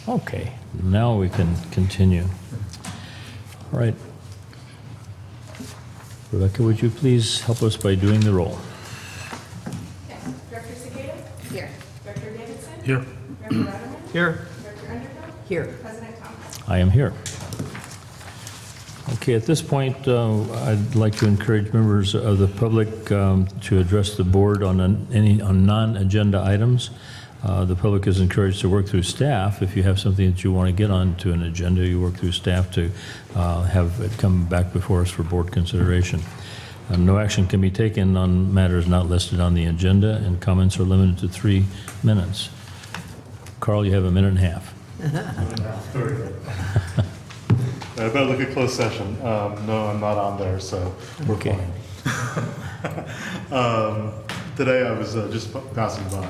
Okay, now we can continue. All right. Rebecca, would you please help us by doing the roll? Yes. Director Cicada? Here. Director Davidson? Here. Director Rutherman? Here. Director Underhill? Here. President Thomas? I am here. Okay, at this point, I'd like to encourage members of the public to address the board on on non-agenda items. The public is encouraged to work through staff. If you have something that you want to get onto an agenda, you work through staff to have it come back before us for board consideration. No action can be taken on matters not listed on the agenda, and comments are limited to 3 minutes. Carl, you have 1.5 minutes. I better look at closed session. No, I'm not on there, so we're Okay. fine. Today I was just passing by.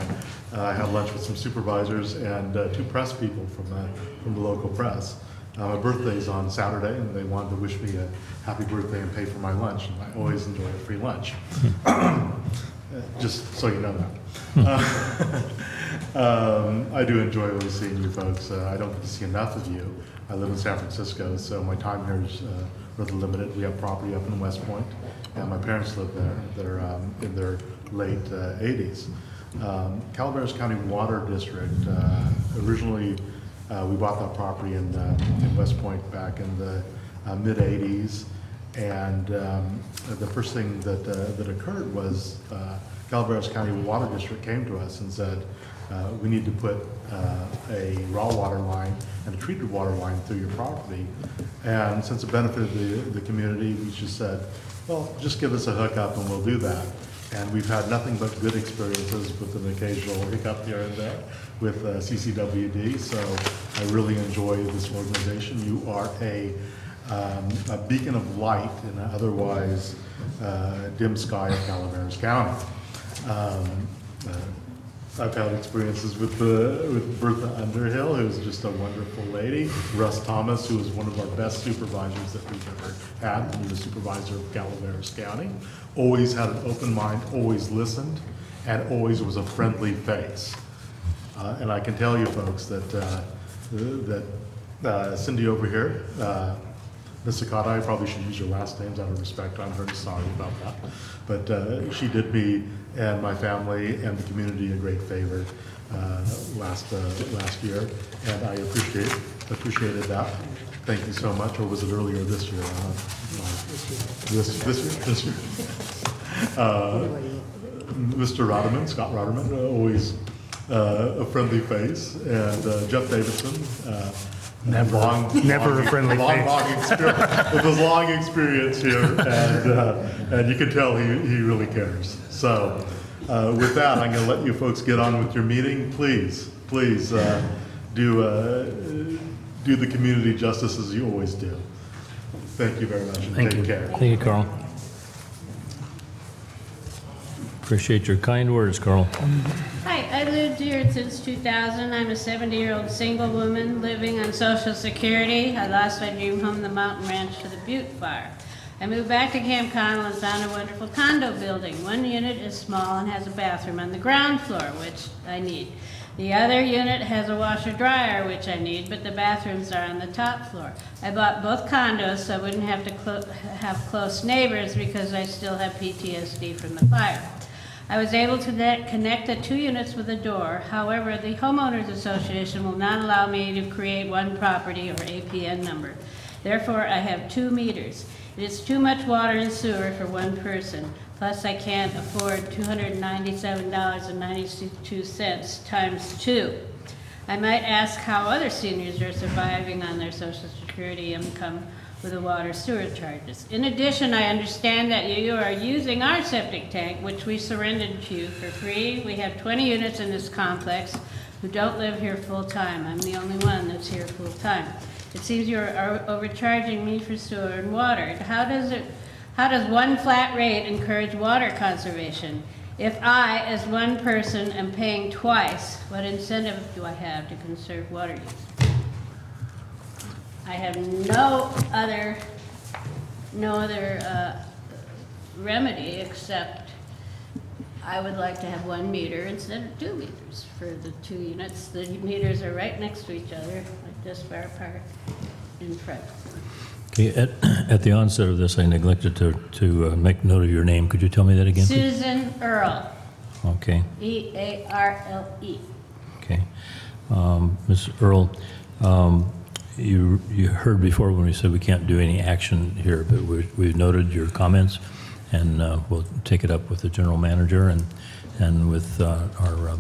I had lunch with some supervisors and 2 press people from the local press. My birthday's on Saturday, and they wanted to wish me a happy birthday and pay for my lunch. And I always enjoy a free lunch, just so you know that. I do enjoy always seeing you folks. I don't get to see enough of you. I live in San Francisco, so my time here is rather limited. We have property up in West Point, and my parents live there. They're in their late 80s. Calaveras County Water District, originally we bought that property in West Point back in the mid-80s, and the first thing that occurred was Calaveras County Water District came to us and said, we need to put a raw water line and a treated water line through your property. And since it benefited the community, we just said, well, just give us a hookup and we'll do that. And we've had nothing but good experiences with an occasional hiccup here and there with CCWD. So I really enjoy this organization. You are a beacon of light in an otherwise dim sky of Calaveras County. I've had experiences with Bertha Underhill, who's just a wonderful lady. Russ Thomas, who is one of our best supervisors that we've ever had. He was supervisor of Calaveras County. Always had an open mind, always listened, and always was a friendly face. And I can tell you folks that Cindy over here, Ms. Sakata, I probably should use your last names out of respect. I'm very sorry about that. But she did me and my family and the community a great favor last year, and I appreciated that. Thank you so much. Or was it earlier this year? This year. Mr. Rotterman, Scott Rotterman, always a friendly face, and Jeff Davidson. Never a friendly face. With his long experience here, and you can tell he really cares. So with that, I'm going to let you folks get on with your meeting. Please do the community justice as you always do. Thank you very much, and take care. Thank you, Carl. Appreciate your kind words, Carl. Hi, I lived here since 2000. I'm a 70-year-old single woman living on Social Security. I lost my dream home, the mountain ranch, to the Butte fire. I moved back to Camp Connell and found a wonderful condo building. One unit is small and has a bathroom on the ground floor, which I need. The other unit has a washer-dryer, which I need, but the bathrooms are on the top floor. I bought both condos so I wouldn't have to have close neighbors because I still have PTSD from the fire. I was able to connect the 2 units with a door. However, the Homeowners Association will not allow me to create one property or APN number. Therefore, I have 2 meters. It is too much water and sewer for one person. Plus, I can't afford $297.92 times 2. I might ask how other seniors are surviving on their Social Security income with the water sewer charges. In addition, I understand that you are using our septic tank, which we surrendered to you for free. We have 20 units in this complex who don't live here full-time. I'm the only one that's here full-time. It seems you're overcharging me for sewer and water. How does one flat rate encourage water conservation? If I, as one person, am paying twice, what incentive do I have to conserve water use? I have no other remedy except I would like to have 1 meter instead of 2 meters for the 2 units. The meters are right next to each other, like this far apart in front. Okay, at the onset of this, I neglected to make note of your name. Could you tell me that again, please? Susan Earle, Okay, E-A-R-L-E. okay. Ms. Earl, you heard before when we said we can't do any action here, but we've noted your comments, and we'll take it up with the general manager and with our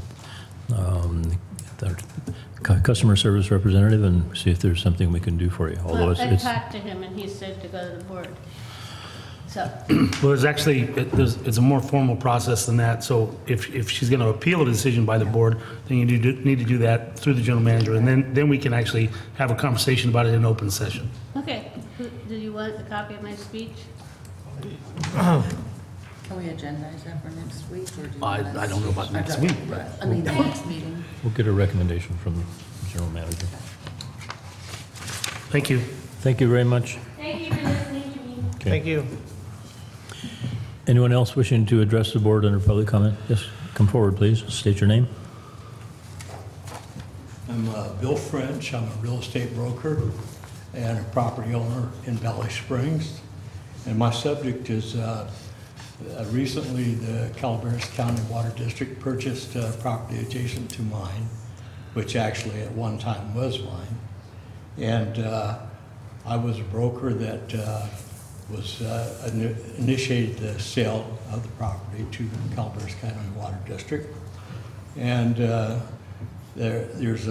customer service representative and see if there's something we can do for you. Although Well, I it's talked to him, and he said to go to the board. So, Well, it's actually, it's a more formal process than that. So if she's going to appeal a decision by the board, then you need to do that through the general manager. And then we can actually have a conversation about it in open session. okay, do you want a copy of my speech? Can we agendize that for next week, or do you I want us- don't know about next week, but I mean, the next meeting. we'll get a recommendation from the general manager. thank you. Thank you very much. Thank you for listening to me. Okay. Thank you. Anyone else wishing to address the board under public comment? Yes, come forward, please. State your name. I'm Bill French. I'm a real estate broker and a property owner in Valley Springs. And my subject is recently the Calaveras County Water District purchased property adjacent to mine, which actually at one time was mine. And I was a broker that initiated the sale of the property to the Calaveras County Water District. And there's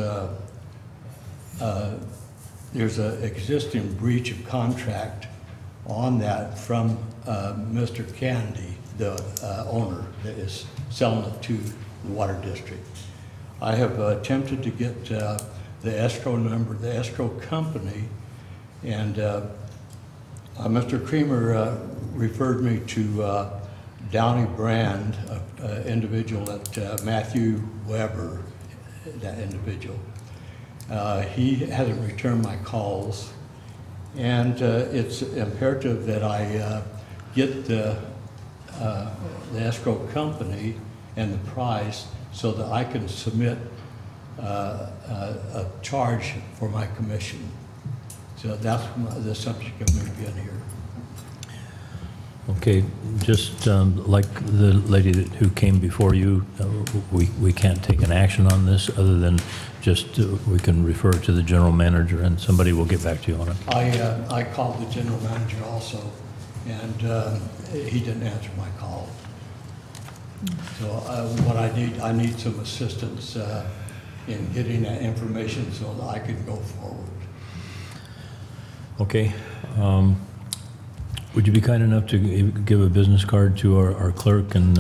a existing breach of contract on that from Mr. Candy, the owner that is selling it to the water district. I have attempted to get the escrow number, the escrow company, and Mr. Creamer referred me to Downey Brand, an individual at Matthew Weber, that individual. He hasn't returned my calls, and it's imperative that I get the escrow company and the price so that I can submit a charge for my commission. So that's the subject of me being here. Okay, just like the lady who came before you, we can't take an action on this other than just we can refer to the general manager and somebody will get back to you on it. I called the general manager also, and he didn't answer my call. So what I need some assistance in getting that information so that I can go forward. Okay. Would you be kind enough to give a business card to our clerk and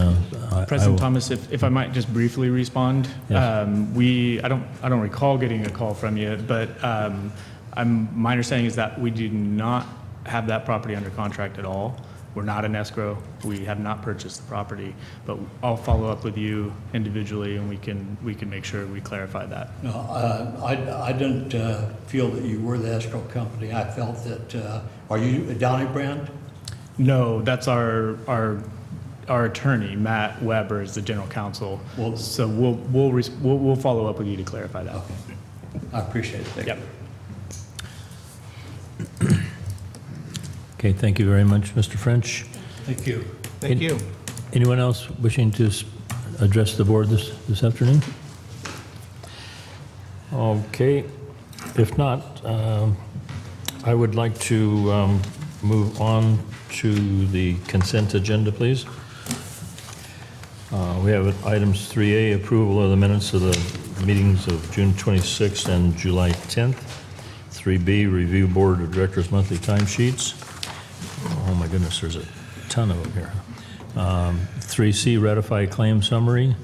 President Thomas, if I might just briefly respond. Yes. I don't recall getting a call from you, but my understanding is that we do not have that property under contract at all. We're not in escrow. We have not purchased the property, but I'll follow up with you individually, and we can make sure we clarify that. No, I didn't feel that you were the escrow company. I felt that, are you a Downey Brand? No, that's our attorney, Matt Weber, is the general counsel. Well- So we'll follow up with you to clarify that. Okay. I appreciate it. Thank Yep. you. Okay, thank you very much, Mr. French. Thank you. Thank you. Anyone else wishing to address the board this afternoon? Okay, if not, I would like to move on to the consent agenda, please. We have items 3A, approval of the minutes of the meetings of June 26th and July 10th. 3B, review board of directors' monthly timesheets. Oh my goodness, there's a ton of them here. 3C, ratify claim summary.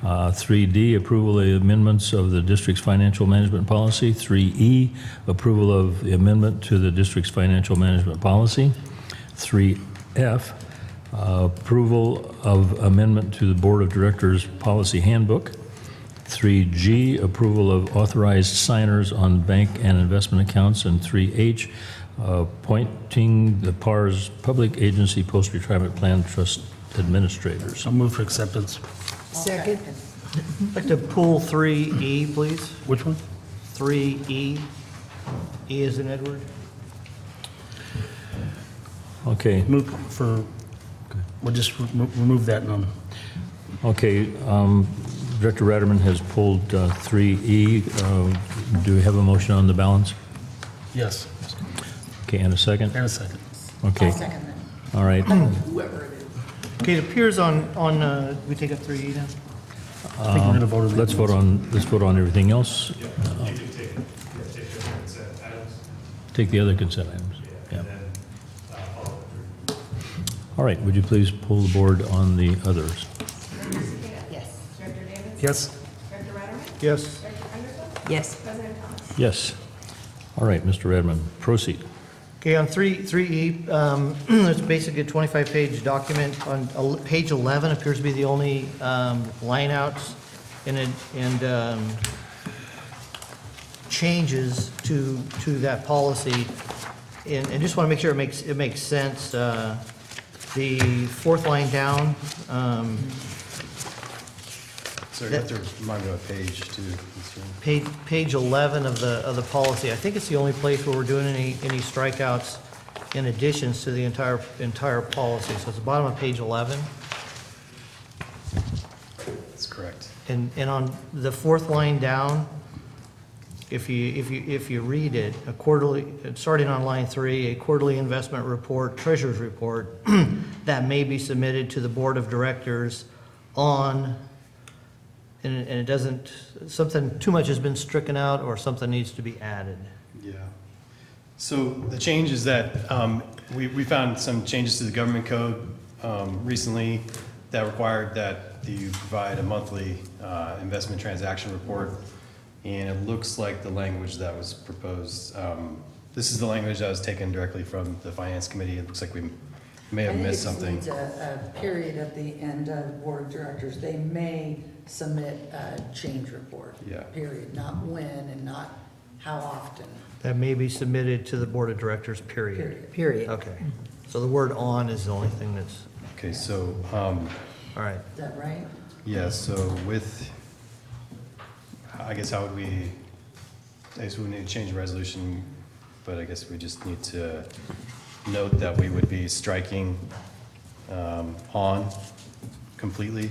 3D, approval of the amendments of the district's financial management policy. 3E, approval of the amendment to the district's financial management policy. 3F, approval of amendment to the board of directors policy handbook. 3G, approval of authorized signers on bank and investment accounts. And 3H, appointing the PAR's Public Agency Post-Retirement Plan administrators. I'll move for acceptance. Second. I'd like to pull 3E, please. Which one? 3E. E as in Edward. Okay, Move for, we'll just remove that and okay. Director Ratterman has pulled 3E. Do we have a motion on the balance? yes, Okay, and a second? and a second. Okay, I'll second that. all right. Whoever it is. Okay, it appears we take up 3E now? I think we're going to vote on that. Let's vote on everything else. Take the other consent items. Yeah. All right, would you please pull the board on the others? Yes. Director Davidson? Yes, Director Ratterman? Yes. Director Underhill? Yes. President Thomas? Yes. All right, Mr. Redmond, proceed. Okay, on 3E, it's basically a 25-page document. On page 11 appears to be the only line outs and changes to that policy. And just want to make sure it makes sense. The fourth line down, Sorry, you have to remind me what page too. Mr. page 11 of the policy. I think it's the only place where we're doing any strikeouts in additions to the entire policy. So it's the bottom of page 11. That's correct. And on the fourth line down, if you read it, a quarterly, starting on line 3, a quarterly investment report, treasurer's report, that may be submitted to the board of directors on, and it doesn't, something too much has been stricken out or something needs to be added. Yeah. So the change is that we found some changes to the government code recently that required that you provide a monthly investment transaction report. And it looks like the language that was proposed, this is the language that was taken directly from the finance committee. It looks like we may have missed something. I think it just needs a period at the end of board of directors. They may submit a change report. Yeah. Period, not when and not how often. That may be submitted to the board of directors, period. Period. Okay. So the word "on" is the only thing that's, Okay, so, all right. Is that right? yeah, so with, I guess how would we, I guess we would need to change the resolution, but I guess we just need to note that we would be striking on completely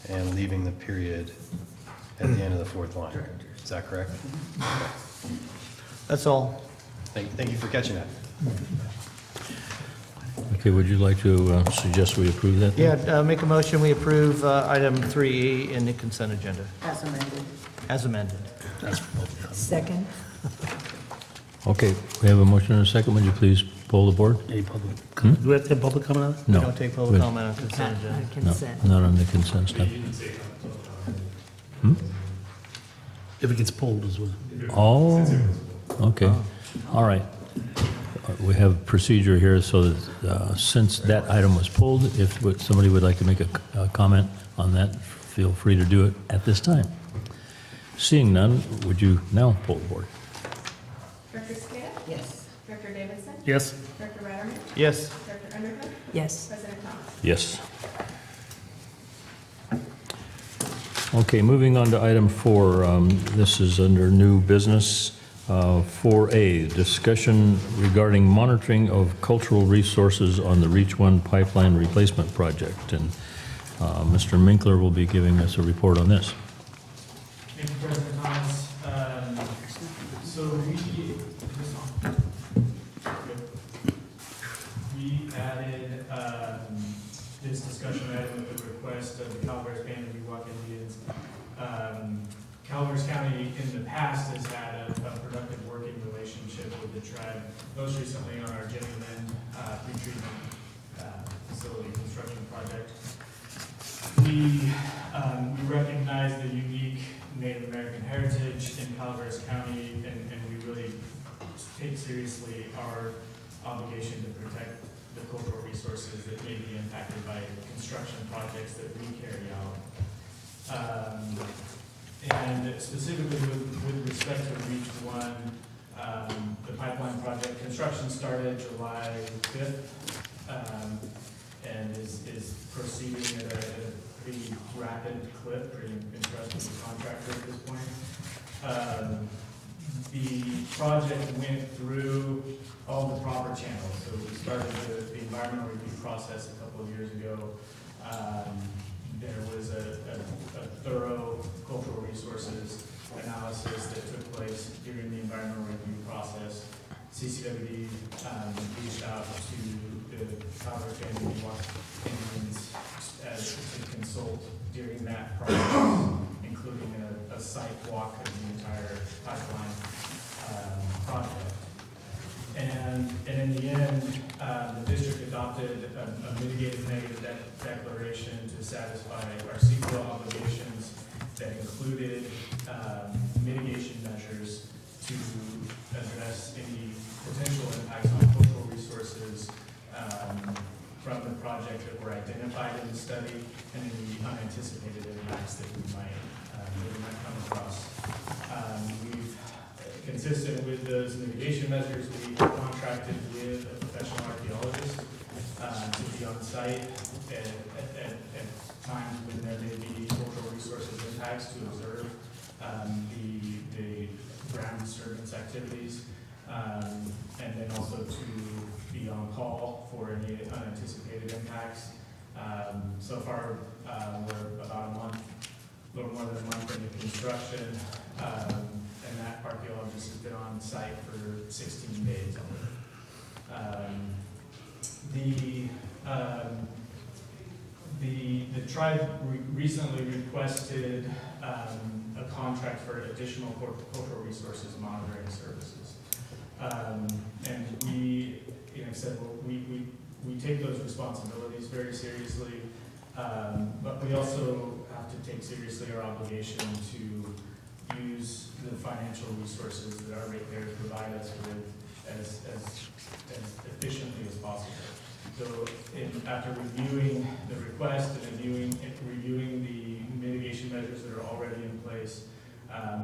and leaving the period at the end of the fourth line. Is that correct? That's all. Thank you for catching that. Okay, would you like to suggest we approve that? then? Yeah, make a motion, we approve item 3E in the consent agenda, As amended. as amended. Second. Okay, we have a motion and a second. Would you please poll the board? Any public, do we have to have public comment on it? We No. don't take public comment on consent agenda. No, not on the consent stuff. If it gets pulled as well. Oh, okay. All right. We have procedure here, so that since that item was pulled, if somebody would like to make a comment on that, feel free to do it at this time. Seeing none, would you now poll the board? Director Scott? Yes. Director Davidson? Yes? Director Ratterman? Yes. Director Underhill? Yes. President Thomas? Yes. Okay, moving on to item 4. This is under new business. 4A, discussion regarding monitoring of cultural resources on the Reach 1 pipeline replacement project. And Mr. Minkler will be giving us a report on this. Thank you, President Thomas. We added this discussion item at the request of the Calaveras Band of Ewok Indians. Calaveras County in the past has had a productive working relationship with the tribe, most recently on our Jenny Lynn pretreatment facility construction project. We recognize the unique Native American heritage in Calaveras County, and we really take seriously our obligation to protect the cultural resources that may be impacted by construction projects that we carry out. And specifically with respect to Reach 1, the pipeline project, construction started July 5th. and is proceeding at a pretty rapid clip, pretty impressed with the contractor at this point. The project went through all the proper channels, so we started the environmental review process a couple of years ago. There was a thorough cultural resources analysis that took place during the environmental review process. CCWD reached out to the Colorado Canyon Indians to consult during that process, including a site walk of the entire pipeline project. And in the end, the district adopted a mitigated negative declaration to satisfy our CEQA obligations that included mitigation measures to address any potential impacts on cultural resources from the project that were identified in the study, and any unanticipated impacts that we might come across. We've, consistent with those mitigation measures, we contracted with a professional archaeologist to be on site at times when there may be cultural resources impacts to observe the ground disturbance activities, and then also to be on call for any unanticipated impacts. So far, we're about a little more than a month into construction, and that archaeologist has been on site for 16 days The tribe recently requested a contract for additional cultural resources monitoring services. And we, said, well, we take those responsibilities very seriously, but we also have to take seriously our obligation to use the financial resources that are right there to provide us with as efficiently as possible. So after reviewing the request and reviewing the mitigation measures that are already in place,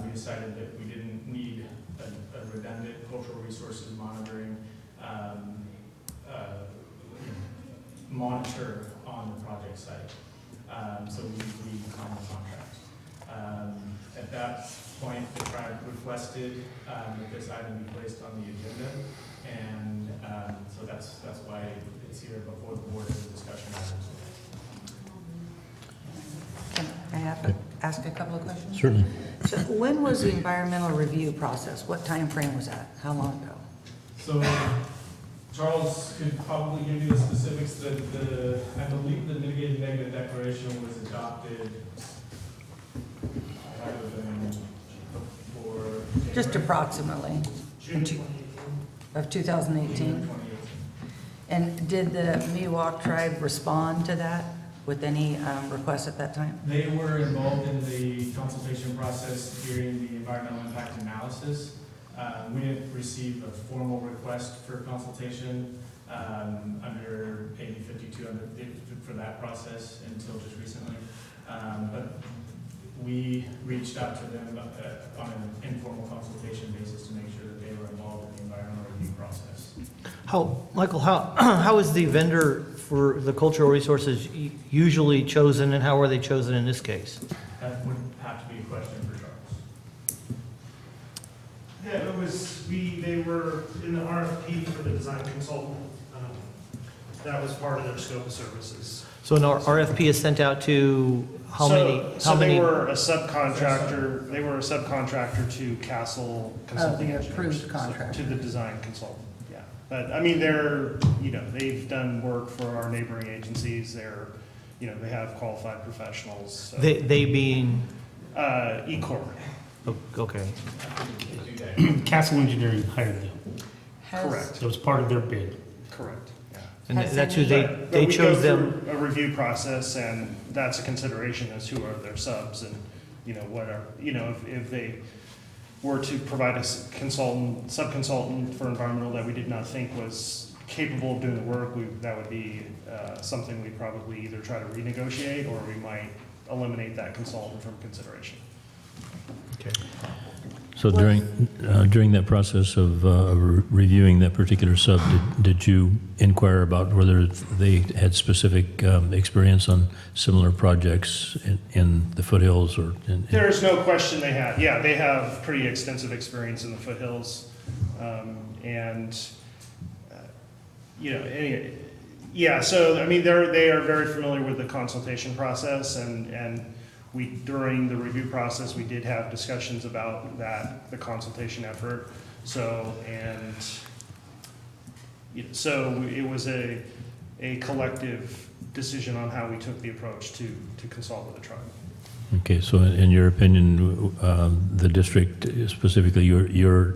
we decided that we didn't need a redundant cultural resources monitoring monitor on the project site. So we signed the contract. At that point, the tribe requested that this item be placed on the agenda, and so that's why it's here before the board as a discussion item. Can I have to ask a couple of questions? Certainly. So when was the environmental review process? What time frame was that? How long ago? So Charles could probably give you the specifics. I believe the mitigated negative declaration was adopted before Just approximately. June Of 2018? 2018. And did the Miwok tribe respond to that with any requests at that time? They were involved in the consultation process during the environmental impact analysis. We didn't receive a formal request for consultation under AB 52 for that process until just recently. But we reached out to them on an informal consultation basis to make sure that they were involved in the environmental review process. How is the vendor for the cultural resources usually chosen, and how are they chosen in this case? That would have to be a question for Charles. Yeah, they were in the RFP for the design consultant. That was part of their scope of services. So an RFP is sent out to how many? They were a subcontractor. They were a subcontractor to Castle Consulting the Engineers, approved so contractor. to the design consultant. Yeah, but I mean, they've done work for our neighboring agencies. They have qualified professionals. So. They being? eCorp. Oh, okay. Castle Engineering hired them. Correct. That was part of their bid. Correct. Yeah. And Has that's who But they we chose go them. through a review process, and that's a consideration as who are their subs, and if they were to provide a sub-consultant for environmental that we did not think was capable of doing the work, that would be something we'd probably either try to renegotiate, or we might eliminate that consultant from consideration. Okay. So during that process of reviewing that particular sub, did you inquire about whether they had specific experience on similar projects in the foothills or in? There is no question they have. Yeah, they have pretty extensive experience in the foothills. And, anyway, yeah, so, I mean, they are very familiar with the consultation process, and during the review process, we did have discussions about the consultation effort. So, so it was a collective decision on how we took the approach to consult with the tribe. Okay, so in your opinion, the district, specifically your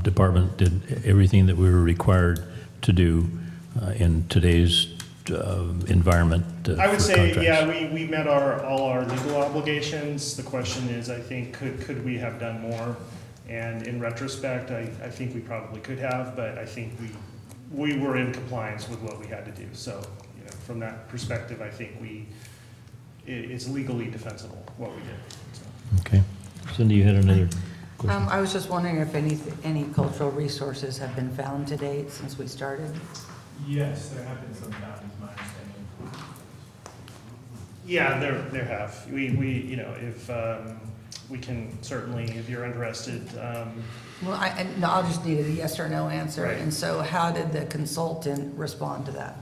department, did everything that we were required to do in today's environment I would for say, contracts? yeah, we met all our legal obligations. The question is, I think, could we have done more? And in retrospect, I think we probably could have, but I think we were in compliance with what we had to do. So, from that perspective, I think it's legally defensible what we did. So. Okay. Cindy, you had another question? I was just wondering if any cultural resources have been found to date since we started? Yes, there have been some found, is my understanding. Yeah, there have. We if we can certainly, if you're interested. Well, I'll just need a yes or no answer. Right. And so how did the consultant respond to that?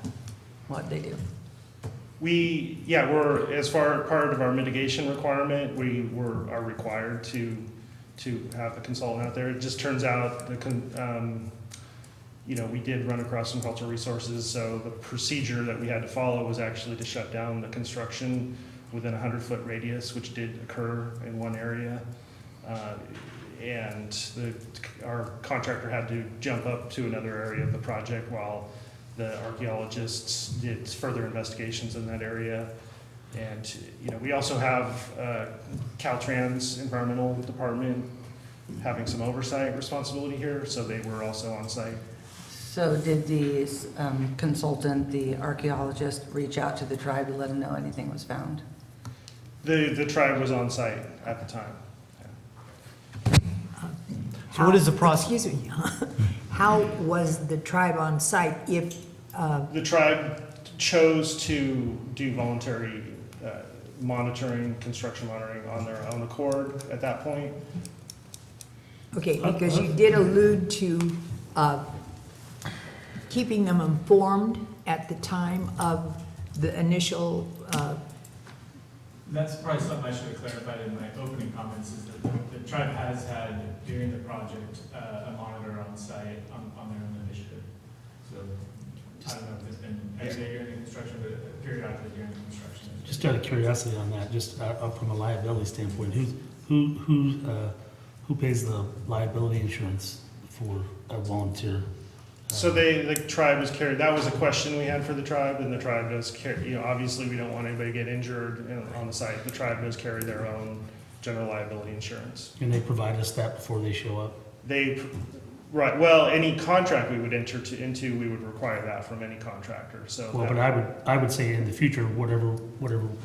What'd they do? We're, as part of our mitigation requirement, we are required to have a consultant out there. It just turns out we did run across some cultural resources, so the procedure that we had to follow was actually to shut down the construction within a 100-foot radius, which did occur in one area. And our contractor had to jump up to another area of the project while the archaeologists did further investigations in that area. And, we also have Caltrans Environmental Department having some oversight responsibility here, so they were also on site. So did the consultant, the archaeologist, reach out to the tribe to let them know anything was found? The tribe was on site at the time. So what is the process? Excuse me. How was the tribe on site if? The tribe chose to do voluntary construction monitoring on their own accord at that point. Okay, because you did allude to keeping them informed at the time of the initial. That's probably something I should have clarified in my opening comments, is that the tribe has had, during the project, a monitor on site on their own initiative. So I don't know if there's been every day during the construction, but periodically during the construction. Just out of curiosity on that, just from a liability standpoint, who pays the liability insurance for a volunteer? So the tribe was carried, that was a question we had for the tribe, and the tribe does carry, obviously we don't want anybody to get injured on the site. The tribe does carry their own general liability insurance. And they provide us that before they show up? Right, well, any contract we would enter into, we would require that from any contractor, so. Well, but I would say in the future, whatever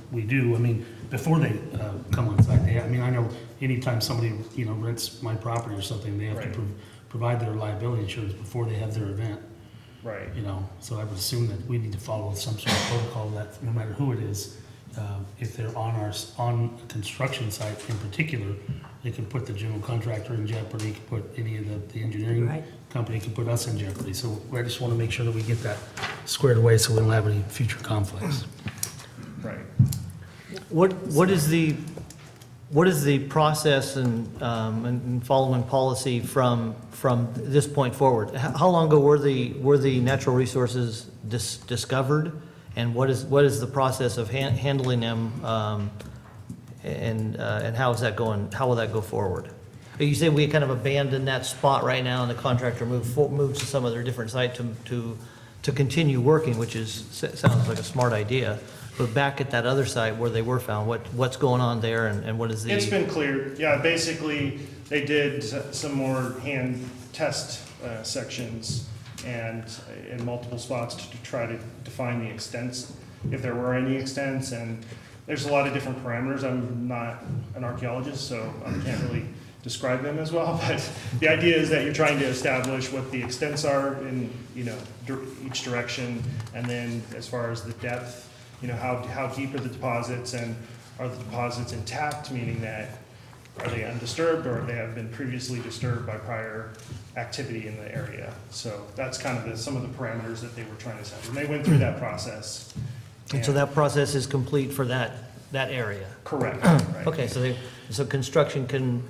we do, I mean, before they come on site, I know anytime somebody, rents my property or something, they have Right. to provide their liability insurance before they have their event. Right. So I would assume that we need to follow some sort of protocol that no matter who it is, if they're on a construction site in particular, they can put the general contractor in jeopardy, can put any of the engineering Right. company can put us in jeopardy. So I just want to make sure that we get that squared away so we don't have any future conflicts. Right. What is the process and following policy from this point forward? How long ago were the natural resources discovered, and what is the process of handling them, and how is that going? How will that go forward? You say we kind of abandoned that spot right now, and the contractor moved to some other different site to continue working, which sounds like a smart idea. But back at that other site where they were found, what's going on there, and what is the? It's been cleared. Yeah, basically, they did some more hand test sections and in multiple spots to try to define the extents, if there were any extents. And there's a lot of different parameters. I'm not an archaeologist, so I can't really describe them as well, but the idea is that you're trying to establish what the extents are in, each direction, and then as far as the depth, how deep are the deposits, and are the deposits intact, meaning that are they undisturbed, or they have been previously disturbed by prior activity in the area. So that's kind of some of the parameters that they were trying to set. And they went through that process. And so that process is complete for that area? Correct, right. Okay, so construction can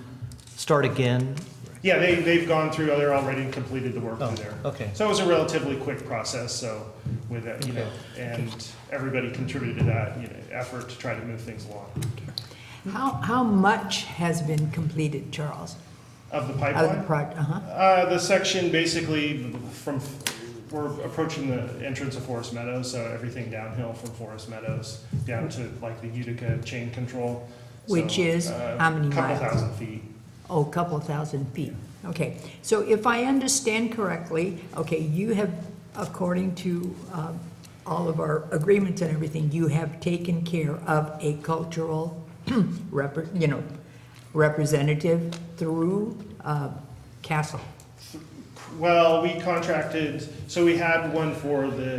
start again? Yeah, they've gone through, they're already completed the work through there. Okay. So it was a relatively quick process, so with that, and everybody contributed to that, effort to try to move things along. How much has been completed, Charles? Of the Of pipeline? the project, The section basically we're approaching the entrance of Forest Meadows, so everything downhill from Forest Meadows down to like the Utica chain control. Which So, is how many miles? Couple thousand feet. Oh, a couple thousand feet. Okay, so if I understand correctly, okay, you have, according to all of our agreements and everything, you have taken care of a cultural representative through Castle. Well, we contracted, so we had one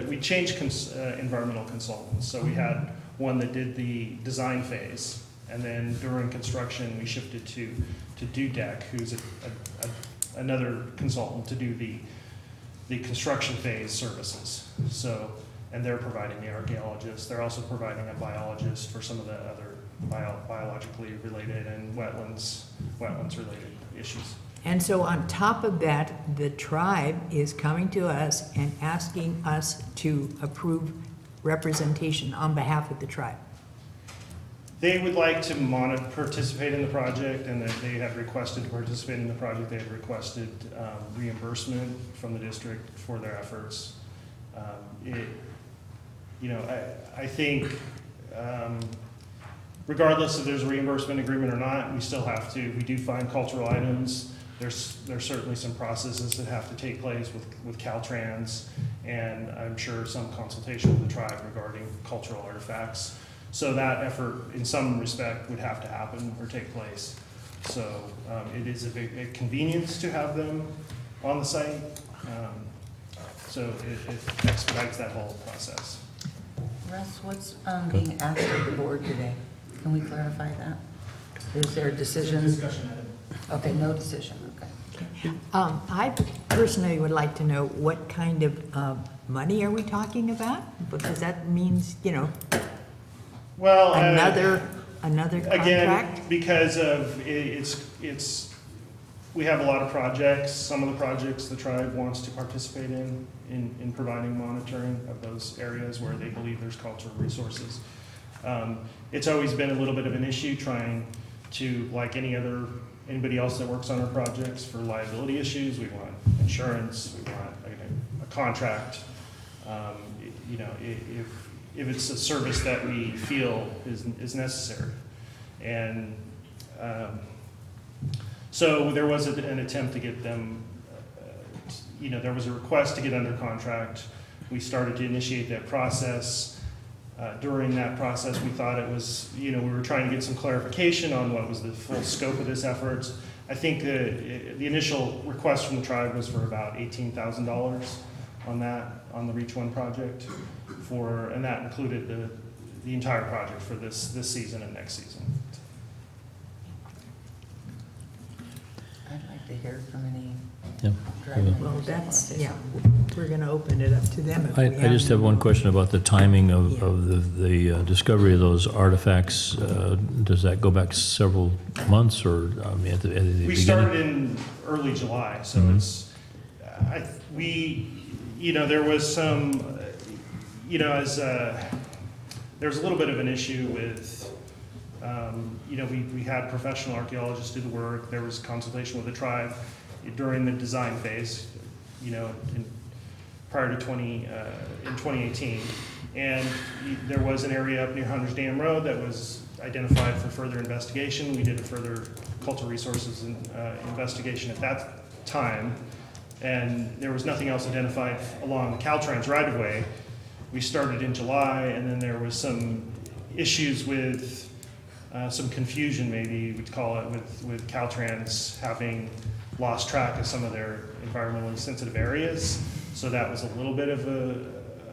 we changed environmental consultants. So we had one that did the design phase, and then during construction, we shifted to Dudek, who's another consultant to do the construction phase services. So, and they're providing the archaeologist. They're also providing a biologist for some of the other biologically related and wetlands related issues. And so on top of that, the tribe is coming to us and asking us to approve representation on behalf of the tribe. They would like to participate in the project, and that they have requested to participate in the project. They have requested reimbursement from the district for their efforts. I think regardless if there's a reimbursement agreement or not, we still have to, we do find cultural items. There's certainly some processes that have to take place with Caltrans, and I'm sure some consultation with the tribe regarding cultural artifacts. So that effort, in some respect, would have to happen or take place. So it is a big convenience to have them on the site. So it expedites that whole process. Russ, what's being asked of the board today? Can we clarify that? Is there a decision? Discussion item. Okay, no decision, okay. I personally would like to know what kind of money are we talking about? Because that means, Well, another contract? again, because of we have a lot of projects. Some of the projects the tribe wants to participate in providing monitoring of those areas where they believe there's cultural resources. It's always been a little bit of an issue trying to, like anybody else that works on our projects, for liability issues. We want insurance, we want a contract. If it's a service that we feel is necessary. And so there was an attempt to get them, there was a request to get under contract. We started to initiate that process. During that process, we thought it was, we were trying to get some clarification on what was the full scope of this effort. I think the initial request from the tribe was for about $18,000 on the Reach One project, and that included the entire project for this season and next season. I'd like to hear from any Yeah. tribe Well, members that wanna that's, say yeah, something. we're going to open it up to them. if I we just have one question about the timing Yeah. of the discovery of those artifacts. Does that go back several months, or at the beginning? We started in early July, so it's, there was some, there was a little bit of an issue with, we had professional archaeologists do the work. There was consultation with the tribe during the design phase, prior to in 2018. And there was an area up near Hunter's Dam Road that was identified for further investigation. We did a further cultural resources investigation at that time, and there was nothing else identified along the Caltrans right-of-way. We started in July, and then there was some issues with some confusion, maybe we'd call it, with Caltrans having lost track of some of their environmentally sensitive areas. So that was a little bit of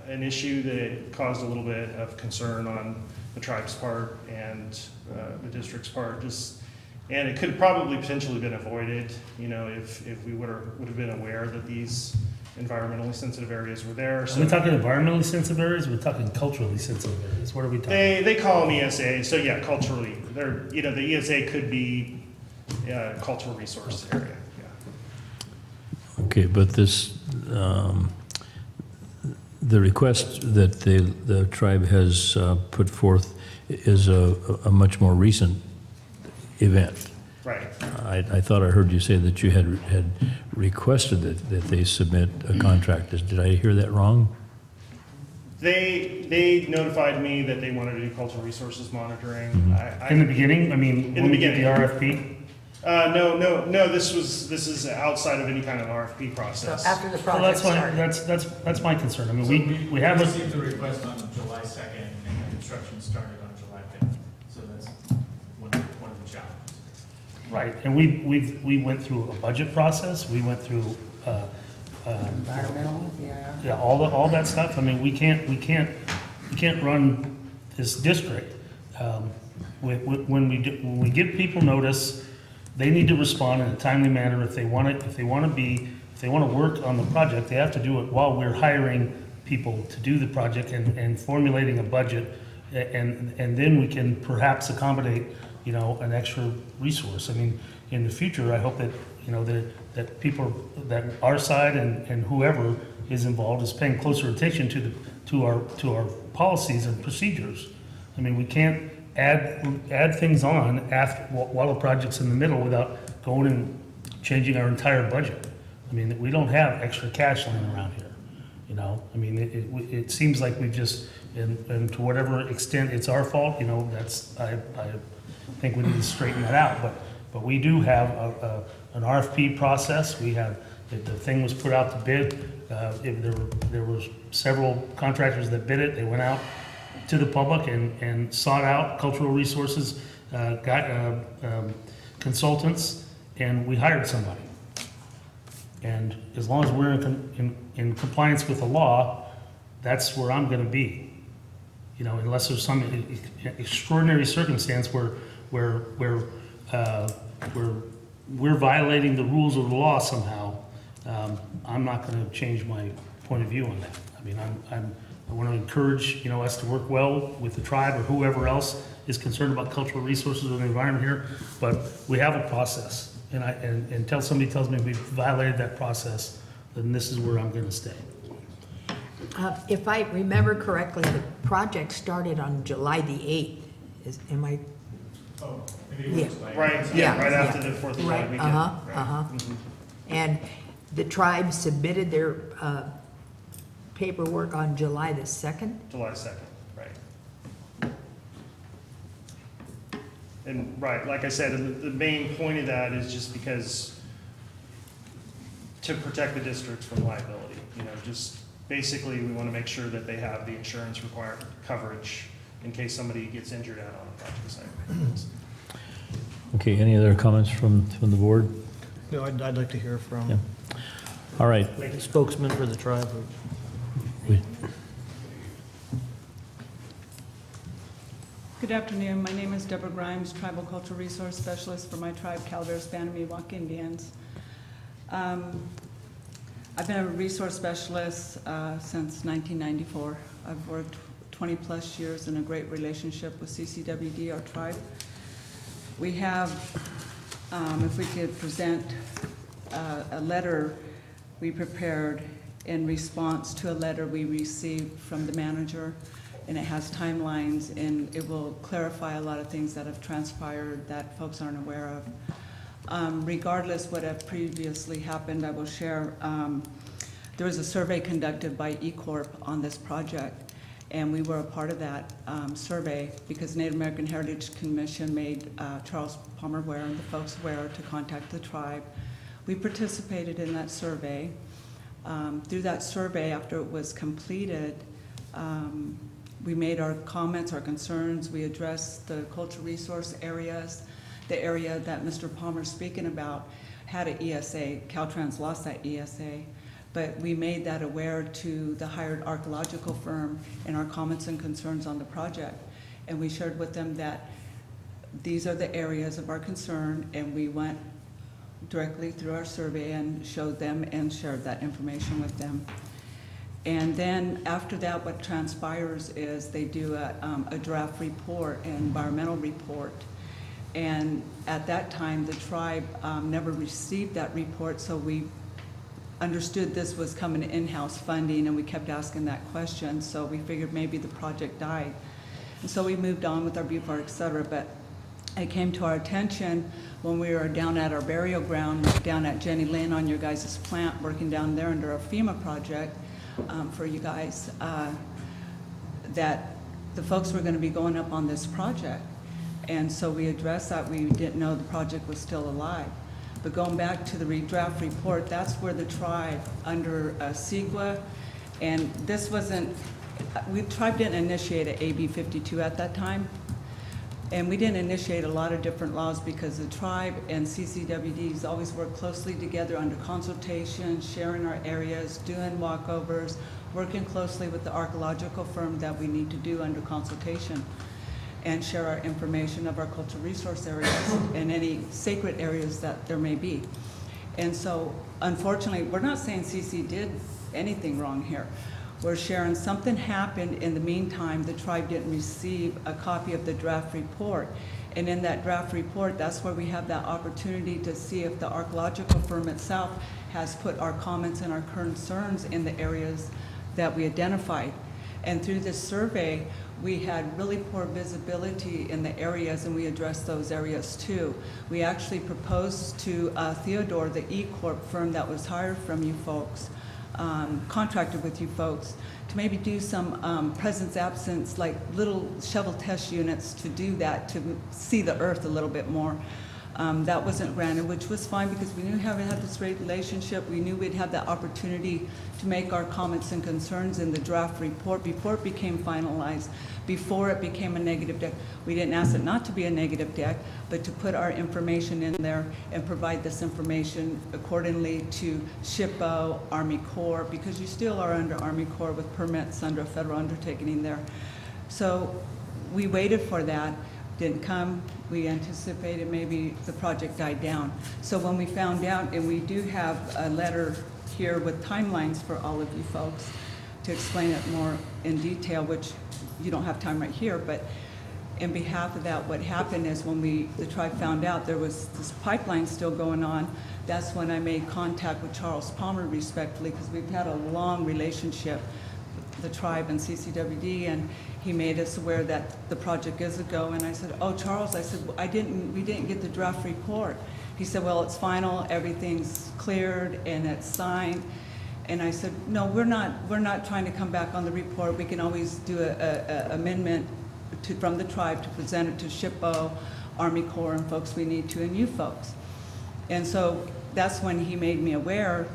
an issue that caused a little bit of concern on the tribe's part and the district's part. And it could probably potentially been avoided, you know, if we would have been aware that these environmentally sensitive areas were there. Are we talking environmentally sensitive areas? We're talking culturally sensitive areas. What are we talking? They call them ESA. So yeah, culturally, you know, the ESA could be cultural resource area. Yeah. Okay, but this, the request that the tribe has put forth is a much more recent event. Right. I thought I heard you say that you had requested that they submit a contract. Did I hear that wrong? They notified me that they wanted to do cultural resources monitoring. In the beginning, I mean, in when the we get beginning, the RFP? No. This is outside of any kind of RFP So process. after the Well, project that's started. that's my concern. I mean, we have a, received the request on July 2nd, and the construction started on July 5th. So that's one of the challenges. right, and we went through a budget process. We went through Environmental, yeah. yeah, all that stuff. I mean, we can't run this district. When we give people notice, they need to respond in a timely manner. If they want to work on the project, they have to do it while we're hiring people to do the project and formulating a budget, and then we can perhaps accommodate, you know, an extra resource. I mean, in the future, I hope that, you know, that people, that our side and whoever is involved is paying closer attention to our policies and procedures. I mean, we can't add things on after, while the project's in the middle without going and changing our entire budget. I mean, we don't have extra cash lying around here, you know? I mean, it seems like we just, and to whatever extent it's our fault, you know, I think we need to straighten that out. But we do have an RFP process. We have, the thing was put out to bid. There were several contractors that bid it. They went out to the public and sought out cultural resources, consultants, and we hired somebody. And as long as we're in compliance with the law, that's where I'm gonna be. You know, unless there's some extraordinary circumstance where we're violating the rules of the law somehow, I'm not gonna change my point of view on that. I mean, I want to encourage, you know, us to work well with the tribe or whoever else is concerned about cultural resources or the environment here, but we have a process. And until somebody tells me we've violated that process, then this is where I'm going to stay. If I remember correctly, the project started on July the 8th. Am I? Oh, maybe it was Yeah. like. Right. Yeah, Right yeah. after the 4th of July Right, weekend. uh-huh. And the tribe submitted their paperwork on July the 2nd? July 2nd, right. And right, like I said, the main point of that is just because to protect the districts from liability, you know, just basically we want to make sure that they have the insurance required coverage in case somebody gets injured out on a project site. Okay, any other comments from the board? No, I'd like to hear from Yeah. All right. the spokesman for the tribe. Good afternoon. My name is Deborah Grimes, Tribal Cultural Resource Specialist for my tribe, Calaveras Band of Miwok Indians. I've been a resource specialist since 1994. I've worked 20-plus years in a great relationship with CCWD, our tribe. We have, if we could present a letter we prepared in response to a letter we received from the manager, and it has timelines, and it will clarify a lot of things that have transpired that folks aren't aware of. Regardless what have previously happened, I will share, there was a survey conducted by eCorp on this project, and we were a part of that survey because Native American Heritage Commission made Charles Palmer aware and the folks aware to contact the tribe. We participated in that survey. Through that survey, after it was completed, We made our comments, our concerns, we addressed the cultural resource areas. The area that Mr. Palmer's speaking about had an ESA, Caltrans lost that ESA, but we made that aware to the hired archaeological firm in our comments and concerns on the project. And we shared with them that these are the areas of our concern, and we went directly through our survey and showed them and shared that information with them. And then after that, what transpires is they do a draft report, an environmental report. And at that time, the tribe never received that report, so we understood this was coming in-house funding, and we kept asking that question, so we figured maybe the project died. And so we moved on with our Butte Fire, et cetera, but it came to our attention when we were down at our burial ground, down at Jenny Lynn on your guys' plant, working down there under our FEMA project for you guys, that the folks were gonna be going up on this project. And so we addressed that. We didn't know the project was still alive. But going back to the draft report, that's where the tribe under CEQA, and this wasn't, tribe didn't initiate an AB 52 at that time. And we didn't initiate a lot of different laws because the tribe and CCWDs always work closely together under consultation, sharing our areas, doing walkovers, working closely with the archaeological firm that we need to do under consultation, and share our information of our cultural resource areas and any sacred areas that there may be. And so, unfortunately, we're not saying CC did anything wrong here. We're sharing something happened in the meantime. The tribe didn't receive a copy of the draft report. And in that draft report, that's where we have that opportunity to see if the archaeological firm itself has put our comments and our concerns in the areas that we identified. And through this survey, we had really poor visibility in the areas, and we addressed those areas too. We actually proposed to Theodore, the E-Corp firm that was hired from you folks, contracted with you folks, to maybe do some presence absence, like little shovel test units to do that, to see the earth a little bit more. That wasn't granted, which was fine because we knew having had this great relationship, we knew we'd have that opportunity to make our comments and concerns in the draft report before it became finalized, before it became a negative deck. We didn't ask it not to be a negative deck, but to put our information in there and provide this information accordingly to SHPO, Army Corps, because you still are under Army Corps with permits under a federal undertaking there. So we waited for that. Didn't come. We anticipated maybe the project died down. So when we found out, and we do have a letter here with timelines for all of you folks to explain it more in detail, which you don't have time right here, but in behalf of that, what happened is when the tribe found out there was this pipeline still going on, that's when I made contact with Charles Palmer respectfully, because we've had a long relationship, the tribe and CCWD, and he made us aware that the project is a go. And I said, oh, Charles, I said, we didn't get the draft report. He said, well, it's final, everything's cleared and it's signed. And I said, no, we're not trying to come back on the report. We can always do a amendment from the tribe to present it to SHPO, Army Corps, and folks we need to, and you folks. And so that's when he made me aware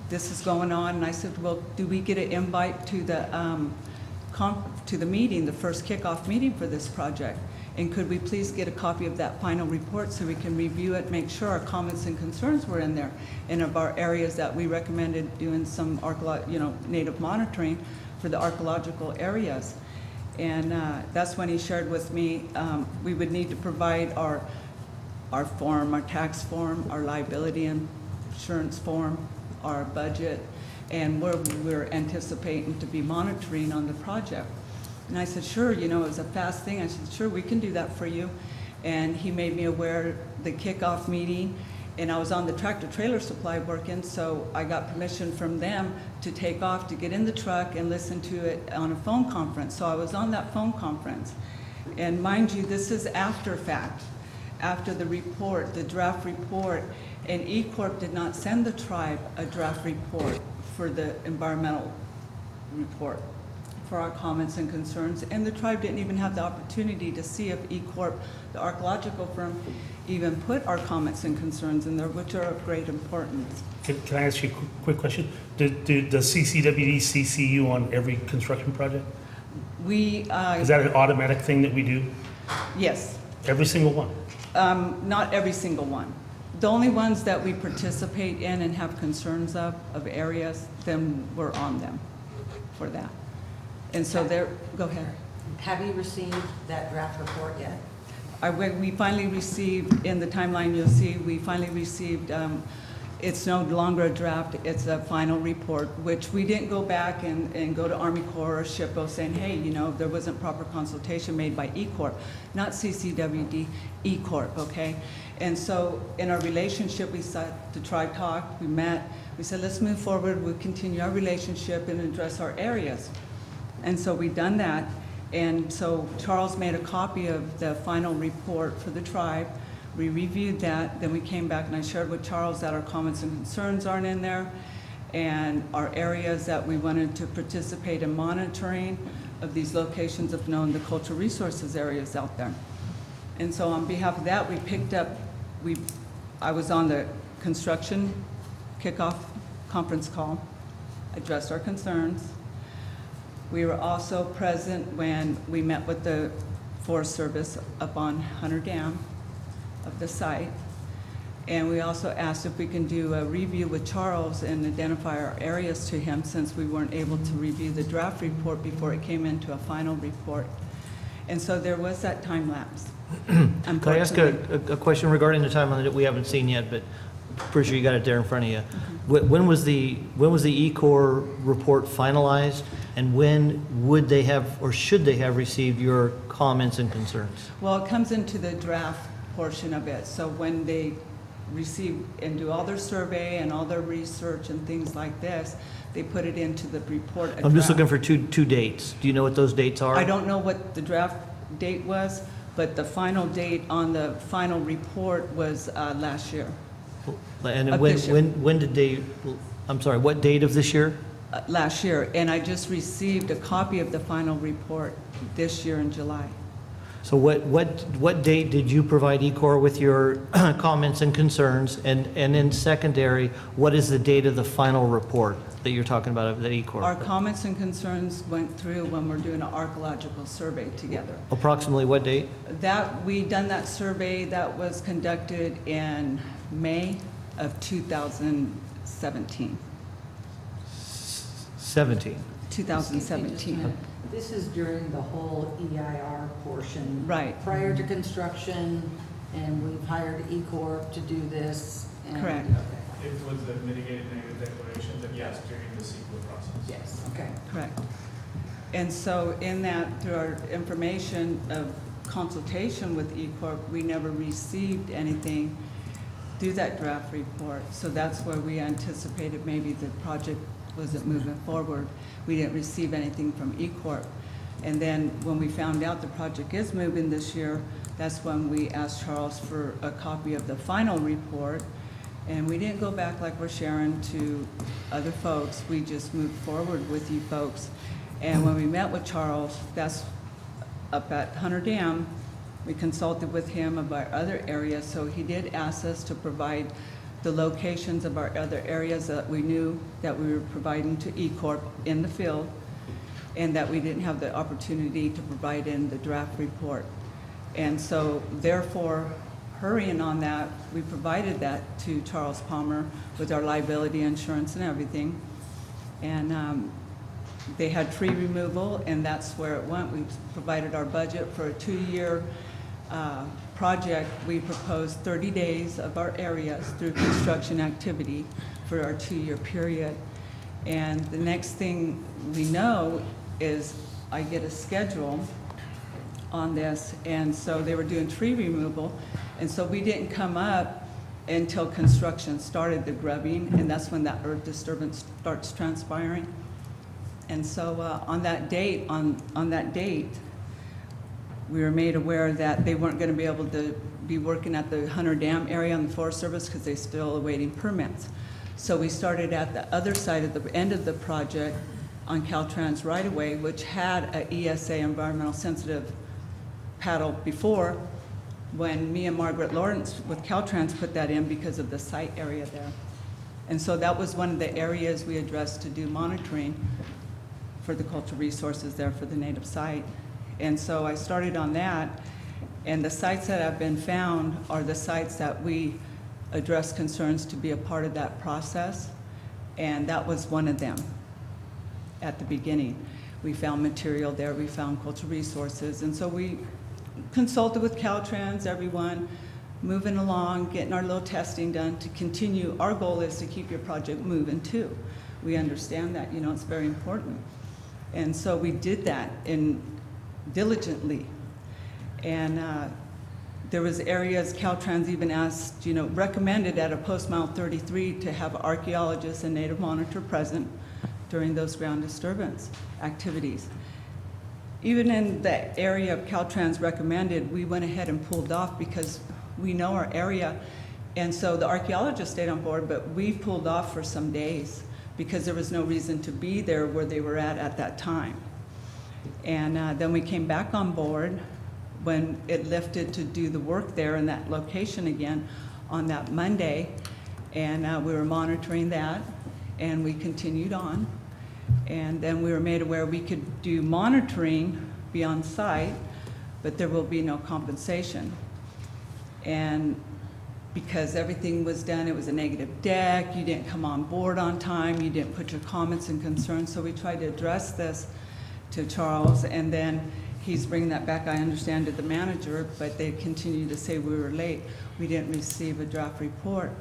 this is going on. And I said, well, do we get an invite to the meeting, the first kickoff meeting for this project? And could we please get a copy of that final report so we can review it, make sure our comments and concerns were in there, and of our areas that we recommended doing some native monitoring for the archaeological areas. And that's when he shared with me we would need to provide our form, our tax form, our liability insurance form, our budget, and where we're anticipating to be monitoring on the project. And I said, sure, it was a fast thing. I said, sure, we can do that for you. And he made me aware the kickoff meeting, and I was on the tractor trailer supply working, so I got permission from them to take off, to get in the truck and listen to it on a phone conference. So I was on that phone conference. And mind you, this is after fact, after the report, the draft report, and E-Corp did not send the tribe a draft report for the environmental report. for our comments and concerns, and the tribe didn't even have the opportunity to see if E-Corp, the archaeological firm, even put our comments and concerns in there, which are of great importance. Can I ask you a quick question? Does CCWD CC you on every construction project? We, Is that an automatic thing that we do? yes, Every single one? not every single one. The only ones that we participate in and have concerns of areas, then we're on them for that. And so there, go ahead. Have you received that draft report yet? We finally received, in the timeline you'll see, we finally received, it's no longer a draft, it's a final report, which we didn't go back and go to Army Corps or SHPO saying, hey, you know, there wasn't proper consultation made by E-Corp, not CCWD, E-Corp, okay? And so in our relationship, we sat, the tribe talked, we met, we said, let's move forward, we'll continue our relationship and address our areas. And so we done that. And so Charles made a copy of the final report for the tribe. We reviewed that, then we came back and I shared with Charles that our comments and concerns aren't in there, and our areas that we wanted to participate in monitoring of these locations of known the cultural resources areas out there. And so on behalf of that, we picked up, I was on the construction kickoff conference call, addressed our concerns. We were also present when we met with the Forest Service up on Hunter Dam of the site. And we also asked if we can do a review with Charles and identify our areas to him, since we weren't able to review the draft report before it came into a final report. And so there was that time lapse. Can I ask a question regarding the timeline that we haven't seen yet, but pretty sure you got it there in front of you. When was the E-Corps report finalized, and when would they have, or should they have received your comments and concerns? Well, it comes into the draft portion of it. So when they receive and do all their survey and all their research and things like this, they put it into the report. I'm just looking for two dates. Do you know what those dates are? I don't know what the draft date was, but the final date on the final report was last year. And Of this year. when did they, I'm sorry, what date of this year? Last year, and I just received a copy of the final report this year in July. So what date did you provide E-Corps with your comments and concerns? And then secondary, what is the date of the final report that you're talking about of the E-Corps? Our comments and concerns went through when we're doing an archaeological survey together. Approximately what date? We done that survey that was conducted in May of 2017. 2017. This is during the whole EIR portion. Right. Prior to construction, and we've hired E-Corp to do this. and- Correct. Okay. It was a mitigated negative declaration, but yes, during the CEQA process. Yes, okay. Correct. And so in that, through our information of consultation with E-Corp, we never received anything through that draft report. So that's where we anticipated maybe the project wasn't moving forward. We didn't receive anything from E-Corp. And then when we found out the project is moving this year, that's when we asked Charles for a copy of the final report. And we didn't go back like we're sharing to other folks. We just moved forward with you folks. And when we met with Charles, that's up at Hunter Dam, we consulted with him about other areas. So he did ask us to provide the locations of our other areas that we knew that we were providing to E-Corp in the field, and that we didn't have the opportunity to provide in the draft report. And so therefore, hurrying on that, we provided that to Charles Palmer with our liability insurance and everything. And they had tree removal, and that's where it went. We provided our budget for a 2-year project. We proposed 30 days of our areas through construction activity for our 2-year period. And the next thing we know is I get a schedule on this, and so they were doing tree removal, and so we didn't come up until construction started, the grubbing, and that's when that earth disturbance starts transpiring. And so on that date, we were made aware that they weren't going to be able to be working at the Hunter Dam area on the Forest Service because they're still awaiting permits. So we started at the other side of the end of the project on Caltrans right-of-way, which had a ESA environmental sensitive paddle before, when me and Margaret Lawrence with Caltrans put that in because of the site area there. And so that was one of the areas we addressed to do monitoring for the cultural resources there for the native site. And so I started on that, and the sites that have been found are the sites that we address concerns to be a part of that process, and that was one of them at the beginning. We found material there, we found cultural resources, and so we consulted with Caltrans, everyone, moving along, getting our little testing done to continue. Our goal is to keep your project moving too. We understand that, you know, it's very important. And so we did that diligently. And there was areas Caltrans even asked, you know, recommended at a post mile 33 to have archaeologists and native monitor present during those ground disturbance activities. Even in the area of Caltrans recommended, we went ahead and pulled off because we know our area. And so the archaeologists stayed on board, but we pulled off for some days because there was no reason to be there where they were at that time. And then we came back on board when it lifted to do the work there in that location again on that Monday. And we were monitoring that, and we continued on. And then we were made aware we could do monitoring, be on site, but there will be no compensation. And because everything was done, it was a negative deck, you didn't come on board on time, you didn't put your comments and concerns, so we tried to address this to Charles, and then he's bringing that back, I understand, to the manager, but they continue to say we were late. We didn't receive a draft report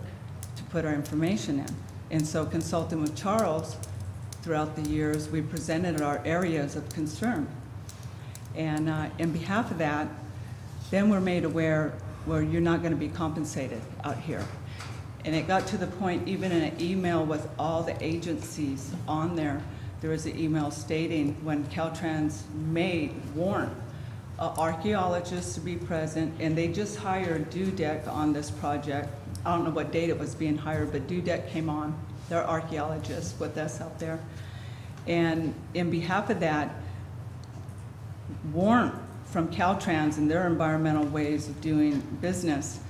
to put our information in. And so consulting with Charles, throughout the years, we presented our areas of concern. And in behalf of that, then we're made aware where you're not going to be compensated out here. And it got to the point, even in an email with all the agencies on there, there was an email stating when Caltrans warned archaeologists to be present, and they just hired Dudek on this project. I don't know what date it was being hired, but Dudek came on. They're archaeologists with us out there. And in behalf of that, warrant from Caltrans and their environmental ways of doing business,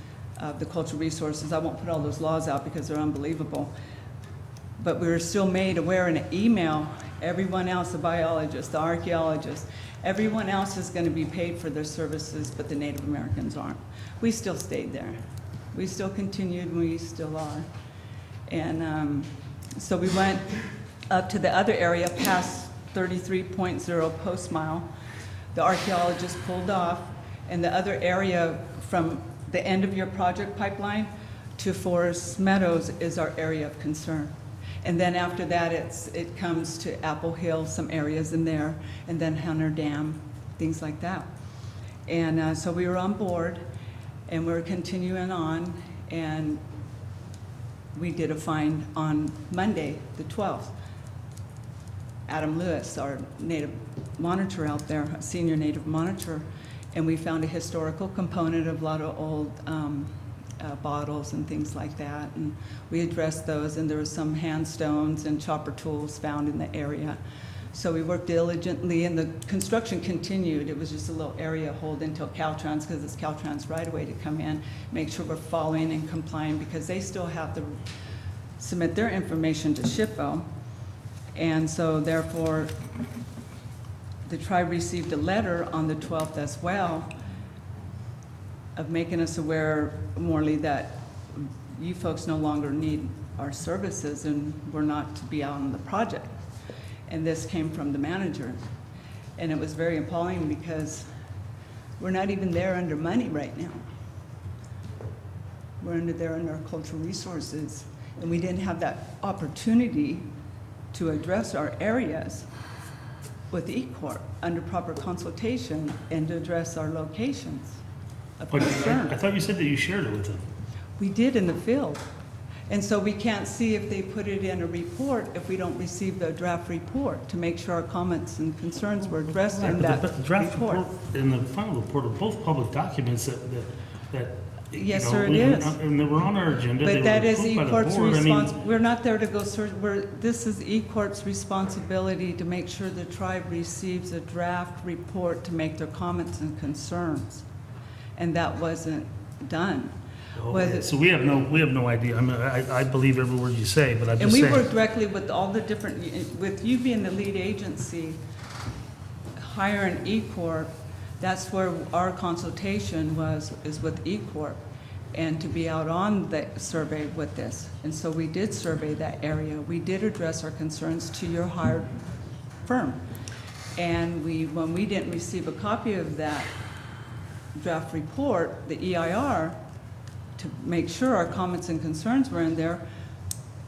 the cultural resources. I won't put all those laws out because they're unbelievable. But we were still made aware in an email, everyone else, the biologists, the archaeologists, everyone else is going to be paid for their services, but the Native Americans aren't. We still stayed there. We still continued, and we still are. And so we went up to the other area past 33.0 post mile. The archaeologists pulled off, and the other area from the end of your project pipeline to Forest Meadows is our area of concern. And then after that, it comes to Apple Hill, some areas in there, and then Hunter Dam, things like that. And so we were on board, and we were continuing on, and we did a find on Monday, the 12th. Adam Lewis, our native monitor out there, a senior native monitor, and we found a historical component of a lot of old bottles and things like that, and we addressed those, and there were some hand stones and chopper tools found in the area. So we worked diligently, and the construction continued. It was just a little area hold until Caltrans, because it's Caltrans right away to come in, make sure we're following and complying, because they still have to submit their information to SHPO. And so therefore, the tribe received a letter on the 12th as well of making us aware, Morley, that you folks no longer need our services and we're not to be out on the project. And this came from the manager. And it was very appalling because we're not even there under money right now. We're there under our cultural resources. And we didn't have that opportunity to address our areas with E-Corp under proper consultation and to address our locations of concern. I thought you said that you shared it with them. We did in the field. And so we can't see if they put it in a report if we don't receive the draft report to make sure our comments and concerns were addressed in that The draft report. report and the final report are both public documents that you Yes, know, sir, it and- is. And they were on our agenda. They But were that is approved by the E-Corp's board. I mean, response, we're not there to go search, this is E-Corp's responsibility to make sure the tribe receives a draft report to make their comments and concerns. And that wasn't done. Whether- So we have no idea. I mean, I believe every word you say, but I'm And just we saying. work directly with all the different, with you being the lead agency, hiring E-Corp, that's where our consultation is with E-Corp, and to be out on the survey with this. And so we did survey that area. We did address our concerns to your hired firm. And when we didn't receive a copy of that draft report, the EIR, to make sure our comments and concerns were in there,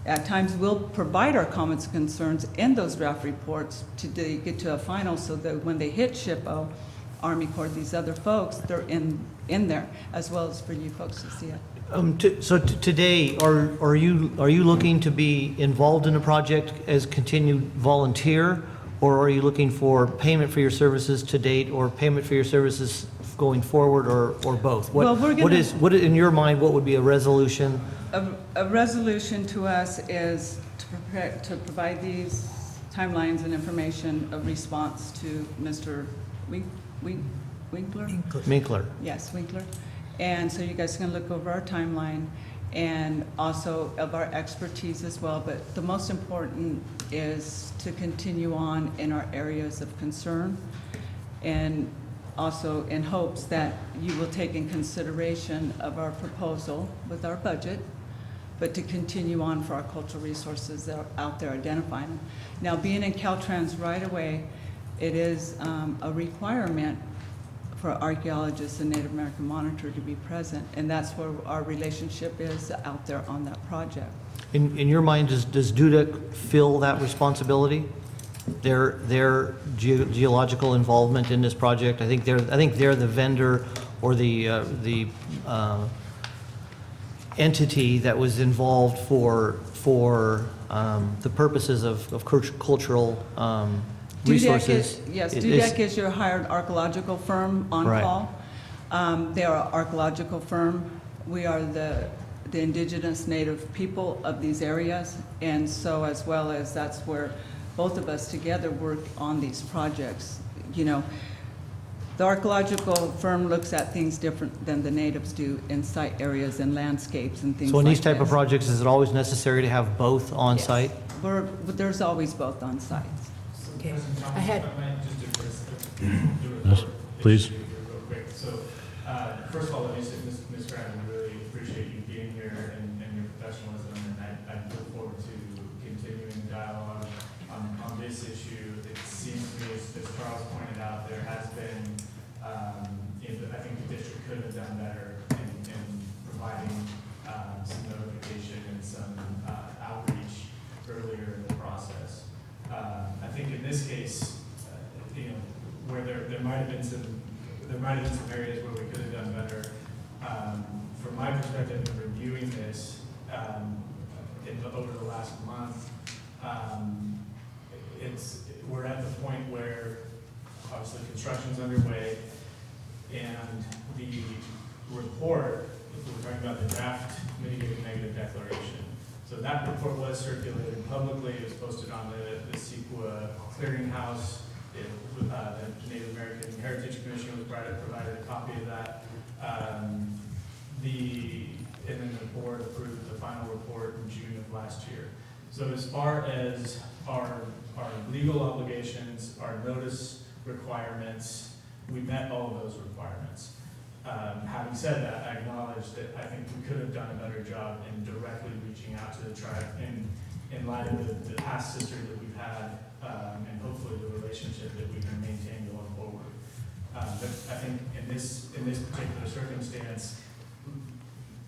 at times we'll provide our comments and concerns in those draft reports to get to a final, so that when they hit SHPO, Army Corps, these other folks, they're in there, as well as for you folks to see it. So today, are you looking to be involved in a project as continued volunteer, or are you looking for payment for your services to date, or payment for your services going forward, or both? Well, we're What gonna- is, in your mind, what would be a resolution? A resolution to us is to provide these timelines and information of response to Mr. Winkler? Minkler. Yes, Winkler. And so you guys can look over our timeline and also of our expertise as well. But the most important is to continue on in our areas of concern, and also in hopes that you will take in consideration of our proposal with our budget, but to continue on for our cultural resources that are out there, identifying them. Now, being in Caltrans right away, it is a requirement for archaeologists and Native American Monitor to be present, and that's where our relationship is out there on that project. In your mind, does DUDEC fill that responsibility? Their geological involvement in this project? I think they're the vendor or the entity that was involved for the purposes of cultural resources. DUDEC is your hired archaeological firm on Right. call. They are an archaeological firm. We are the indigenous native people of these areas, and so as well as that's where both of us together work on these projects. You know, the archaeological firm looks at things different than the natives do in site areas and landscapes and things like So in this. these type of projects, is it always necessary to have both on site? There's always both on site. Okay, I had, Yes, please. Real quick. So, first of all, let me say, Ms. Graham, we really appreciate you being here and your professionalism, and I look forward to continuing dialogue on this issue. It seems to me, as Charles pointed out, there has been, I think the district could have done better in providing some notification and some outreach earlier in the process. I think in this case, where there might have been some areas where we could have done better. From my perspective, in reviewing this over the last month, we're at the point where obviously construction's underway, and the report, if we're talking about the draft mitigating negative declaration. So that report was circulated publicly. It was posted on the CCWD clearinghouse. The Native American Heritage Commission was provided a copy of that. And then the board approved the final report in June of last year. So as far as our legal obligations, our notice requirements, we met all of those requirements. Having said that, I acknowledge that I think we could have done a better job in directly reaching out to the tribe in light of the past history that we've had, and hopefully the relationship that we can maintain going forward. But I think in this particular circumstance,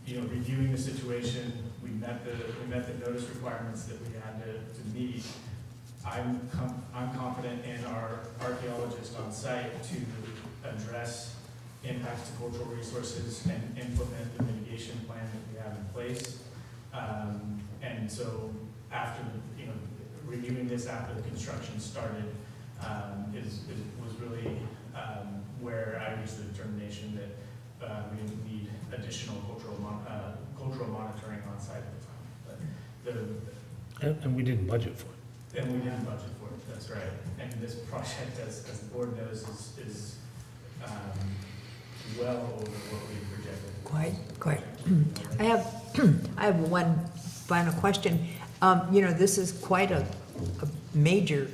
reviewing the situation, we met the notice requirements that we had to meet. I'm confident in our archaeologists on site to address impacts to cultural resources and implement the mitigation plan that we have in place. And so after, reviewing this after the construction started was really where I reached the determination that we need additional cultural monitoring on site at the time. But And we didn't budget for it. and we didn't budget for it, that's right. And this project, as the board knows, is well over what we projected. Quite. I have one final question. You know, this is quite a major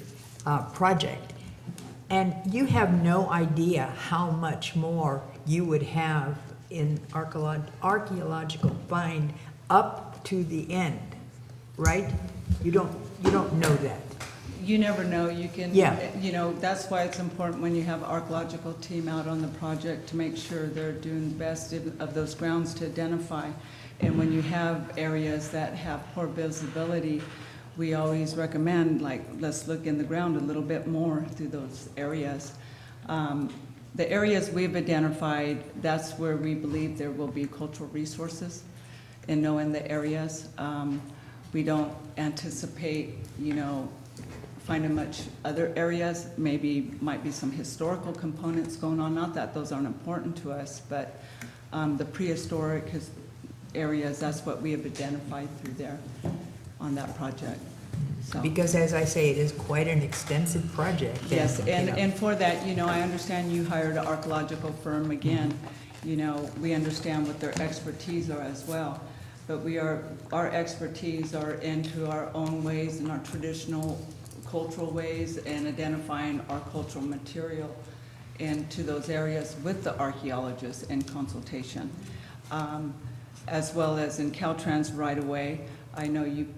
project, and you have no idea how much more you would have in archaeological find up to the end, right? You don't know that. You never know, you can, Yeah. you know, that's why it's important when you have an archaeological team out on the project to make sure they're doing the best of those grounds to identify. And when you have areas that have poor visibility, we always recommend, like, let's look in the ground a little bit more through those areas. The areas we've identified, that's where we believe there will be cultural resources, and knowing the areas. We don't anticipate, you know, finding much other areas. Maybe might be some historical components going on, not that those aren't important to us, but the prehistoric areas, that's what we have identified through there on that project. So. Because as I say, it is quite an extensive project. Yes, you know. and for that, you know, I understand you hired an archaeological firm again. You know, we understand what their expertise are as well. But our expertise are into our own ways and our traditional cultural ways and identifying our cultural material into those areas with the archaeologists in consultation. As well as in Caltrans right away, I know you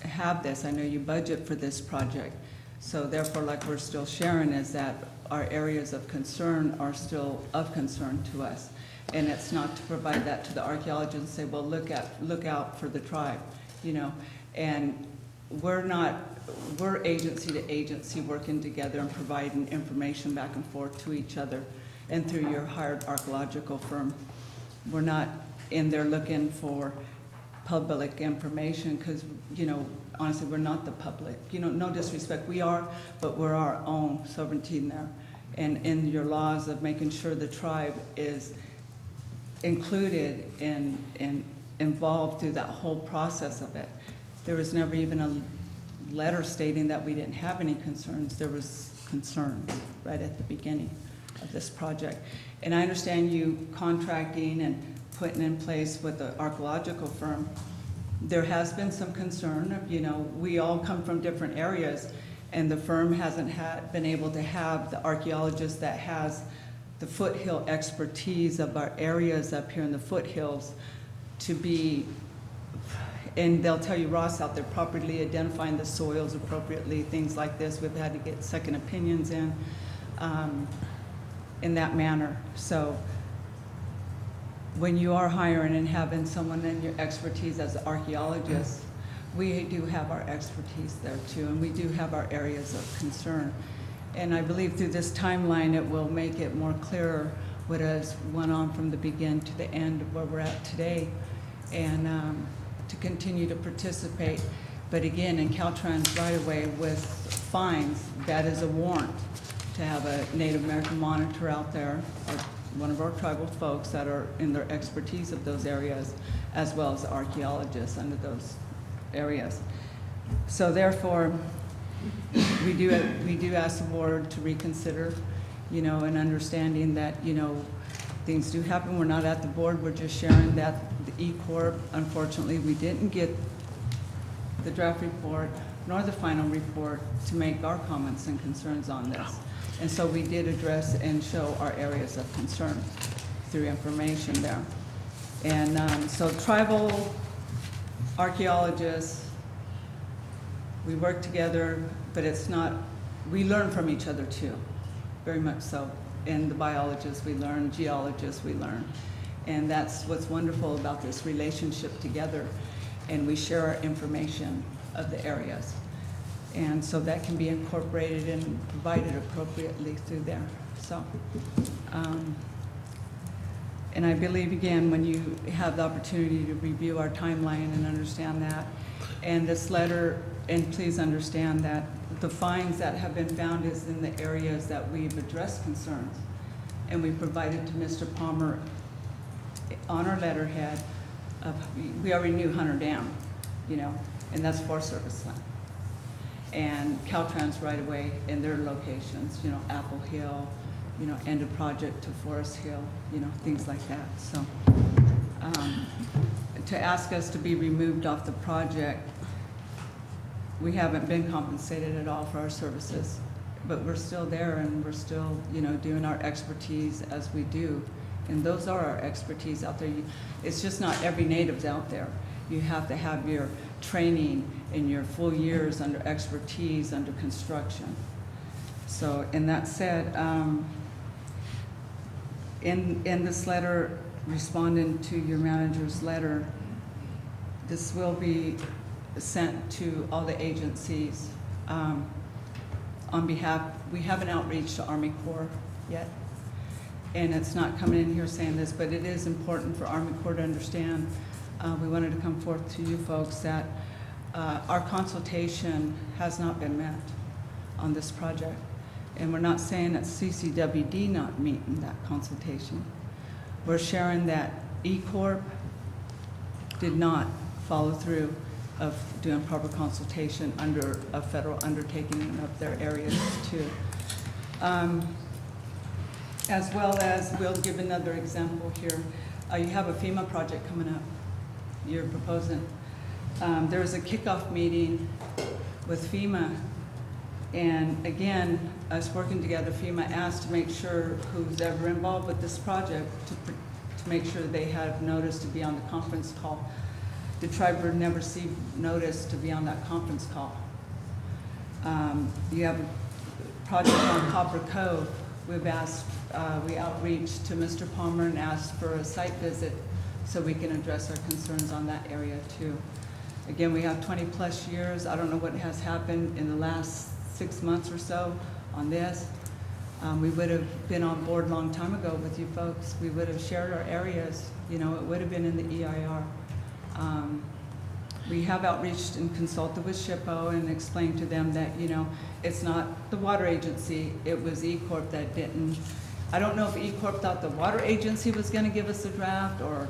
have this, I know you budget for this project. So therefore, like we're still sharing, is that our areas of concern are still of concern to us. And it's not to provide that to the archaeologists and say, well, look out for the tribe, you know. And we're agency to agency working together and providing information back and forth to each other and through your hired archaeological firm. We're not in there looking for public information because, you know, honestly, we're not the public. You know, no disrespect, we are, but we're our own sovereignty in there. And in your laws of making sure the tribe is included and involved through that whole process of it. There was never even a letter stating that we didn't have any concerns. There was concerns right at the beginning of this project. And I understand you contracting and putting in place with the archaeological firm. There has been some concern. You know, we all come from different areas, and the firm hasn't been able to have the archaeologist that has the foothill expertise of our areas up here in the foothills to be, and they'll tell you, Ross, out there properly identifying the soils appropriately, things like this. We've had to get second opinions in that manner. So when you are hiring and having someone in your expertise as an archaeologist, we do have our expertise there too, and we do have our areas of concern. And I believe through this timeline, it will make it more clearer what has went on from the beginning to the end of where we're at today, and to continue to participate. But again, in Caltrans right away with fines, that is a warrant to have a Native American monitor out there, or one of our tribal folks that are in their expertise of those areas, as well as archaeologists under those areas. So therefore, we do ask the board to reconsider, you know, and understanding that, you know, things do happen. We're not at the board, we're just sharing that the E-Corp, unfortunately, we didn't get the draft report nor the final report to make our comments and concerns on this. And so we did address and show our areas of concern through information there. And so tribal archaeologists, we work together, but it's not, we learn from each other too, very much so. And the biologists we learn, geologists we learn. And that's what's wonderful about this relationship together. And we share our information of the areas. And so that can be incorporated and provided appropriately through there. So, and I believe, again, when you have the opportunity to review our timeline and understand that, and this letter, and please understand that the fines that have been found is in the areas that we've addressed concerns. And we provided to Mr. Palmer on our letterhead of, we already knew Hunter Dam, you know, and that's Forest Service land. And Caltrans right away in their locations, you know, Apple Hill, you know, end of project to Forest Hill, you know, things like that. So to ask us to be removed off the project, we haven't been compensated at all for our services, but we're still there and we're still, you know, doing our expertise as we do. And those are our expertise out there. It's just not every native's out there. You have to have your training and your full years under expertise, under construction. So, and that said, in this letter, responding to your manager's letter, this will be sent to all the agencies on behalf, we haven't outreached to Army Corps yet. And it's not coming in here saying this, but it is important for Army Corps to understand. We wanted to come forth to you folks that our consultation has not been met on this project. And we're not saying that CCWD not meeting that consultation. We're sharing that E-Corp did not follow through of doing proper consultation under a federal undertaking of their areas too. As well as, we'll give another example here. You have a FEMA project coming up, you're proposing. There was a kickoff meeting with FEMA, and again, us working together, FEMA asked to make sure who's ever involved with this project to make sure they have notice to be on the conference call. The tribe would never received notice to be on that conference call. You have a project on Copper Cove. We've asked, we outreached to Mr. Palmer and asked for a site visit so we can address our concerns on that area too. Again, we have 20+ years. I don't know what has happened in the last 6 months or so on this. We would have been on board a long time ago with you folks. We would have shared our areas. You know, it would have been in the EIR. We have outreached and consulted with SHPO and explained to them that, you know, it's not the water agency, it was E-Corp that didn't. I don't know if E-Corp thought the water agency was gonna give us a draft or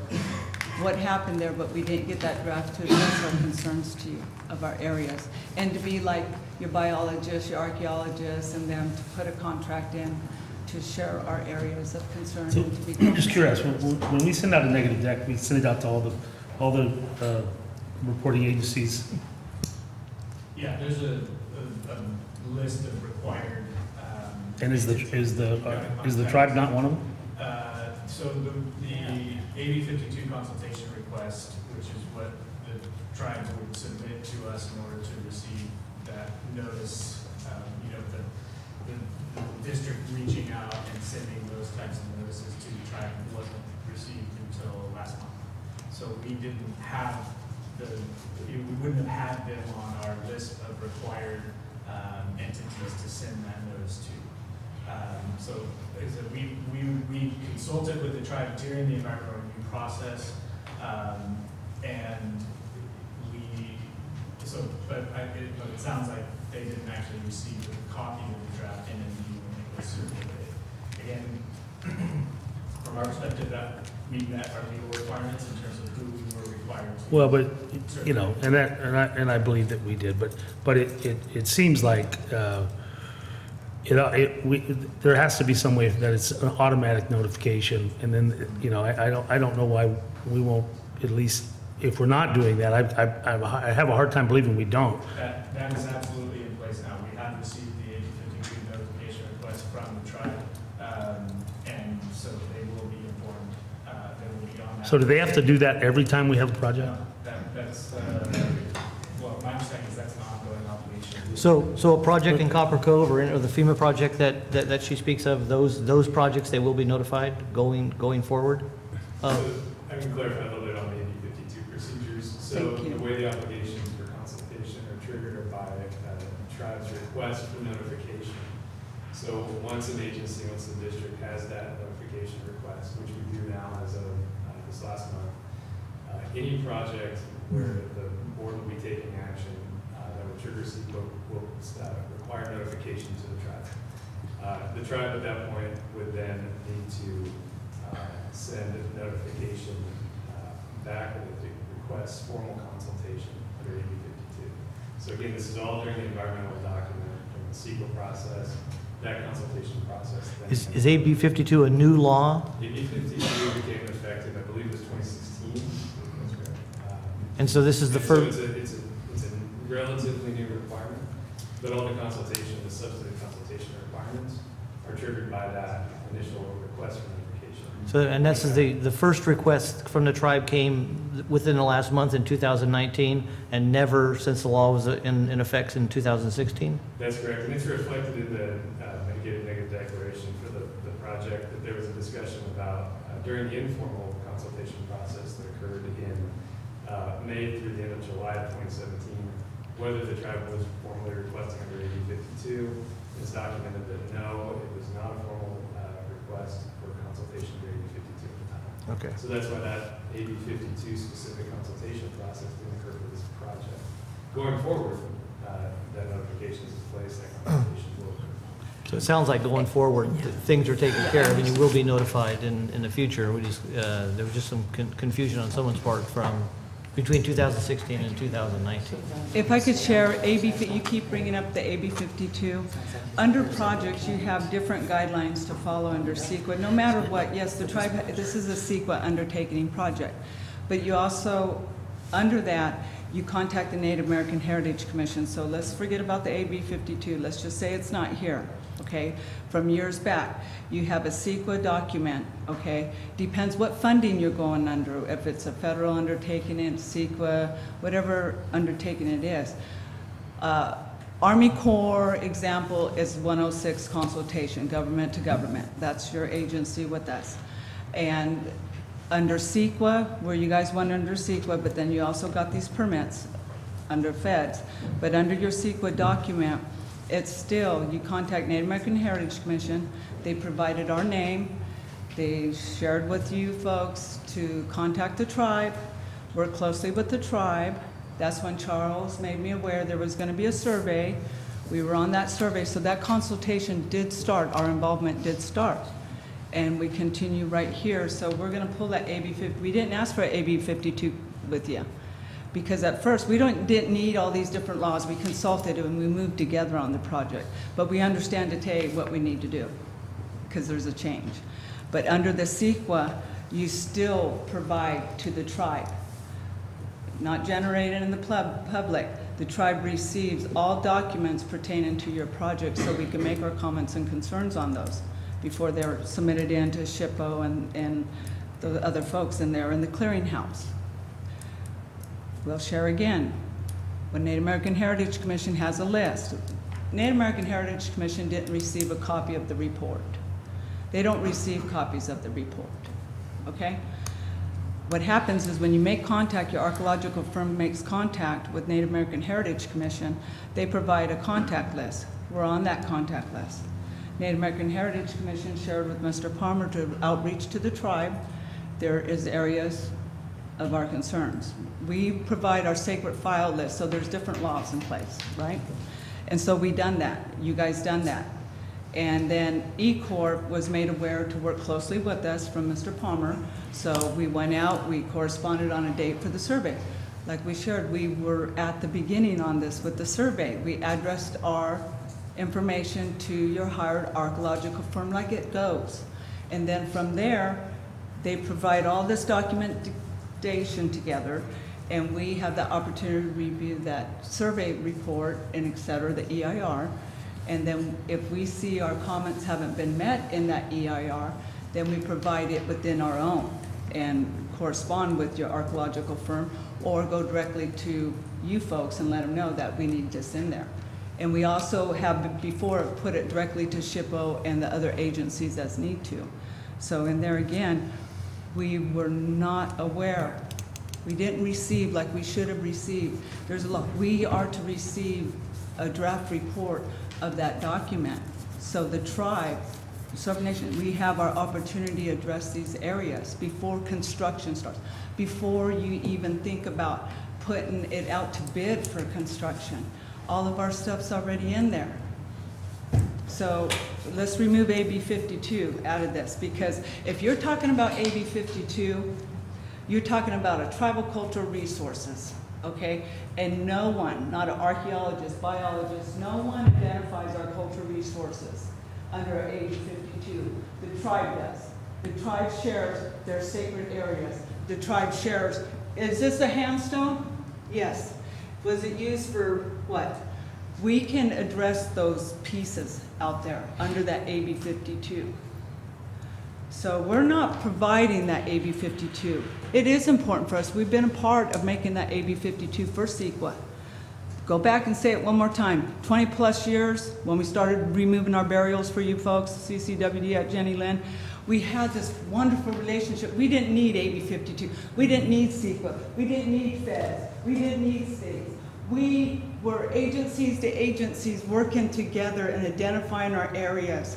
what happened there, but we didn't get that draft to address our concerns to you of our areas. And to be like your biologists, your archaeologists, and them to put a contract in to share our areas of concern. So, and to be I'm just curious, when we send out a negative deck, we send it out to all the reporting agencies. Yeah, there's a list of required. And is the tribe not one of them? So the AB 52 consultation request, which is what the tribes would submit to us in order to receive that notice, you know, the district reaching out and sending those types of notices to the tribe wasn't received until last month. So we didn't have we wouldn't have had them on our list of required entities to send that notice to. So we consulted with the tribe during the environmental review process, and but it sounds like they didn't actually receive a copy of the draft NMD when it was circulated. Again, from our perspective, that we met our legal requirements in terms of who we were required to. Well, but, you know, and I believe that we did, but it seems like, there has to be some way that it's an automatic notification, and then, you know, I don't know why we won't, at least, if we're not doing that, I have a hard time believing we don't. That is absolutely in place now. We have received the AB 52 notification request from the tribe, and so they will be informed, they will be on that. So do they have to do that every time we have a project? No, that's, well, my understanding is that's an ongoing obligation. So a project in Copper Cove or the FEMA project that she speaks of, those projects, they will be notified going forward? So I can clarify a little bit on the AB 52 procedures. So the way the obligations for consultation are triggered are by a tribe's request for notification. So once an agency, once the district has that notification request, which we do now as of this last month, any project where the board will be taking action that will trigger CEQA will require notification to the tribe. The tribe at that point would then need to send a notification back with the request formal consultation under AB 52. So again, this is all during the environmental document, during the CEQA process, that consultation process. Is AB 52 a new law? AB 52 became effective, I believe it was 2016. And so this is the So first. it's a relatively new requirement, but all the consultation, the substantive consultation requirements are triggered by that initial request for notification. So, and this is the first request from the tribe came within the last month in 2019, and never since the law was in effect in 2016? That's correct, and it's reflected in the mitigated negative declaration for the project, that there was a discussion about, during the informal consultation process that occurred in May through the end of July of 2017, whether the tribe was formally requesting under AB 52. It's documented that no, it was not a formal request for consultation under AB 52 at the time. Okay. So that's why that AB 52 specific consultation process didn't occur for this project. Going forward, that notification is in place, that consultation will occur. So it sounds like going forward, things are taken care of, and you will be notified in the future. There was just some confusion on someone's part between 2016 and 2019. If I could share, you keep bringing up the AB 52. Under projects, you have different guidelines to follow under CEQA. No matter what, yes, the tribe, this is a CEQA undertaking project. But you also, under that, you contact the Native American Heritage Commission. So let's forget about the AB 52. Let's just say it's not here, okay? From years back, you have a CEQA document, okay? Depends what funding you're going under, if it's a federal undertaking, CEQA, whatever undertaking it is. Army Corps example is 106 consultation, government to government. That's your agency with us. And under CEQA, where you guys went under CEQA, but then you also got these permits under feds. But under your CEQA document, it's still, you contact Native American Heritage Commission. They provided our name. They shared with you folks to contact the tribe, work closely with the tribe. That's when Charles made me aware there was going to be a survey. We were on that survey, so that consultation did start. Our involvement did start. And we continue right here. So we're going to pull that AB 50. We didn't ask for AB 52 with you, because at first we didn't need all these different laws. We consulted and we moved together on the project. But we understand today what we need to do, because there's a change. But under the CEQA, you still provide to the tribe. Not generated in the public. The tribe receives all documents pertaining to your project so we can make our comments and concerns on those before they're submitted in to SHPO and the other folks in there in the clearinghouse. We'll share again. When Native American Heritage Commission has a list, Native American Heritage Commission didn't receive a copy of the report. They don't receive copies of the report, okay? What happens is when you make contact, your archaeological firm makes contact with Native American Heritage Commission, they provide a contact list. We're on that contact list. Native American Heritage Commission shared with Mr. Palmer to outreach to the tribe. There is areas of our concerns. We provide our sacred file list, so there's different laws in place, right? And so we done that. You guys done that. And then E-Corp was made aware to work closely with us from Mr. Palmer. So we went out, we corresponded on a date for the survey. Like we shared, we were at the beginning on this with the survey. We addressed our information to your hired archaeological firm like it goes. And then from there, they provide all this documentation together, and we have the opportunity to review that survey report and et cetera, the EIR. And then if we see our comments haven't been met in that EIR, then we provide it within our own and correspond with your archaeological firm, or go directly to you folks and let them know that we need this in there. And we also have before put it directly to SHPO and the other agencies as need to. So in there again, we were not aware. We didn't receive like we should have received. There's a lot. We are to receive a draft report of that document. So the tribe, Serb Nation, we have our opportunity to address these areas before construction starts, before you even think about putting it out to bid for construction. All of our stuff's already in there. So let's remove AB 52 out of this, because if you're talking about AB 52, you're talking about a tribal cultural resources, okay? And no one, not an archaeologist, biologist, no one identifies our cultural resources under AB 52. The tribe does. The tribe shares their sacred areas. The tribe shares, is this a handstone? Yes. Was it used for what? We can address those pieces out there under that AB 52. So we're not providing that AB 52. It is important for us. We've been a part of making that AB 52 for CEQA. Go back and say it one more time. 20 plus years, when we started removing our burials for you folks, CCWD at Jenny Lynn, we had this wonderful relationship. We didn't need AB 52. We didn't need CEQA. We didn't need feds. We didn't need states. We were agencies to agencies working together and identifying our areas.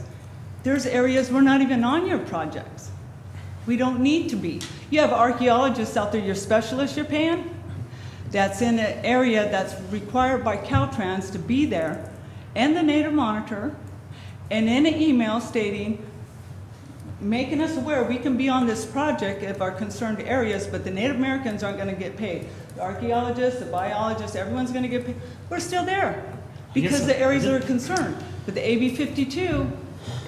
There's areas we're not even on your projects. We don't need to be. You have archaeologists out there, your specialists you're paying, that's in an area that's required by Caltrans to be there, and the Native Monitor, and in an email stating, making us aware we can be on this project of our concerned areas, but the Native Americans aren't going to get paid. The archaeologists, the biologists, everyone's going to get paid. We're still there because the areas are concerned. But the AB 52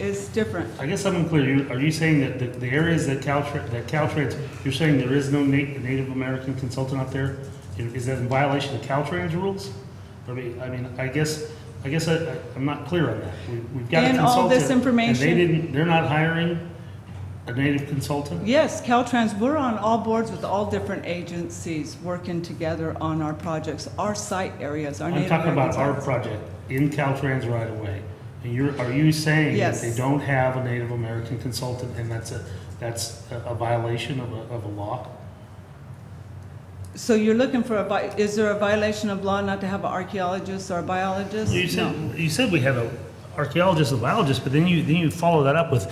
is different. I guess I'm unclear. Are you saying that the areas that Caltrans, you're saying there is no Native American consultant out there? Is that in violation of Caltrans rules? I guess I'm not clear on that. We've got a consultant. All this information. And they're not hiring a Native consultant? Yes, Caltrans, we're on all boards with all different agencies working together on our projects, our site areas, our Native I'm talking about American our sites. project in Caltrans right away. And are you saying Yes. that they don't have a Native American consultant and that's a violation of a law? So you're looking for is there a violation of law not to have an archaeologist or a biologist? You said we have an archaeologist and biologist, but then you follow that up with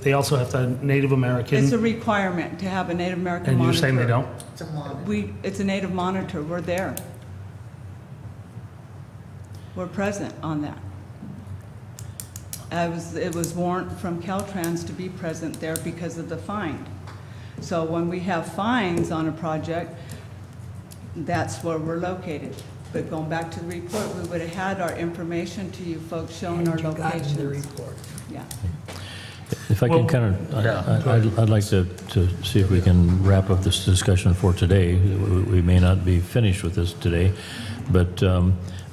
they also have to have Native American. It's a requirement to have a Native American And monitor. you're saying they don't? It's a monitor. It's a Native monitor. We're there. We're present on that. It was warrant from Caltrans to be present there because of the fine. So when we have fines on a project, that's where we're located. But going back to the report, we would have had our information to you folks showing our locations. the report. Yeah. If I can kind of, I'd like to see if we can wrap up this discussion for today. We may not be finished with this today, but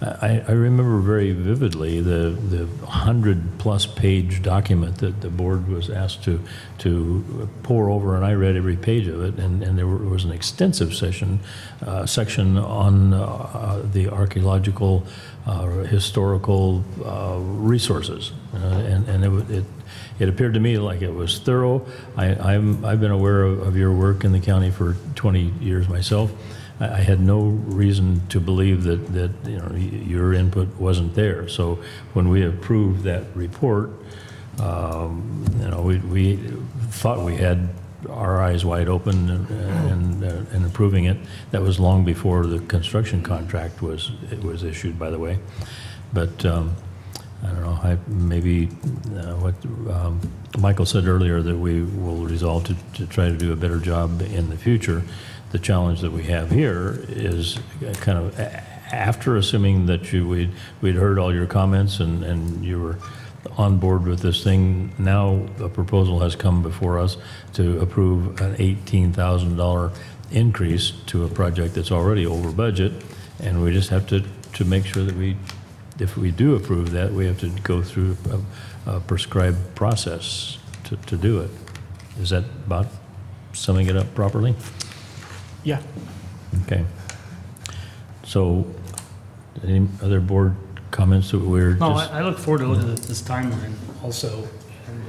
I remember very vividly the 100-plus page document that the board was asked to pour over, and I read every page of it, and there was an extensive section on the archaeological, historical resources, and it appeared to me like it was thorough. I've been aware of your work in the county for 20 years myself. I had no reason to believe that your input wasn't there. So when we approved that report, we thought we had our eyes wide open and approving it. That was long before the construction contract was issued, by the way. But I don't know. Maybe what Michael said earlier, that we will resolve to try to do a better job in the future. The challenge that we have here is kind of after assuming that we'd heard all your comments and you were on board with this thing. Now a proposal has come before us to approve an $18,000 increase to a project that's already over budget, and we just have to make sure that if we do approve that, we have to go through a prescribed process to do it. Is that about summing it up properly? Yeah. Okay. So, any other board comments that we're No, just... I look forward to looking at this timeline also, and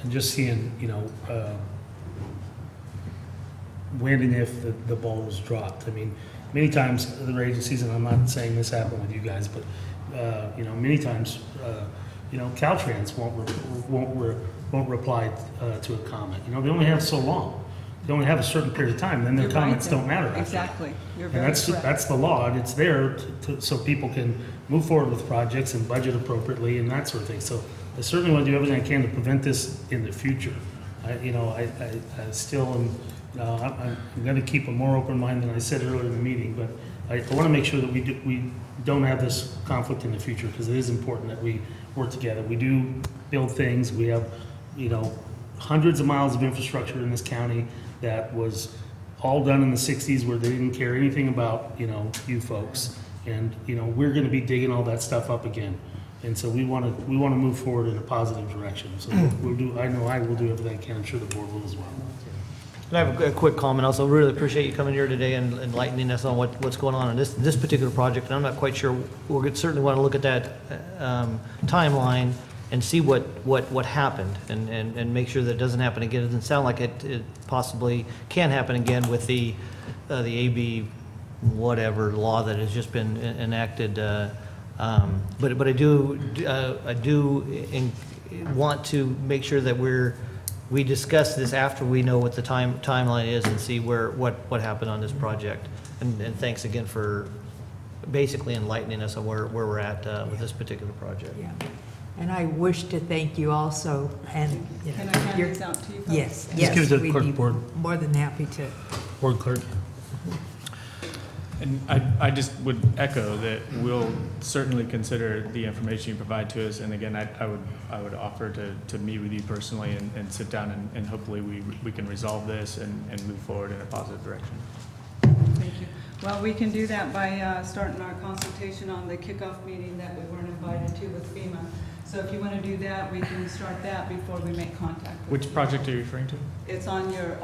just seeing, when and if the ball was dropped. I mean, many times other agencies, and I'm not saying this happened with you guys, but many times, Caltrans won't reply to a comment. They only have so long. you only have a certain period of time, then their You're right comments there. don't matter after. Exactly. You're And very that's, correct. that's the law, and it's there so people can move forward with projects and budget appropriately and that sort of thing. So I certainly want to do everything I can to prevent this in the future. I still am, I'm going to keep a more open mind than I said earlier in the meeting, but I want to make sure that we don't have this conflict in the future, because it is important that we work together. We do build things, we have, hundreds of miles of infrastructure in this county that was all done in the 60s, where they didn't care anything about, you folks. And, we're gonna be digging all that stuff up again. And so we wanna move forward in a positive direction. So I know I will do everything I can. I'm sure the board will as well. And I have a quick comment also. Really appreciate you coming here today and enlightening us on what's going on in this particular project. And I'm not quite sure, we'll certainly want to look at that timeline and see what happened and make sure that it doesn't happen again. It doesn't sound like it possibly can happen again with the AB whatever law that has just been enacted. But I do want to make sure that we discuss this after we know what the timeline is and see what happened on this project. And thanks again for basically enlightening us on where we're at with this particular project. Yeah. And I wish to thank you also, and, Can I hand these out to you folks? yes, Just give it yes, to the we'd clerk be board. more than happy to. Board clerk. And I just would echo that we'll certainly consider the information you provide to us. And again, I would offer to meet with you personally and sit down and hopefully we can resolve this and move forward in a positive direction. Thank you. Well, we can do that by starting our consultation on the kickoff meeting that we weren't invited to with FEMA. So if you want to do that, we can start that before we make contact with Which you. project are you referring to? It's on your,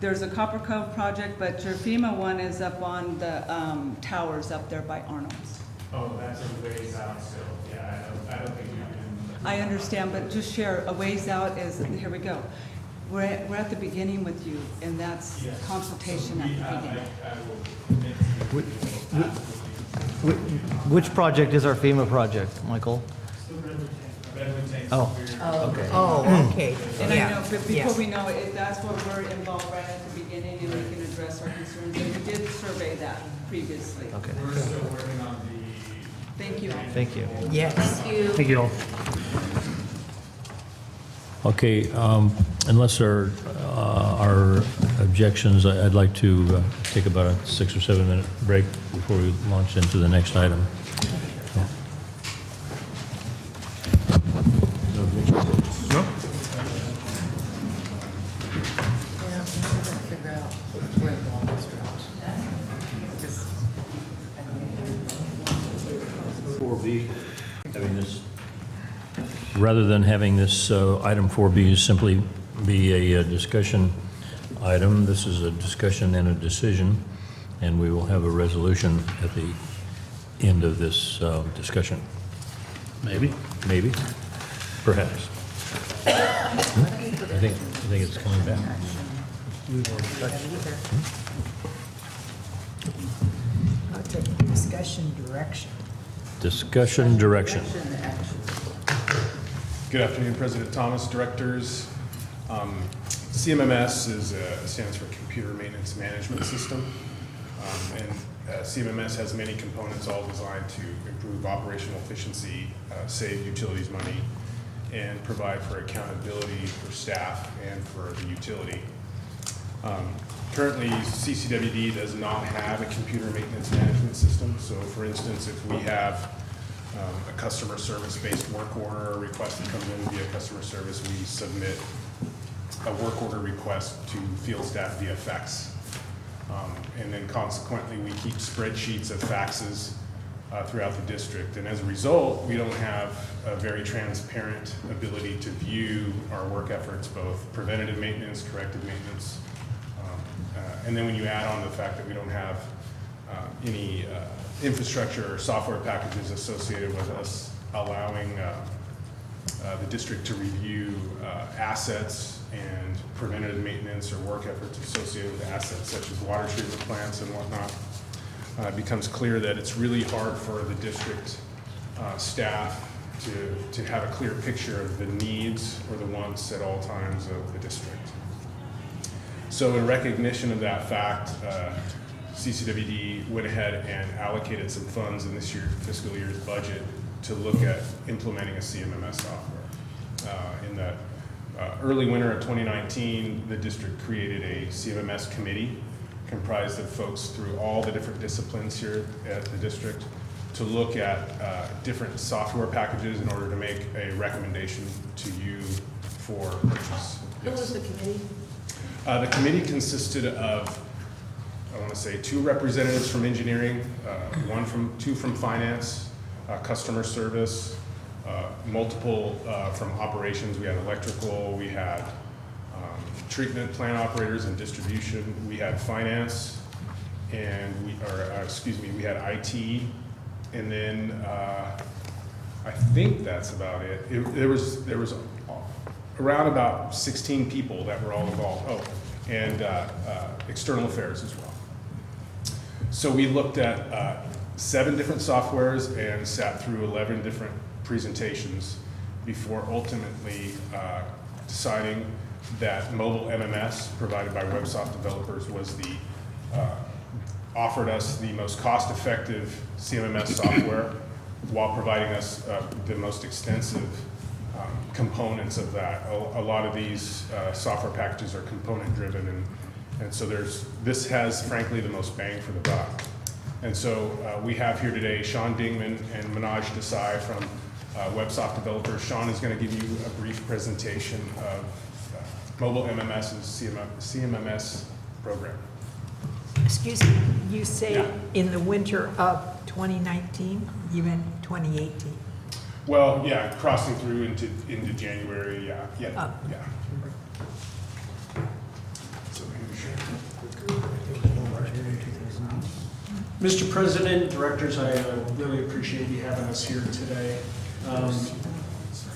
there's a Copper Cove project, but your FEMA one is up on the towers up there by Arnold's. Oh, that's a ways out still. Yeah, I don't think you can. I understand, but just share, a ways out is, here we go. We're at the beginning with you, and that's Yes. consultation So at we- the beginning. I will commit to you. Absolutely. Which project is our FEMA project, Michael? Redwood Tank. Oh. Okay. Oh, okay. And I Yeah, know, but before yes. we know it, that's where we're involved right at the beginning, and we can address our concerns. And we did survey that previously. Okay. We're still working on the. Thank you. Thank you. Yes. Thank you all. Okay, unless there are objections, I'd like to take about a 6 or 7 minute break before we launch into the next item. No? Having this, rather than having this item 4B simply be a discussion item, this is a discussion and a decision, and we will have a resolution at the end of this discussion. Maybe. Maybe, perhaps. I think it's coming back. Okay, discussion direction. Discussion direction. Good afternoon, President Thomas, directors. CMMS stands for Computer Maintenance Management System. CMMS has many components all designed to improve operational efficiency, save utilities money, and provide for accountability for staff and for the utility. Currently, CCWD does not have a computer maintenance management system. So for instance, if we have a customer service-based work order, a request that comes in via customer service, we submit a work order request to field staff via fax. And then consequently, we keep spreadsheets of faxes throughout the district. And as a result, we don't have a very transparent ability to view our work efforts, both preventative maintenance, corrective maintenance. And then when you add on the fact that we don't have any infrastructure or software packages associated with us allowing the district to review assets and preventative maintenance or work efforts associated with assets such as water treatment plants and whatnot, it becomes clear that it's really hard for the district staff to have a clear picture of the needs or the wants at all times of the district. So in recognition of that fact, CCWD went ahead and allocated some funds in this fiscal year's budget to look at implementing a CMMS software. In the early winter of 2019, the district created a CMMS committee comprised of folks through all the different disciplines here at the district to look at different software packages in order to make a recommendation to you for purchase. Who was the committee? The committee consisted of, I want to say, 2 representatives from engineering, 2 from finance, customer service, multiple from operations. We had electrical, we had treatment plant operators and distribution, we had finance, and we had IT, and then I think that's about it. There was around about 16 people that were all involved. Oh, and external affairs as well. So we looked at 7 different softwares and sat through 11 different presentations before ultimately deciding that mobile MMS provided by WebSoft developers was the offered us the most cost-effective CMMS software while providing us the most extensive components of that. A lot of these software packages are component-driven, and so this has, frankly, the most bang for the buck. And so we have here today Sean Dingman and Manoj Desai from WebSoft developers. Sean is going to give you a brief presentation of mobile MMS and CMMS program. Excuse me, you say Yeah. in the winter of 2019, you meant 2018? Well, yeah, crossing through into January, yeah. So Mr. President, directors, I really appreciate you having us here today.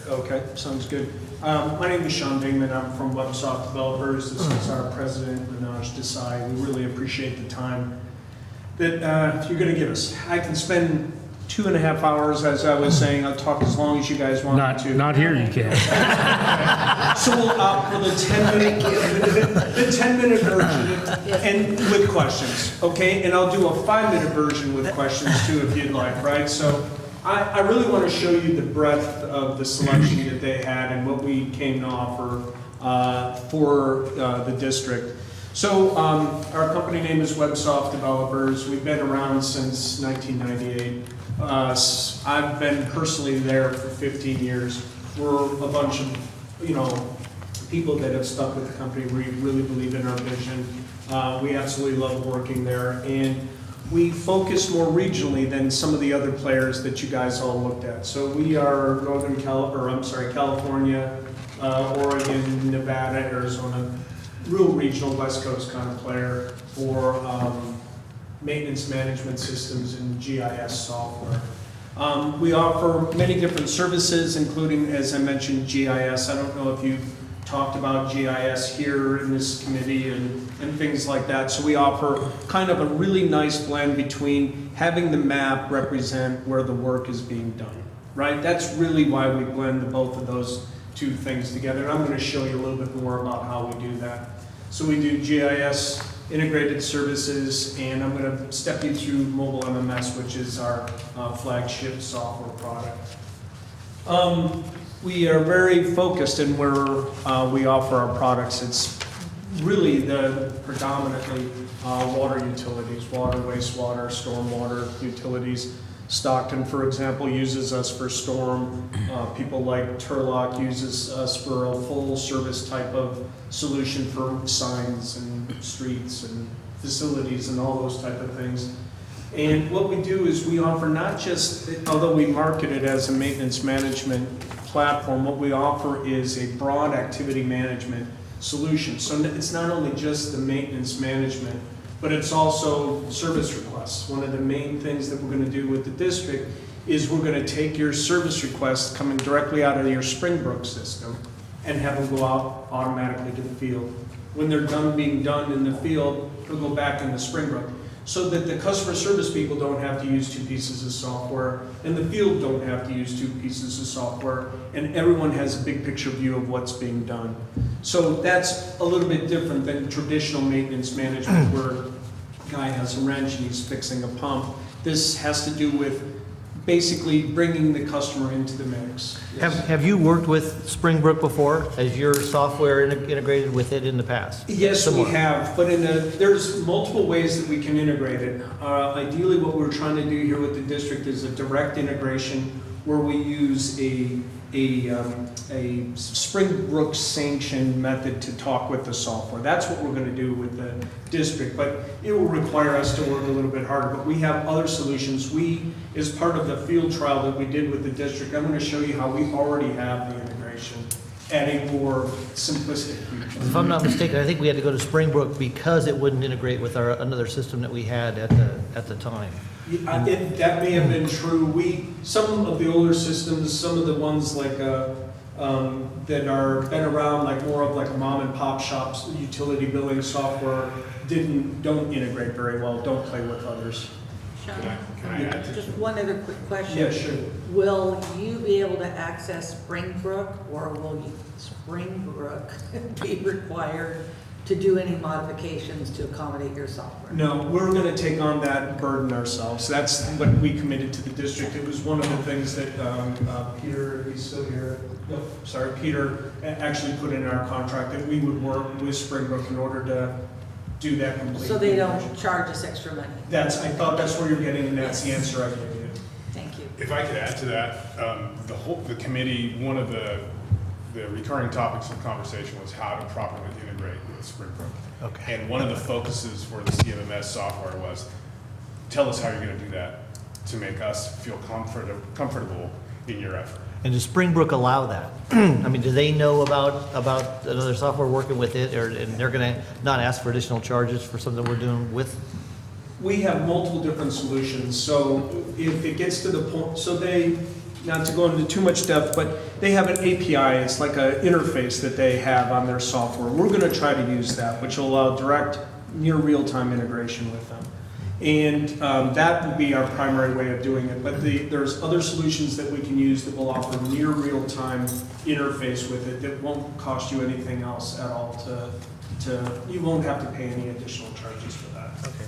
Okay, sounds good. My name is Sean Dingman. I'm from WebSoft Developers. This is our president, Manoj Desai. We really appreciate the time that you're going to give us. I can spend 2.5 hours, as I was saying. I'll talk as long as you guys want me to. Not here, you can't. So we'll opt for the 10-minute version and with questions, okay? And I'll do a 5-minute version with questions too, if you'd like, right? So I really want to show you the breadth of the selection that they had and what we came to offer for the district. So our company name is WebSoft Developers. We've been around since 1998. I've been personally there for 15 years. We're a bunch of, people that have stuck with the company. We really believe in our vision. We absolutely love working there, and we focus more regionally than some of the other players that you guys all looked at. So we are California, Oregon, Nevada, Arizona, real regional West Coast kind of player for maintenance management systems and GIS software. We offer many different services, including, as I mentioned, GIS. I don't know if you've talked about GIS here in this committee and things like that. So we offer kind of a really nice blend between having the map represent where the work is being done, right? That's really why we blend both of those two things together. And I'm going to show you a little bit more about how we do that. So we do GIS integrated services, and I'm going to step you through mobile MMS, which is our flagship software product. We are very focused in where we offer our products. It's really predominantly water utilities, water, wastewater, stormwater utilities. Stockton, for example, uses us for storm. People like Turlock uses us for a full service type of solution for signs and streets and facilities and all those type of things. And what we do is we offer not just, although we market it as a maintenance management platform, what we offer is a broad activity management solution. So it's not only just the maintenance management, but it's also service requests. One of the main things that we're going to do with the district is we're going to take your service requests coming directly out of your Springbrook system and have them go out automatically to the field. When they're done being done in the field, they'll go back into Springbrook. so that the customer service people don't have to use 2 pieces of software, and the field don't have to use 2 pieces of software, and everyone has a big picture view of what's being done. So that's a little bit different than traditional maintenance management where a guy has a wrench and he's fixing a pump. This has to do with basically bringing the customer into the mix. Have you worked with Springbrook before? Has your software integrated with it in the past? Yes, Similar. we have, but there's multiple ways that we can integrate it. Ideally, what we're trying to do here with the district is a direct integration where we use a Springbrook sanctioned method to talk with the software. That's what we're going to do with the district, but it will require us to work a little bit harder. But we have other solutions. We, as part of the field trial that we did with the district, I'm going to show you how we already have the integration, adding more simplistic features. If I'm not mistaken, I think we had to go to Springbrook because it wouldn't integrate with another system that we had at the time. That may have been true. Some of the older systems, some of the ones like that are been around, like more of like mom and pop shops, utility billing software, don't integrate very well. Don't play with others. Can I add to just one other quick question? Yeah, sure. Will you be able to access Springbrook, or will Springbrook be required to do any modifications to accommodate your software? No, we're going to take on that burden ourselves. That's what we committed to the district. It was one of the things that Peter, he's still here. No, sorry, Peter actually put in our contract that we would work with Springbrook in order to do that completely. So they don't charge us extra money? I thought that's where you're getting, and that's the answer I gave you. Thank you. If I could add to that, the committee, one of the recurring topics of conversation was how to properly integrate with Springbrook. Okay. And one of the focuses for the CMMS software was, tell us how you're going to do that to make us feel comfortable in your effort. And does Springbrook allow that? I mean, do they know about another software working with it, and they're going to not ask for additional charges for something we're doing with? We have multiple different solutions. So if it gets to the point, so they, not to go into too much depth, but they have an API. It's like an interface that they have on their software. We're going to try to use that, which will allow direct, near real-time integration with them. And that will be our primary way of doing it. But there's other solutions that we can use that will offer near real-time interface with it that won't cost you anything else at all. You won't have to pay any additional charges for that. Okay.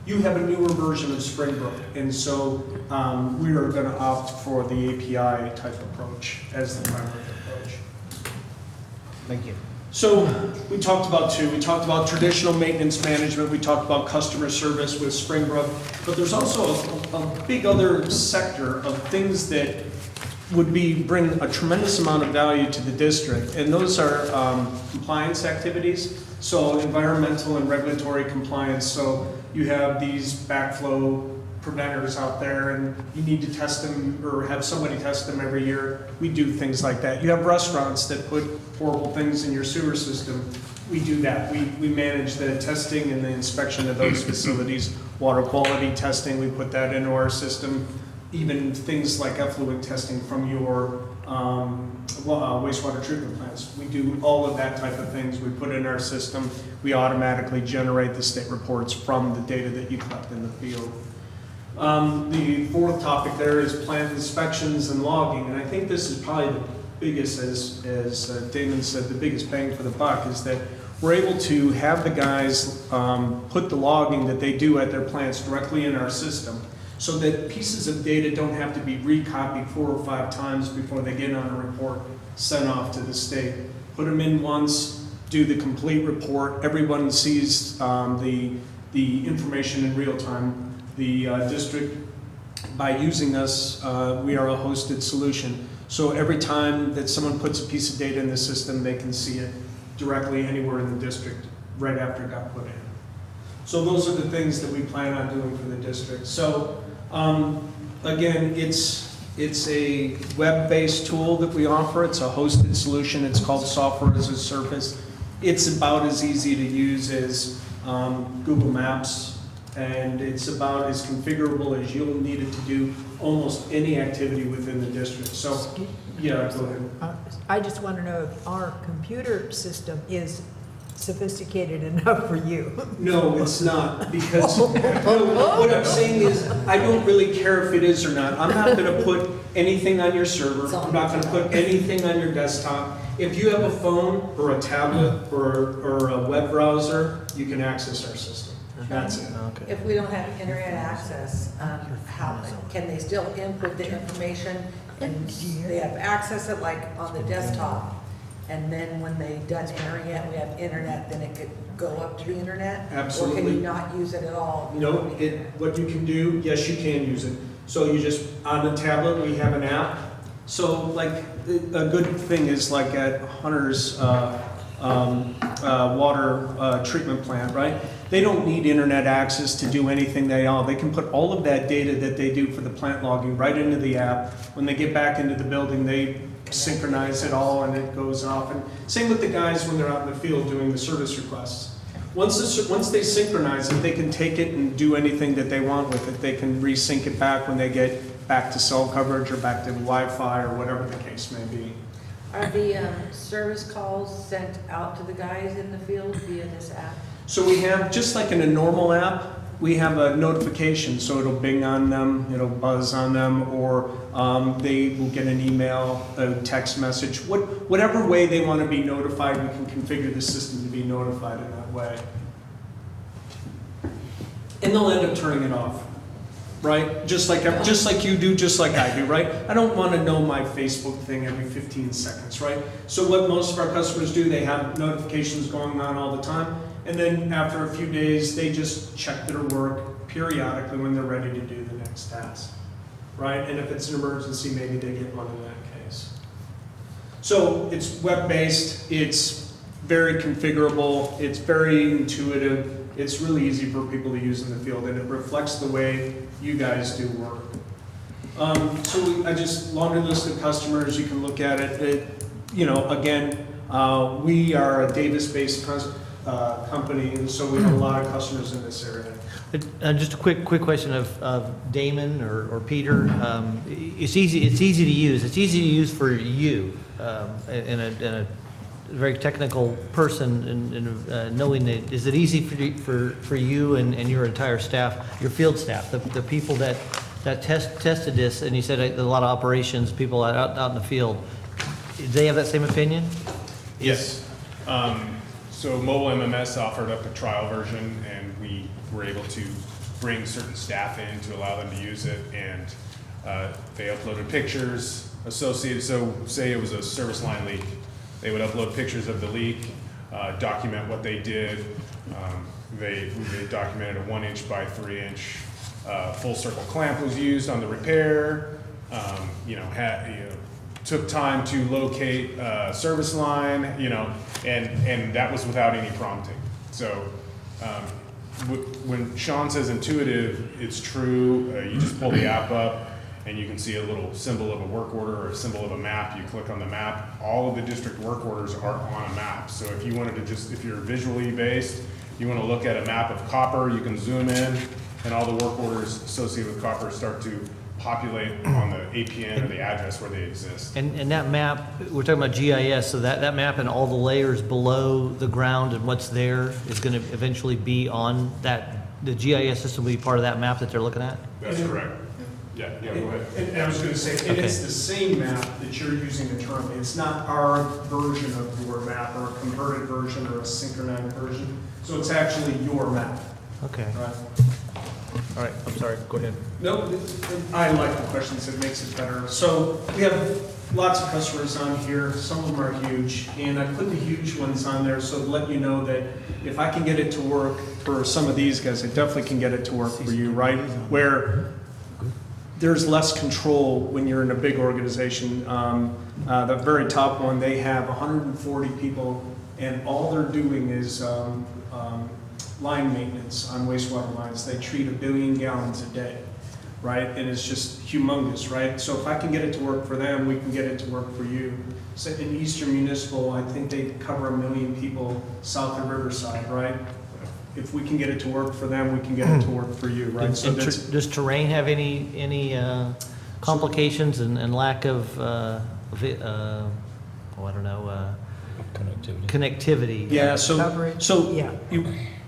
You have a newer version of Springbrook, and so we are going to opt for the API type approach as the primary approach. Thank you. So we talked about two. We talked about traditional maintenance management. We talked about customer service with Springbrook. But there's also a big other sector of things that would bring a tremendous amount of value to the district. And those are compliance activities. So environmental and regulatory compliance. So you have these backflow preventers out there and you need to test them or have somebody test them every year. We do things like that. You have restaurants that put horrible things in your sewer system. We do that. We manage the testing and the inspection of those facilities. Water quality testing, we put that into our system. Even things like effluent testing from your wastewater treatment plants. We do all of that type of things. We put in our system. We automatically generate the state reports from the data that you collect in the field. The fourth topic there is plant inspections and logging, and I think this is probably the biggest, as Damon said, the biggest bang for the buck is that we're able to have the guys put the logging that they do at their plants directly in our system so that pieces of data don't have to be recopied 4 or 5 times before they get on a report sent off to the state. Put them in once, do the complete report, everyone sees the information in real time. The district, by using us, we are a hosted solution. So every time that someone puts a piece of data in the system, they can see it directly anywhere in the district right after it got put in. So those are the things that we plan on doing for the district. So again, it's a web-based tool that we offer. It's a hosted solution. It's called Software as a Service. It's about as easy to use as Google Maps. And it's about as configurable as you'll need it to do almost any activity within the district. So, yeah, go ahead. I just want to know if our computer system is sophisticated enough for you. No, it's not, because, no, what I'm saying is, I don't really care if it is or not. I'm not gonna put anything on your server, I'm not gonna put anything on your desktop. If you have a phone or a tablet or a web browser, you can access our system. That's it. If we don't have internet access, how, can they still input the information? And they have access it like on the desktop, and then when they done entering it, we have internet, then it could go up to the internet? Absolutely. Or can you not use it at all? No, what you can do, yes, you can use it. So you just, on the tablet, we have an app. So like, a good thing is like at Hunter's water treatment plant, right? They don't need internet access to do anything they can put all of that data that they do for the plant logging right into the app. When they get back into the building, they synchronize it all and it goes off. And same with the guys when they're out in the field doing the service requests. Once they synchronize it, they can take it and do anything that they want with it. They can resync it back when they get back to cell coverage or back to Wi-Fi or whatever the case may be. Are the service calls sent out to the guys in the field via this app? So we have, just like in a normal app, we have a notification, so it'll bing on them, it'll buzz on them, or they will get an email, a text message, whatever way they want to be notified, we can configure the system to be notified in that way. And they'll end up turning it off, right? Just like you do, just like I do, right? I don't want to know my Facebook thing every 15 seconds, right? So what most of our customers do, they have notifications going on all the time. And then after a few days, they just check their work periodically when they're ready to do the next task, right? And if it's an emergency, maybe they get one in that case. So it's web-based, it's very configurable, it's very intuitive, it's really easy for people to use in the field, and it reflects the way you guys do work. I just, laundry list of customers, you can look at it. Again, we are a Davis-based company, and so we have a lot of customers in this area. Just a quick question of Damon or Peter. It's easy to use. It's easy to use for you in a very technical person, and knowing that. Is it easy for you and your entire staff, your field staff, the people that tested this? And you said a lot of operations people out in the field. Do they have that same opinion? Yes. So Mobile MMS offered up a trial version, and we were able to bring certain staff in to allow them to use it, and they uploaded pictures associated. So say it was a service line leak, they would upload pictures of the leak, document what they did. They documented a 1-inch by 3-inch full circle clamp was used on the repair. Took time to locate service line, and that was without any prompting. So when Sean says intuitive, it's true. You just pull the app up and you can see a little symbol of a work order or a symbol of a map. You click on the map. All of the district work orders are on a map. So if you wanted to if you're visually based, you want to look at a map of copper, you can zoom in, and all the work orders associated with copper start to populate on the APN or the address where they exist. And that map, we're talking about GIS, so that map and all the layers below the ground and what's there is going to eventually be on that, the GIS system will be part of that map that they're looking at? That's correct. Yeah, go ahead. And I was going to say, and it's the same map that you're using internally. It's not our version of your map or a converted version or a synchronized version. So it's actually your map. Okay. Right. All right, I'm sorry, go ahead. No, I like the questions, it makes it better. So we have lots of customers on here, some of them are huge, and I put the huge ones on there so to let you know that if I can get it to work for some of these guys, I definitely can get it to work for you, right? Where there's less control when you're in a big organization. The very top one, they have 140 people, and all they're doing is line maintenance on wastewater lines. They treat 1 billion gallons a day, right? And it's just humongous, right? So if I can get it to work for them, we can get it to work for you. So in Eastern Municipal, I think they cover 1 million people south of Riverside, right? If we can get it to work for them, we can get it to work for you, right? So does terrain have any complications and lack of, I don't know, connectivity. Yeah, so, Coverage, so yeah.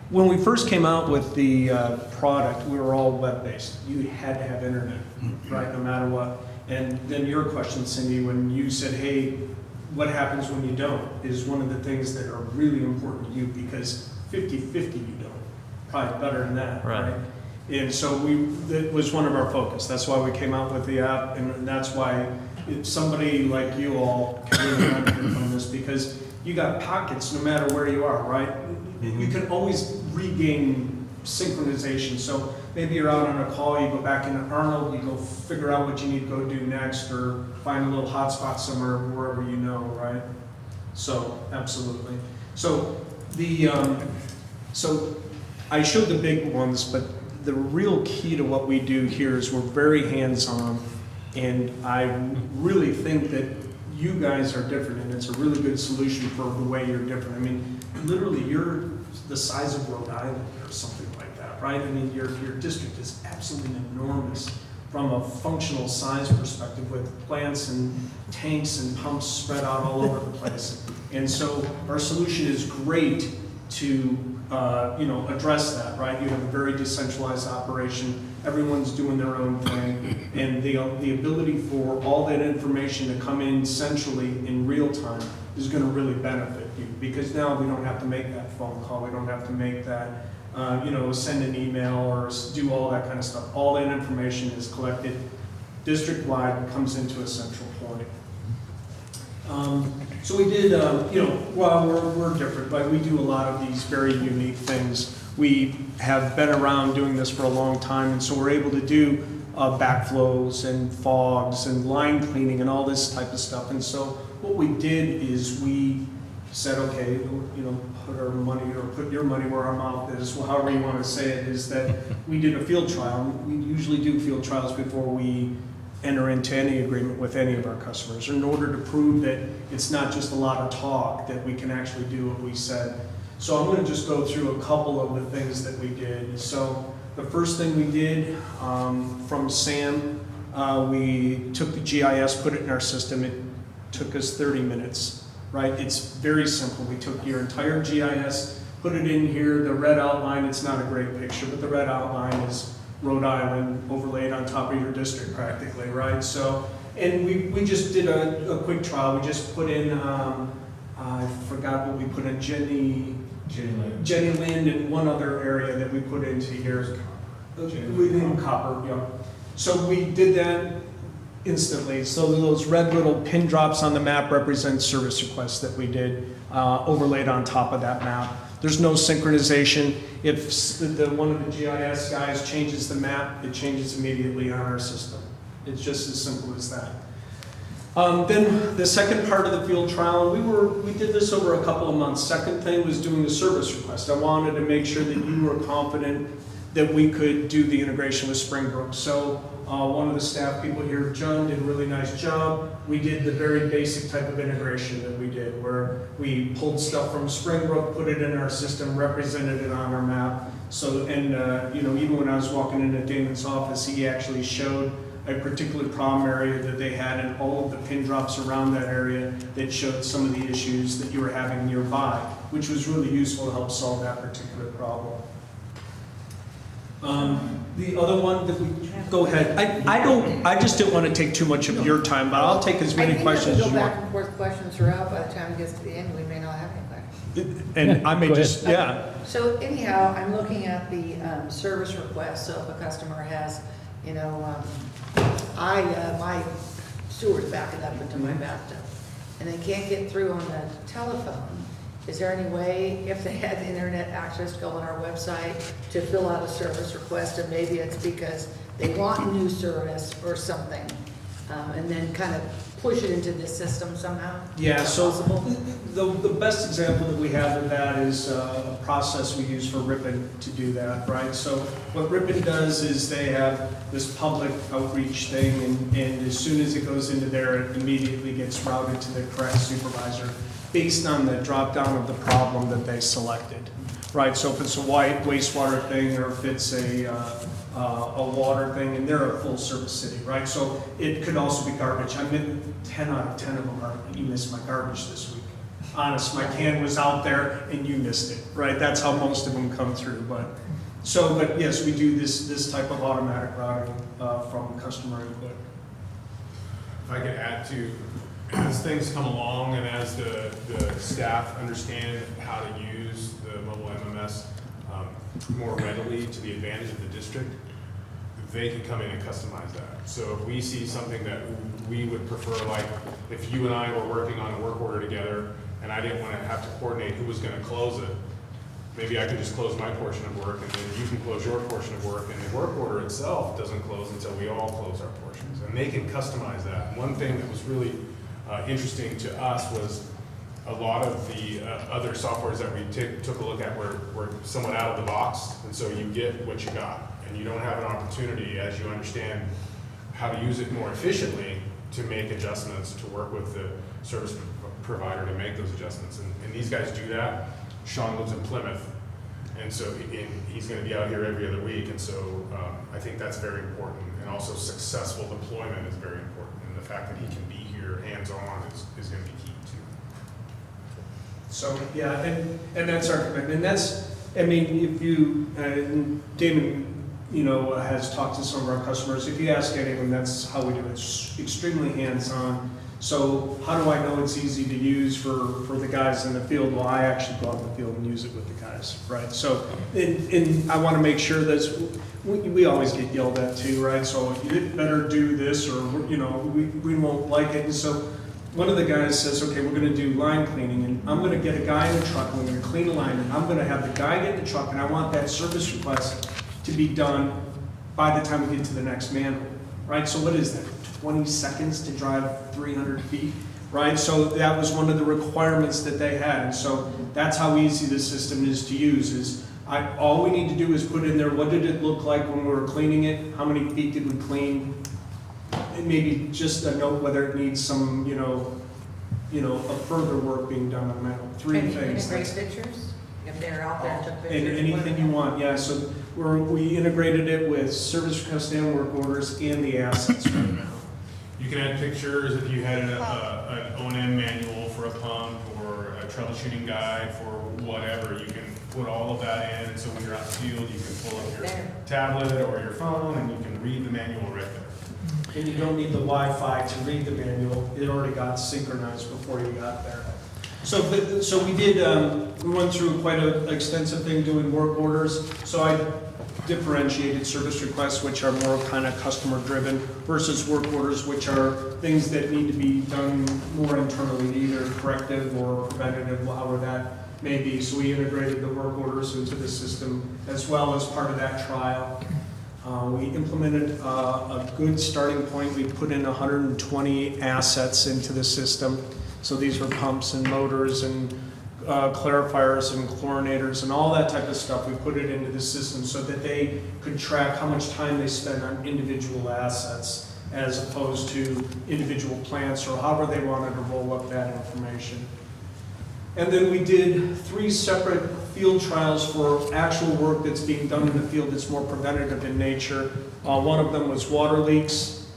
when we first came out with the product, we were all web-based. You had to have internet, right, no matter what. And then your question, Cindy, when you said, hey, what happens when you don't, is one of the things that are really important to you, because 50-50 you don't. Probably better than that, right? And so that was one of our focus. That's why we came out with the app, and that's why somebody like you all can really benefit from this, because you got pockets no matter where you are, right? You can always regain synchronization. So maybe you're out on a call, you go back into Arnold, you go figure out what you need to go do next, or find a little hotspot somewhere, wherever you know, right? So, absolutely. So, so I showed the big ones, but the real key to what we do here is we're very hands-on, and I really think that you guys are different, and it's a really good solution for the way you're different. I mean, literally, you're the size of Rhode Island or something like that, right? I mean, your district is absolutely enormous from a functional size perspective, with plants and tanks and pumps spread out all over the place. And so our solution is great to address that, right? You have a very decentralized operation. Everyone's doing their own thing, and the ability for all that information to come in centrally in real time is going to really benefit you, because now we don't have to make that phone call. We don't have to make that, send an email or do all that kind of stuff. All that information is collected district-wide and comes into a central point. So we did, well, we're different, but we do a lot of these very unique things. We have been around doing this for a long time, and so we're able to do backflows and fogs and line cleaning and all this type of stuff. And so what we did is we said, okay, put our money, or put your money where our mouth is, well, however you want to say it, is that we did a field trial. We usually do field trials before we enter into any agreement with any of our customers, in order to prove that it's not just a lot of talk, that we can actually do what we said. So I'm going to just go through a couple of the things that we did. So the first thing we did from Sam, we took the GIS, put it in our system. It took us 30 minutes, right? It's very simple. We took your entire GIS, put it in here. The red outline, it's not a great picture, but the red outline is Rhode Island overlaid on top of your district practically, right? So, and we just did a quick trial. We just put in, I forgot what we put in, Jenny Lind, and one other area that we put into here. Within Copper, yeah. So we did that instantly. So those red little pin drops on the map represent service requests that we did overlaid on top of that map. There's no synchronization. If one of the GIS guys changes the map, it changes immediately on our system. It's just as simple as that. Then the second part of the field trial, we did this over a couple of months. Second thing was doing the service request. I wanted to make sure that you were confident that we could do the integration with Springbrook. So one of the staff people here, John, did a really nice job. We did the very basic type of integration that we did, where we pulled stuff from Springbrook, put it in our system, represented it on our map. So, and even when I was walking into Damon's office, he actually showed a particular problem area that they had, and all of the pin drops around that area that showed some of the issues that you were having nearby, which was really useful to help solve that particular problem. The other one that we, go ahead. I just didn't want to take too much of your time, but I'll take as many questions as you I think if we go want. back and forth questions throughout, by the time it gets to the end, we may not have any questions. And I may just, yeah. So anyhow, I'm looking at the service request. So if a customer has, my sewer's backing up into my bathtub, and they can't get through on the telephone, is there any way, if they had internet access, to go on our website to fill out a service request, and maybe it's because they want new service or something, and then kind of push it into this system somehow? Yeah, Is that so possible? the best example that we have of that is a process we use for Ripon to do that, right? So what Ripon does is they have this public outreach thing, and as soon as it goes into there, it immediately gets routed to the correct supervisor based on the drop down of the problem that they selected, right? So if it's a wastewater thing, or if it's a water thing, and they're a full service city, right? So it could also be garbage. I'm in 10 out of 10 of them are, you missed my garbage this week. honest, my can was out there and you missed it, right? That's how most of them come through, but yes, we do this type of automatic routing from customer input. If I could add to, as things come along and as the staff understand how to use the mobile MMS more readily to the advantage of the district, they can come in and customize that. So if we see something that we would prefer, like if you and I were working on a work order together and I didn't want to have to coordinate who was going to close it, maybe I could just close my portion of work and then you can close your portion of work, and the work order itself doesn't close until we all close our portions. And they can customize that. One thing that was really interesting to us was a lot of the other softwares that we took a look at were somewhat out of the box, and so you get what you got. And you don't have an opportunity, as you understand how to use it more efficiently, to make adjustments, to work with the service provider to make those adjustments. And these guys do that. Sean lives in Plymouth, and so he's going to be out here every other week, and so I think that's very important. And also successful deployment is very important, and the fact that he can be here hands-on is going to be key too. So, yeah, and that's our commitment. And that's, I mean, if you, Damon, has talked to some of our customers. If you ask any of them, that's how we do it. It's extremely hands-on. So how do I know it's easy to use for the guys in the field? Well, I actually go out in the field and use it with the guys, right? So, and I want to make sure that we always get yelled at too, right? So you better do this, or we won't like it. And so one of the guys says, okay, we're going to do line cleaning, and I'm going to get a guy in the truck, and we're going to clean a line, and I'm going to have the guy get in the truck, and I want that service request to be done by the time we get to the next manhole, right? So what is that, 20 seconds to drive 300 feet, right? So that was one of the requirements that they had. And so that's how easy the system is to use. Is all we need to do is put in there, what did it look like when we were cleaning it? How many feet did we clean? And maybe just a note whether it needs some, a further work being done on that. Three things. Integrate pictures? If they're out there and took pictures? And anything you want, yeah. So we integrated it with service requests and work orders and the assets right now. You can add pictures if you had an O&M manual for a pump or a troubleshooting guide for whatever. You can put all of that in, so when you're out in the field, you can pull up your tablet or your phone and you can read the manual right there. And you don't need the Wi-Fi to read the manual. It already got synchronized before you got there. So we did, we went through quite an extensive thing doing work orders. So I differentiated service requests, which are more kind of customer driven, versus work orders, which are things that need to be done more internally, either corrective or preventative, however that may be. So we integrated the work orders into the system as well as part of that trial. We implemented a good starting point. We put in 120 assets into the system. So these were pumps and motors and clarifiers and chlorinators and all that type of stuff. We put it into the system so that they could track how much time they spend on individual assets as opposed to individual plants, or however they wanted to roll up that information. And then we did 3 separate field trials for actual work that's being done in the field that's more preventative in nature. One of them was water leaks.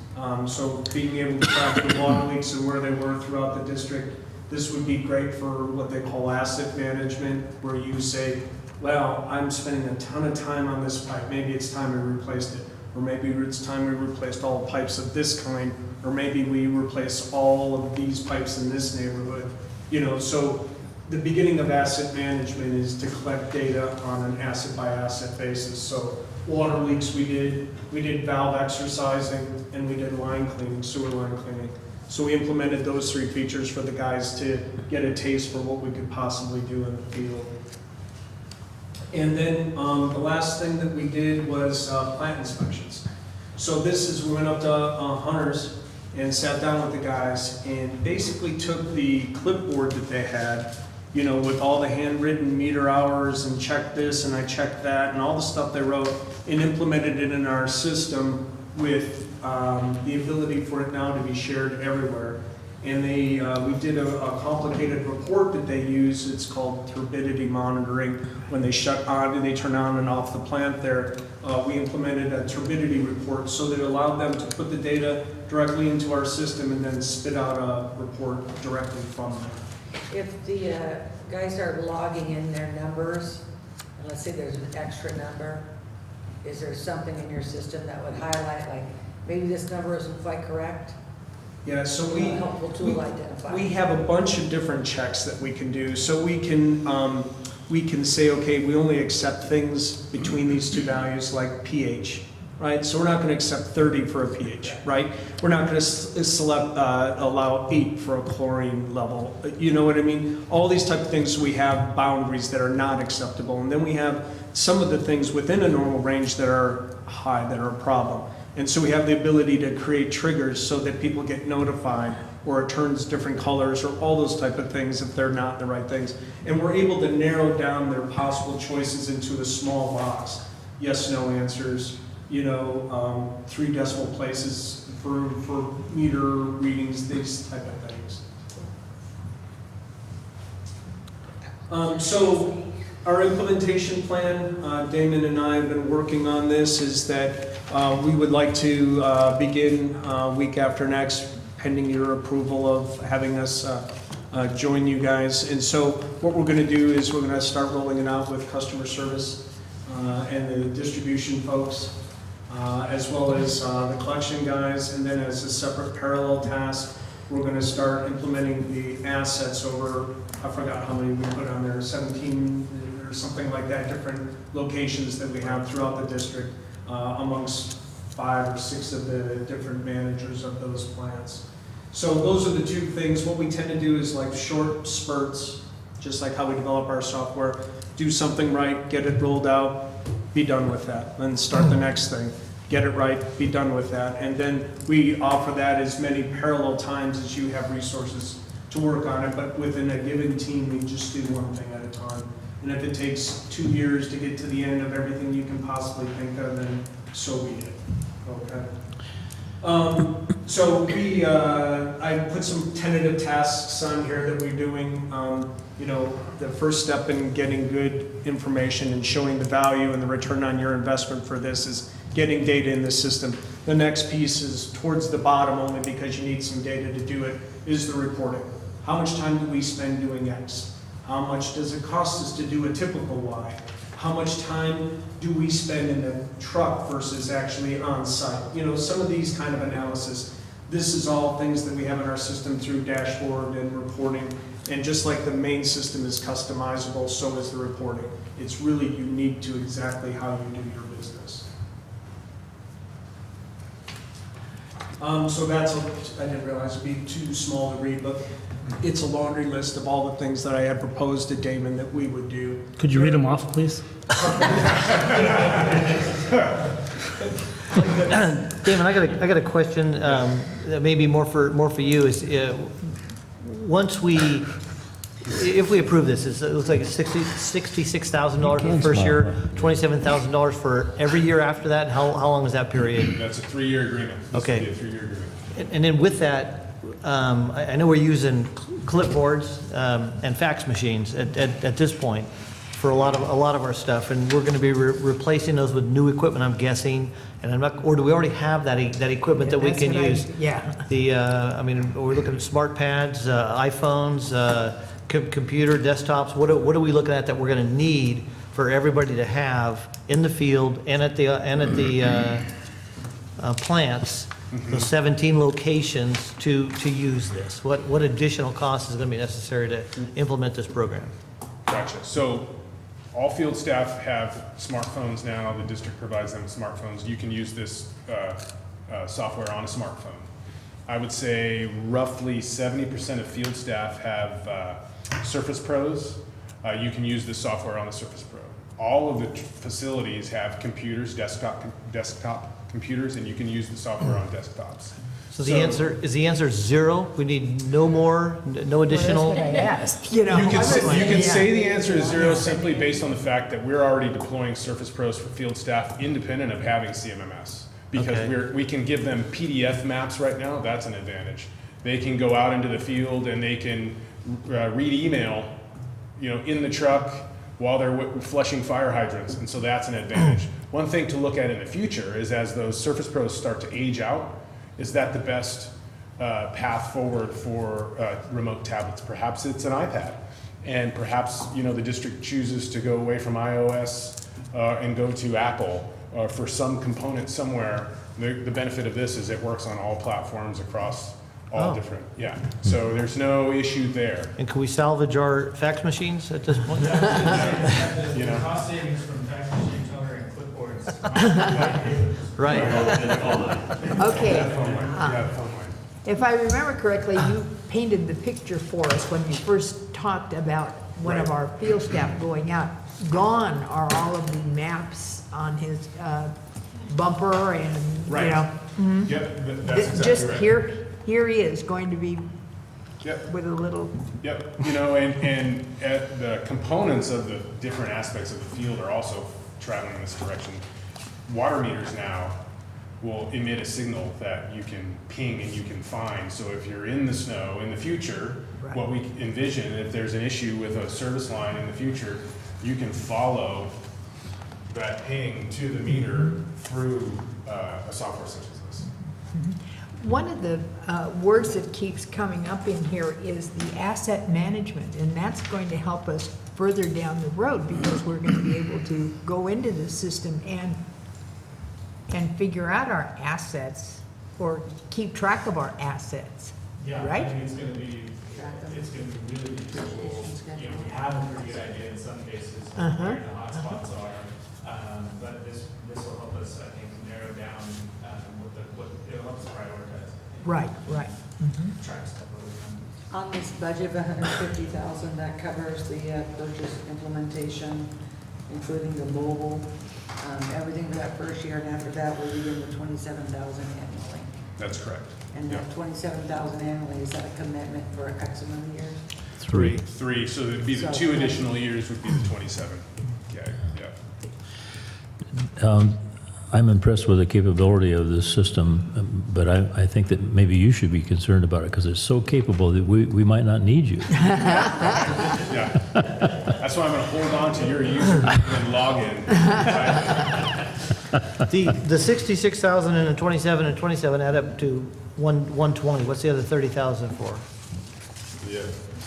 So being able to track the water leaks and where they were throughout the district. This would be great for what they call asset management, where you say, well, I'm spending a ton of time on this pipe. Maybe it's time we replaced it. Or maybe it's time we replaced all pipes of this kind. Or maybe we replace all of these pipes in this neighborhood. So the beginning of asset management is to collect data on an asset by asset basis. So water leaks we did valve exercising, and we did line cleaning, sewer line cleaning. So we implemented those 3 features for the guys to get a taste for what we could possibly do in the field. And then the last thing that we did was plant inspections. So we went up to Hunters and sat down with the guys and basically took the clipboard that they had, with all the handwritten meter hours and check this and I checked that and all the stuff they wrote, and implemented it in our system with the ability for it now to be shared everywhere. And we did a complicated report that they use. It's called turbidity monitoring. When they shut on and they turn on and off the plant there, we implemented a turbidity report so that it allowed them to put the data directly into our system and then spit out a report directly from there. If the guys are logging in their numbers, and let's say there's an extra number, is there something in your system that would highlight, like, maybe this number isn't quite correct? Yeah, so A helpful tool to identify. we have a bunch of different checks that we can do. So we can say, okay, we only accept things between these two values like pH, right? So we're not going to accept 30 for a pH, right? We're not going to allow 8 for a chlorine level. You know what I mean? All these type of things, we have boundaries that are not acceptable. And then we have some of the things within a normal range that are high, that are a problem. And so we have the ability to create triggers so that people get notified, or it turns different colors, or all those type of things if they're not the right things. And we're able to narrow down their possible choices into a small box. Yes, no answers, 3 decimal places for meter readings, these type of things. So our implementation plan, Damon and I have been working on this, is that we would like to begin week after next, pending your approval of having us join you guys. And so what we're going to do is we're going to start rolling it out with customer service and the distribution folks, as well as the collection guys. And then as a separate parallel task, we're going to start implementing the assets over, I forgot how many we put on there, 17 or something like that, different locations that we have throughout the district, amongst 5 or 6 of the different managers of those plants. So those are the two things. What we tend to do is like short spurts, just like how we develop our software. Do something right, get it rolled out, be done with that. Then start the next thing, get it right, be done with that. And then we offer that as many parallel times as you have resources to work on it. But within a given team, we just do one thing at a time. And if it takes 2 years to get to the end of everything you can possibly think of, then so be it. Okay. So I put some tentative tasks on here that we're doing. The first step in getting good information and showing the value and the return on your investment for this is getting data in the system. The next piece is towards the bottom, only because you need some data to do it, is the reporting. How much time do we spend doing X? How much does it cost us to do a typical Y? How much time do we spend in the truck versus actually on site? Some of these kind of analysis. This is all things that we have in our system through dashboard and reporting. And just like the main system is customizable, so is the reporting. It's really unique to exactly how you do your business. So that's, I didn't realize it'd be too small to read, but it's a laundry list of all the things that I had proposed to Damon that we would do. Could you read them off, please? Damon, I got a question that may be more for you. Is if we approve this, it looks like it's $66,000 for the first year, $27,000 for every year after that. How long is that period? That's a 3-year agreement. This Okay. will be a 3-year agreement. And then with that, I know we're using clipboards and fax machines at this point for a lot of our stuff, and we're going to be replacing those with new equipment, I'm guessing. And or do we already have that equipment that we can use? We're looking at smart pads, iPhones, computer desktops. What are we looking at that we're going to need for everybody to have in the field and at the plants? Those 17 locations to use this. What additional cost is going to be necessary to implement this program? Gotcha. So all field staff have smartphones now. The district provides them smartphones. You can use this software on a smartphone. I would say roughly 70% of field staff have Surface Pros. You can use this software on the Surface Pro. All of the facilities have computers, desktop computers, and you can use the software on desktops. So the answer is 0. We need no more, no additional. Well, that's what I asked. You can say the answer is 0 simply based on the fact that we're already deploying Surface Pros for field staff independent of having CMMS. Because we can give them PDF maps right now. That's an advantage. They can go out into the field and they can read email, in the truck while they're flushing fire hydrants, and so that's an advantage. One thing to look at in the future is as those Surface Pros start to age out, is that the best path forward for remote tablets. Perhaps it's an iPad. And perhaps, the district chooses to go away from iOS and go to Apple for some component somewhere. The benefit of this is it works on all platforms across all different, So there's no issue there. And can we salvage our fax machines at this point? The cost savings from fax machine toner and clipboards. Right. Okay. If I remember correctly, you painted the picture for us when you first talked about one of our field staff going out. Gone are all of the maps on his bumper and, Yep, that's exactly just right. here he is, going to be Yep. with a little, Yep, and the components of the different aspects of the field are also traveling in this direction. Water meters now will emit a signal that you can ping and you can find. So if you're in the snow in the future, what we envision, if there's an issue with a service line in the future, you can follow that ping to the meter through a software such as this. one of the words that keeps coming up in here is the asset management, and that's going to help us further down the road because we're going to be able to go into the system and figure out our assets or keep track of our assets, right? I think it's gonna be really useful. We have a pretty good idea in some cases of where the hotspots are. But this will help us, I think, narrow down it'll help us prioritize. Right. Track stuff over time. On this budget of $150,000, that covers the purchase implementation, including the mobile, everything for that first year, and after that, we'll be in the $27,000 annually. That's correct. And that $27,000 annually, is that a commitment for X amount of years? Three, so it'd be the 2 additional years would be the 27. I'm impressed with the capability of this system, but I think that maybe you should be concerned about it because it's so capable that we might not need you. Yeah, that's why I'm going to hold on to your user and log in. The 66,000 and the 27 and 27 add up to 120. What's the other 30,000 for? Yeah,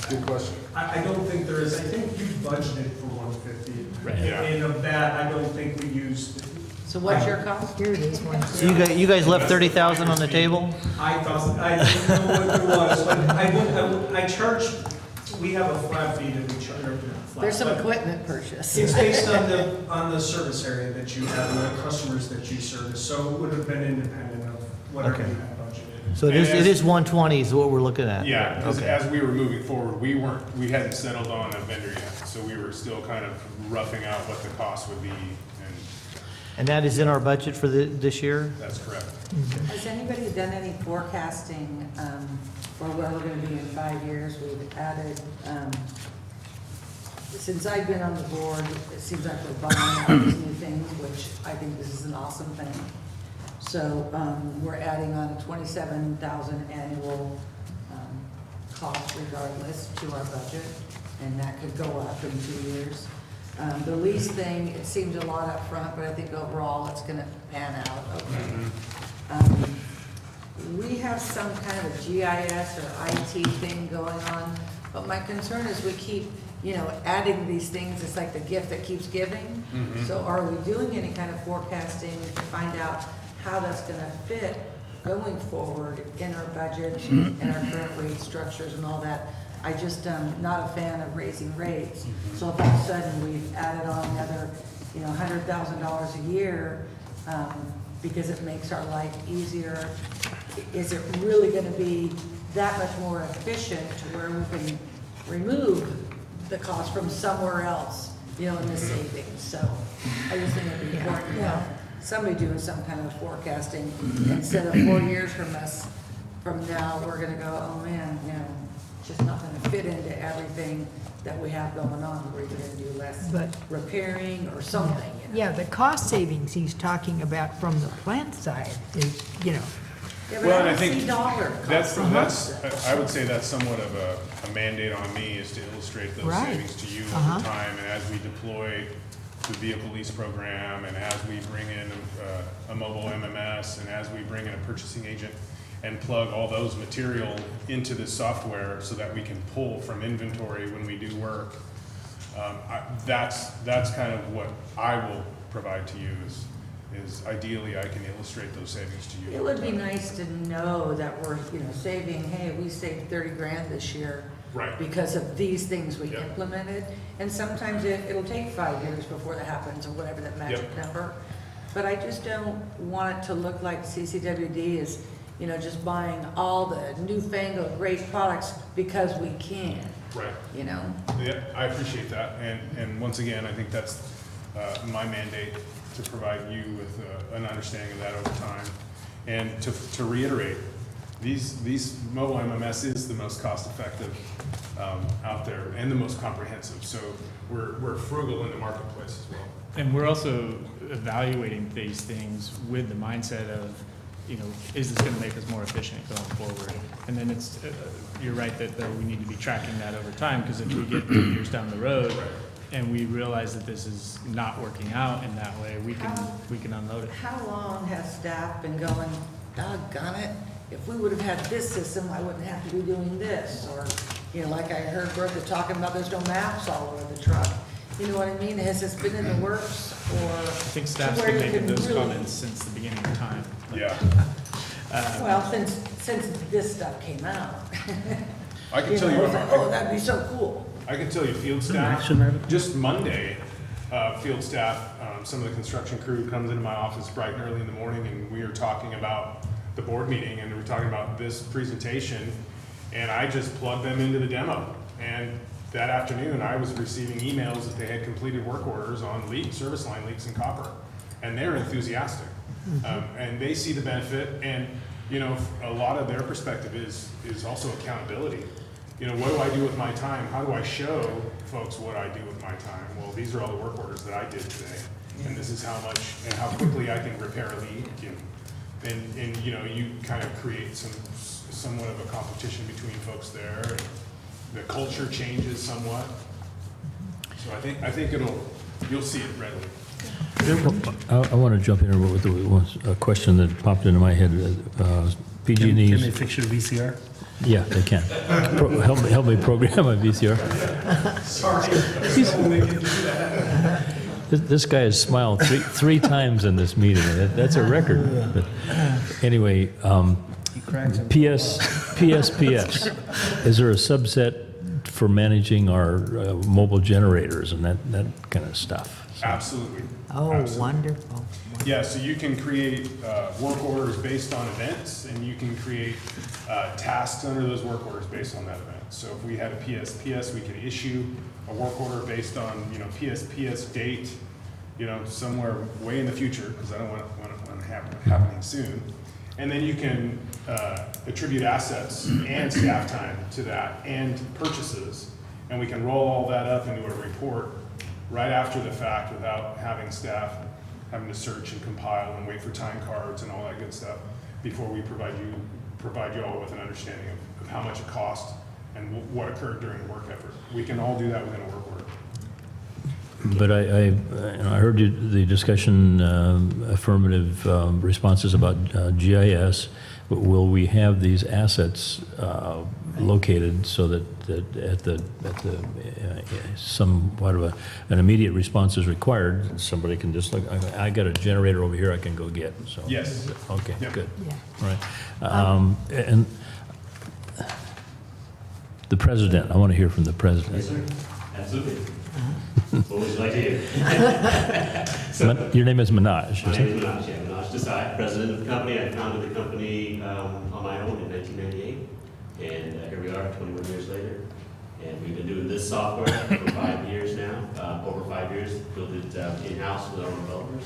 good question. I don't think there is, I think you budgeted for 150. Right. Yeah. And of that, I don't think we used. So what's your cost? Here it is, one. So you guys left 30,000 on the table? I thought, I didn't know what there was, but I charge, we have a flat fee that we charge. There's some equipment purchase. It's based on the service area that you have and the customers that you service, so it would have been independent of whatever you had budgeted. So it is 120 is what we're looking at? Yeah, because Okay. as we were moving forward, we hadn't settled on a vendor yet, so we were still kind of roughing out what the cost would be, and And that is in our budget for this year? that's correct. Has anybody done any forecasting for where we're gonna be in 5 years? We've added, since I've been on the board, it seems like we're buying all these new things, which I think this is an awesome thing. So, we're adding on a 27,000 annual cost regardless to our budget, and that could go up in 2 years. The lease thing, it seems a lot up front, but I think overall it's gonna pan out okay. We have some kind of a GIS or IT thing going on, but my concern is we keep, adding these things. It's like the gift that keeps giving. So are we doing any kind of forecasting to find out how that's gonna fit going forward in our budget and our current rate structures and all that? I just am not a fan of raising rates. So if all of a sudden we've added on another, $100,000 a year, because it makes our life easier, is it really gonna be that much more efficient to where we can remove the cost from somewhere else, in the savings? So I just think it'd be important to have somebody doing some kind of forecasting instead of 4 years from now, we're gonna go, oh man, it's just not gonna fit into everything that we have going on. We're gonna do less repairing or something. Yeah, the cost savings he's talking about from the plant side is, Yeah, but Well, and I I don't think see dollar that's, costs. I would say that's somewhat of a mandate on me is to illustrate those Right. savings to you over time. And as we deploy the vehicle lease program and as we bring in a mobile MMS and as we bring in a purchasing agent, and plug all those material into this software so that we can pull from inventory when we do work. That's kind of what I will provide to you is ideally I can illustrate those savings to you. It would be nice to know that we're, saving, hey, we saved 30 grand this year. Right. Because of these things we implemented. And sometimes it'll take 5 years before that happens, or whatever that magic number. But I just don't want it to look like CCWD is, just buying all the newfangled great products because we can. Right. Yeah, I appreciate that. And once again, I think that's my mandate to provide you with an understanding of that over time. And to reiterate, these mobile MMS is the most cost-effective out there and the most comprehensive. So we're frugal in the marketplace as well. And we're also evaluating these things with the mindset of, is this going to make us more efficient going forward? And then you're right that we need to be tracking that over time, because if we get 2 years down the road and we realize that this is not working out in that way, we can unload it. How long has staff been going, doggone it, if we would have had this system, I wouldn't have to be doing this? Or, like I heard Bertha talking about, there's no maps all over the truck. You know what I mean? Has this been in the works, or? I think staff's been making those comments since the beginning of time. Yeah. Well, since this stuff came out. I can tell you, oh, that'd be so cool. I can tell you, field staff, just Monday, field staff, some of the construction crew comes into my office bright and early in the morning, and we are talking about the board meeting, and we're talking about this presentation, and I just plugged them into the demo. And that afternoon, I was receiving emails that they had completed work orders on service line leaks in copper, and they're enthusiastic. And they see the benefit, and a lot of their perspective is also accountability. What do I do with my time? How do I show folks what I do with my time? Well, these are all the work orders that I did today, and this is how much and how quickly I can repair a leak. And you kind of create somewhat of a competition between folks there. And the culture changes somewhat. So I think you'll see it readily. I want to jump in with a question that popped into my head. PG&E's. Can they fix your VCR? Yeah, they can. Help me program my VCR. Sorry. This guy has smiled three times in this meeting. That's a record. But anyway, PSPS. Is there a subset for managing our mobile generators and that kind of stuff? Absolutely. Oh, Absolutely. wonderful. Yeah, so you can create work orders based on events, and you can create tasks under those work orders based on that event. So if we had a PSPS, we could issue a work order based on PSPS date, somewhere way in the future, because I don't want it happening soon. And then you can attribute assets and staff time to that, and purchases, and we can roll all that up into a report right after the fact without having staff having to search and compile and wait for time cards and all that good stuff before we provide you all with an understanding of how much it cost and what occurred during the work effort. We can all do that within a work order. But I heard the discussion, affirmative responses about GIS. But will we have these assets located so that at the somewhat of an immediate response is required, somebody can just look. I got a generator over here I can go get. So yes. Okay. Yep. Good. Yeah. All right. And the president. I want to hear from the president. Yes, sir. Absolutely. What would you like to hear? Your name is Minaj. My name is Minaj, yeah. Minaj Desai, president of the company. I founded the company on my own in 1998. And here we are 21 years later. And we've been doing this software for 5 years now. Over 5 years, built it in-house with our own developers.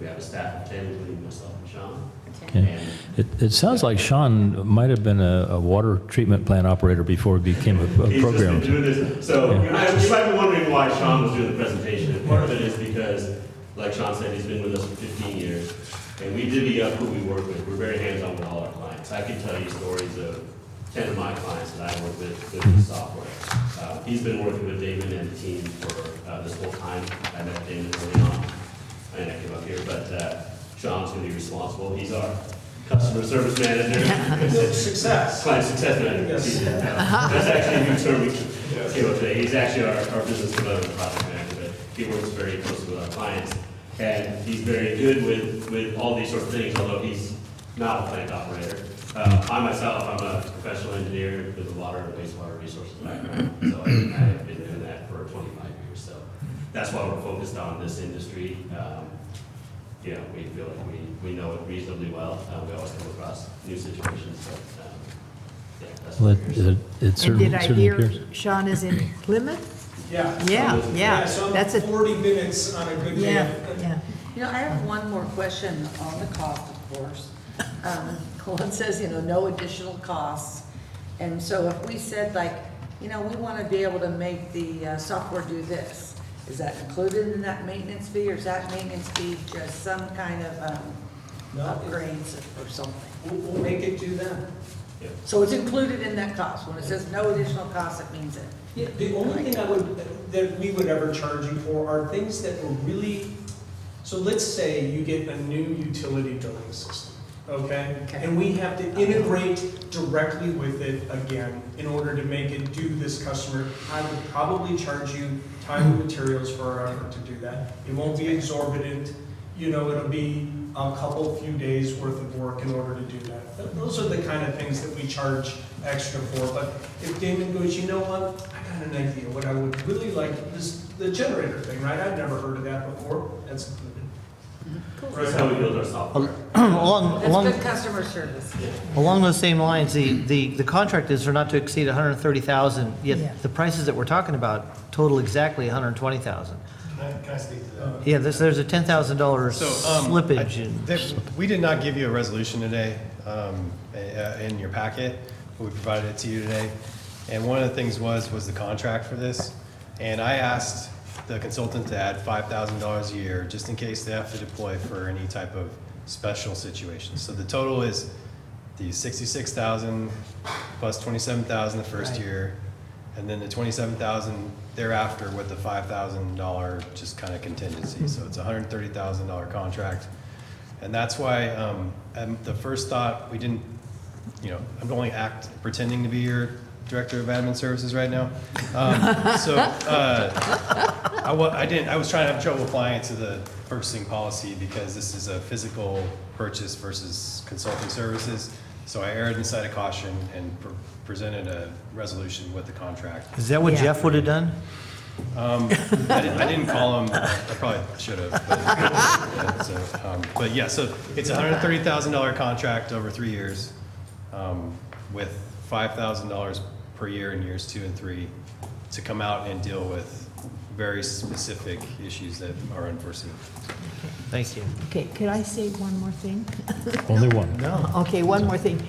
We have a staff of 10, including myself and Sean. Okay. It sounds like Sean might have been a water treatment plant operator before he became a programmer. He's just been doing this. So you might be wondering why Sean was doing the presentation. And part of it is because, like Sean said, he's been with us for 15 years. And we divvy up who we work with. We're very hands-on with all our clients. I can tell you stories of 10 of my clients that I work with this software. He's been working with David and the team for this whole time. I met David early on, and I came up here, but Sean's going to be responsible. He's our customer service manager. Success. Client success manager. Yes. Excuse me. No, that's actually a new term we came up today. He's actually our business development project manager, but he works very closely with our clients. And he's very good with all these sorts of things, although he's not a plant operator. I myself, I'm a professional engineer with a water and wastewater resources background, so I have been doing that for 25 years. So that's why we're focused on this industry. You know, we feel like we know it reasonably well. We always come across new situations, but yeah, that's Well, what we're here. it And certainly did I certainly hear appears. Sean is in Plymouth? Yeah. Yeah. So That's a, 40 minutes on a good day. yeah. You know, I have one more question on the cost, of course. One says, you know, no additional costs. And so if we said like, you know, we want to be able to make the software do this, is that included in that maintenance fee, or is that maintenance fee just some kind of upgrades or something? We'll make it do that. So it's included in that cost. When it says no additional cost, it means it. Yeah, the only thing that we would ever charge you for are things that were really, so let's say you get a new utility billing system, okay? And we have to integrate directly with it again in order to make it do this customer. I would probably charge you time and materials for our effort to do that. It won't be exorbitant, you know, it'll be a few days worth of work in order to do that. Those are the kind of things that we charge extra for. But if Damon goes, you know what, I got an idea, what I would really like, the generator thing, right? I've never heard of that before. That's included. That's how we build our software. That's good customer service. Along those same lines, the contract is for not to exceed 130,000, yet the prices that we're talking about total exactly 120,000. Can I speak to that? Yeah, there's a $10,000 slippage. We did not give you a resolution today in your packet, but we provided it to you today. And one of the things was the contract for this. And I asked the consultant to add $5,000 a year just in case they have to deploy for any type of special situation. So the total is the $66,000 plus $27,000 the first year, and then the $27,000 thereafter with the $5,000 just kind of contingency. So it's a $130,000 contract. And that's why the first thought, we didn't, you know, I'm only pretending to be your director of admin services right now. I was trying to have trouble applying it to the purchasing policy because this is a physical purchase versus consulting services. So I erred inside of caution and presented a resolution with the contract. Is that what Jeff would have done? I didn't call him. I probably should have. But yeah, so it's a $130,000 contract over 3 years, with $5,000 per year in years 2 and 3 to come out and deal with very specific issues that are unforeseen. Thank you. Okay, could I say one more thing? Only one. No. Okay, one more thing.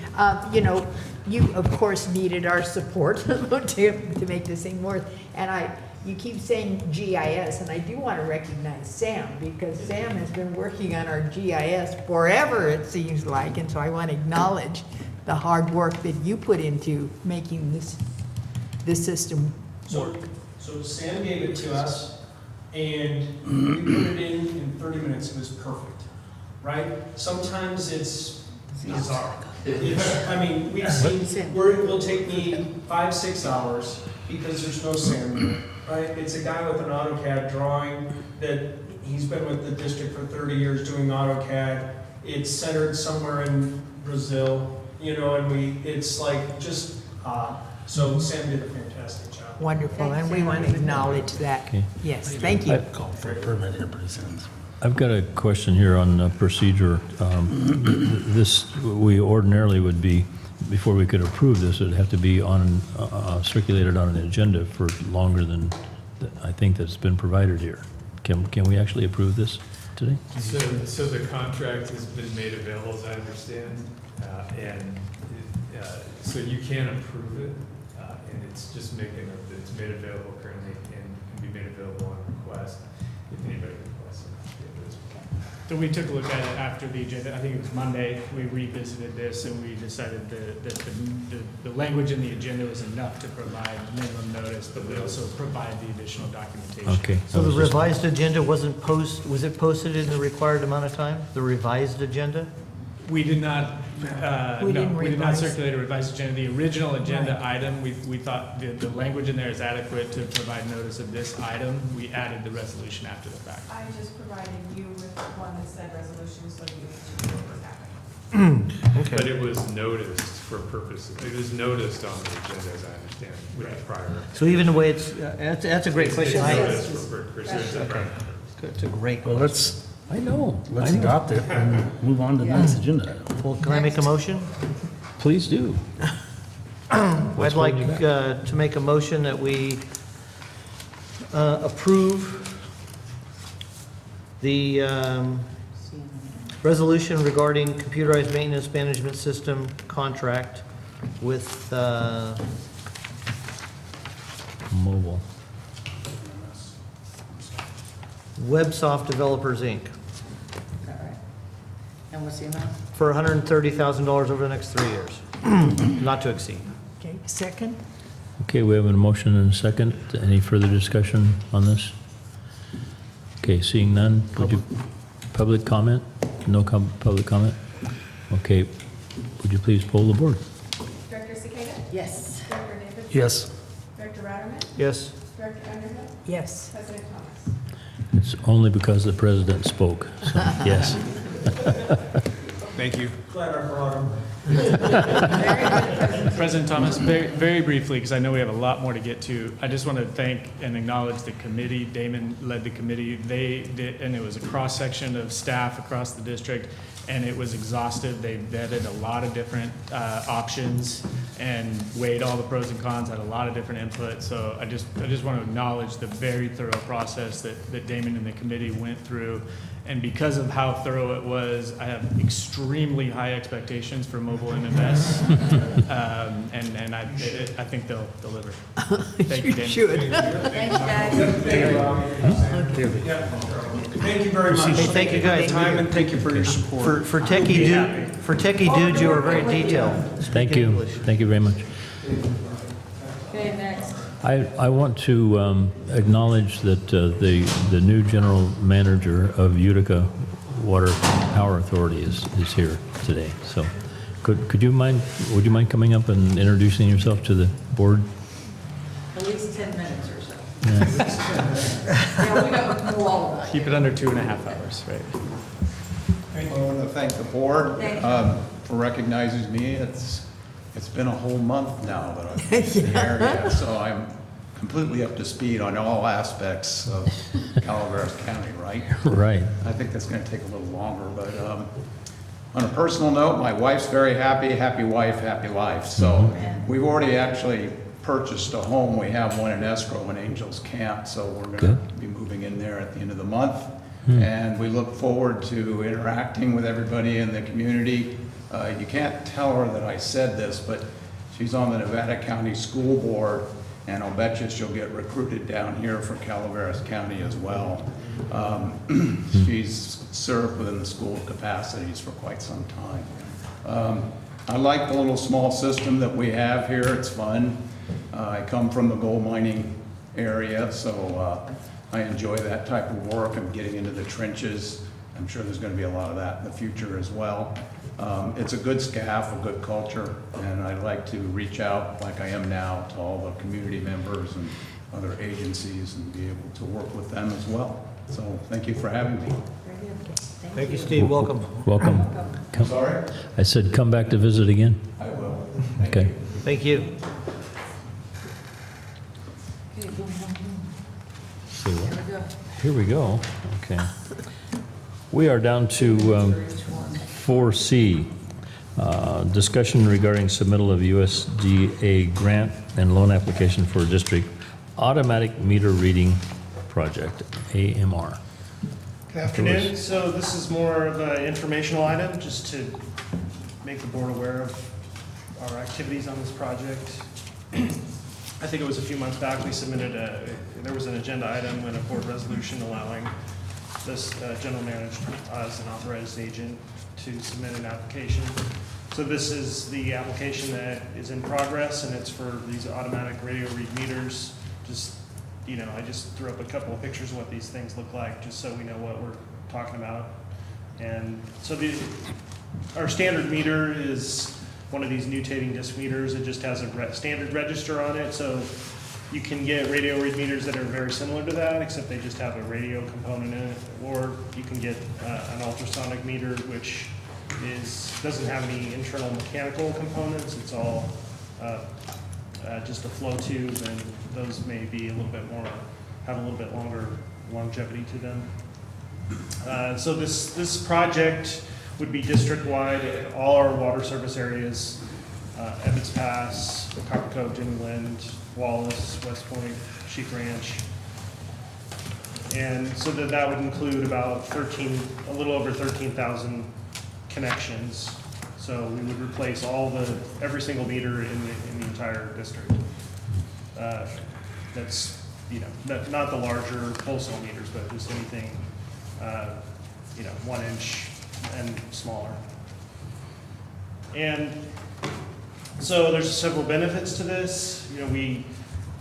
You know, you of course needed our support to make this thing work. And you keep saying GIS, and I do want to recognize Sam, because Sam has been working on our GIS forever, it seems like, and so I want to acknowledge the hard work that you put into making this system work. So Sam gave it to us, and we put it in 30 minutes. It was perfect, right? Sometimes it's bizarre. I mean, we've seen where it will take me 5-6 hours because there's no Sam there, right? It's a guy with an AutoCAD drawing that he's been with the district for 30 years doing AutoCAD. It's centered somewhere in Brazil, you know, and it's like just odd. So Sam did a fantastic job. Wonderful, and we want to acknowledge that. Okay. Yes, thank you. Call for a permit here pretty soon. I've got a question here on procedure. This, we ordinarily would be, before we could approve this, it'd have to be on, circulated on an agenda for longer than I think that's been provided here. Can we actually approve this today? So the contract has been made available, as I understand, and so you can approve it, and it's just making it, it's made available currently and can be made available on request if anybody requests it. So we took a look at it after the agenda, I think it was Monday, we revisited this and we decided that the language in the agenda was enough to provide minimum notice, but we also provide the additional documentation. Okay. So the revised agenda was it posted in the required amount of time? The revised agenda? We did not, We no, didn't we did not revise. circulate a revised agenda. The original agenda Right. item, we thought the language in there is adequate to provide notice of this item. We added the resolution after the fact. I just provided you with one that said resolution, so you knew what was happening. But it was noticed for purposes, it was noticed on the agenda, as I understand, with the prior. So even the way it's, that's a great It's question. noticed for pursuant to prior. It's a great Well, question. let's adopt it and move on to the next agenda. Well, can I make a motion? Please do. I'd like to make a motion that we approve the resolution regarding computerized maintenance management system contract with Mobile. Websoft Developers, Inc. All right. And what's the amount? for $130,000 over the next 3 years, not to exceed. Okay, second? Okay, we have a motion and a second. Any further discussion on this? Okay, seeing none, would you, public comment? No public comment? Okay, would you please poll the board? Director Cicada? Yes. Director Davidson? Yes. Director Ratterman? Yes? Director Underhill? Yes. President Thomas? It's only because the president spoke, so, yes. Thank you. Glad I brought him. President Thomas, very briefly, because I know we have a lot more to get to, I just want to thank and acknowledge the committee. Damon led the committee. They did, and it was a cross-section of staff across the district, and it was exhaustive. They vetted a lot of different options and weighed all the pros and cons, had a lot of different input. So I just want to acknowledge the very thorough process that Damon and the committee went through. And because of how thorough it was, I have extremely high expectations for Mobile MMS. And I think they'll deliver. Thank you, Damon. Should. Thank you, guys. Thank you very much. Hey, thank you, guys. Time and thank you for your support. For techie dudes, you are very detailed. Thank Speak you. English. Thank you very much. Okay, next. I want to acknowledge that the new general manager of Utica Water Power Authority is here today. So would you mind coming up and introducing yourself to the board? At least 10 minutes or so. Yeah. Yeah, we got to go all night. Keep it under 2.5 hours, right? I want to thank the board Thank you. for recognizing me. It's been a whole month now that I've been in the area, so I'm completely up to speed on all aspects of Calaveras County, right? Right. I think that's going to take a little longer, but on a personal note, my wife's very happy, happy wife, happy life. So we've already actually purchased a home. We have one in escrow in Angels Camp, so we're going to be moving in there at the end of the month. And we look forward to interacting with everybody in the community. You can't tell her that I said this, but she's on the Nevada County School Board, and I'll bet you she'll get recruited down here for Calaveras County as well. She's served within the school capacities for quite some time. I like the little small system that we have here. It's fun. I come from the gold mining area, so I enjoy that type of work. I'm getting into the trenches. I'm sure there's going to be a lot of that in the future as well. It's a good SCAF, a good culture, and I'd like to reach out, like I am now, to all the community members and other agencies and be able to work with them as well. So thank you for having me. Very good. Thank you, Steve. Welcome. Welcome. Come. Sorry? I said come back to visit again. I will. Okay. Thank you. See what? Here we go. Okay. We are down to 4C, discussion regarding submittal of USDA grant and loan application for district automatic meter reading project, AMR. Good afternoon. So this is more of an informational item, just to make the board aware of our activities on this project. I think it was a few months back, we submitted there was an agenda item and a board resolution allowing this general manager as an authorized agent to submit an application. So this is the application that is in progress, and it's for these automatic radio read meters. Just, you know, I just threw up a couple of pictures of what these things look like, just so we know what we're talking about. And so our standard meter is one of these mutating disc meters. It just has a standard register on it, so you can get radio read meters that are very similar to that, except they just have a radio component in it. Or you can get an ultrasonic meter, which doesn't have any internal mechanical components. It's all just a flow tube, and those may be have a little bit longer longevity to them. So this project would be district-wide, all our water service areas, Ebbets Pass, Copper Cove, Jenny Lind, Wallace, West Point, Sheep Ranch. And so that would include about a little over 13,000 connections. So we would replace every single meter in the entire district. That's, not the larger wholesale meters, but just anything, 1 inch and smaller. And so there's several benefits to this. We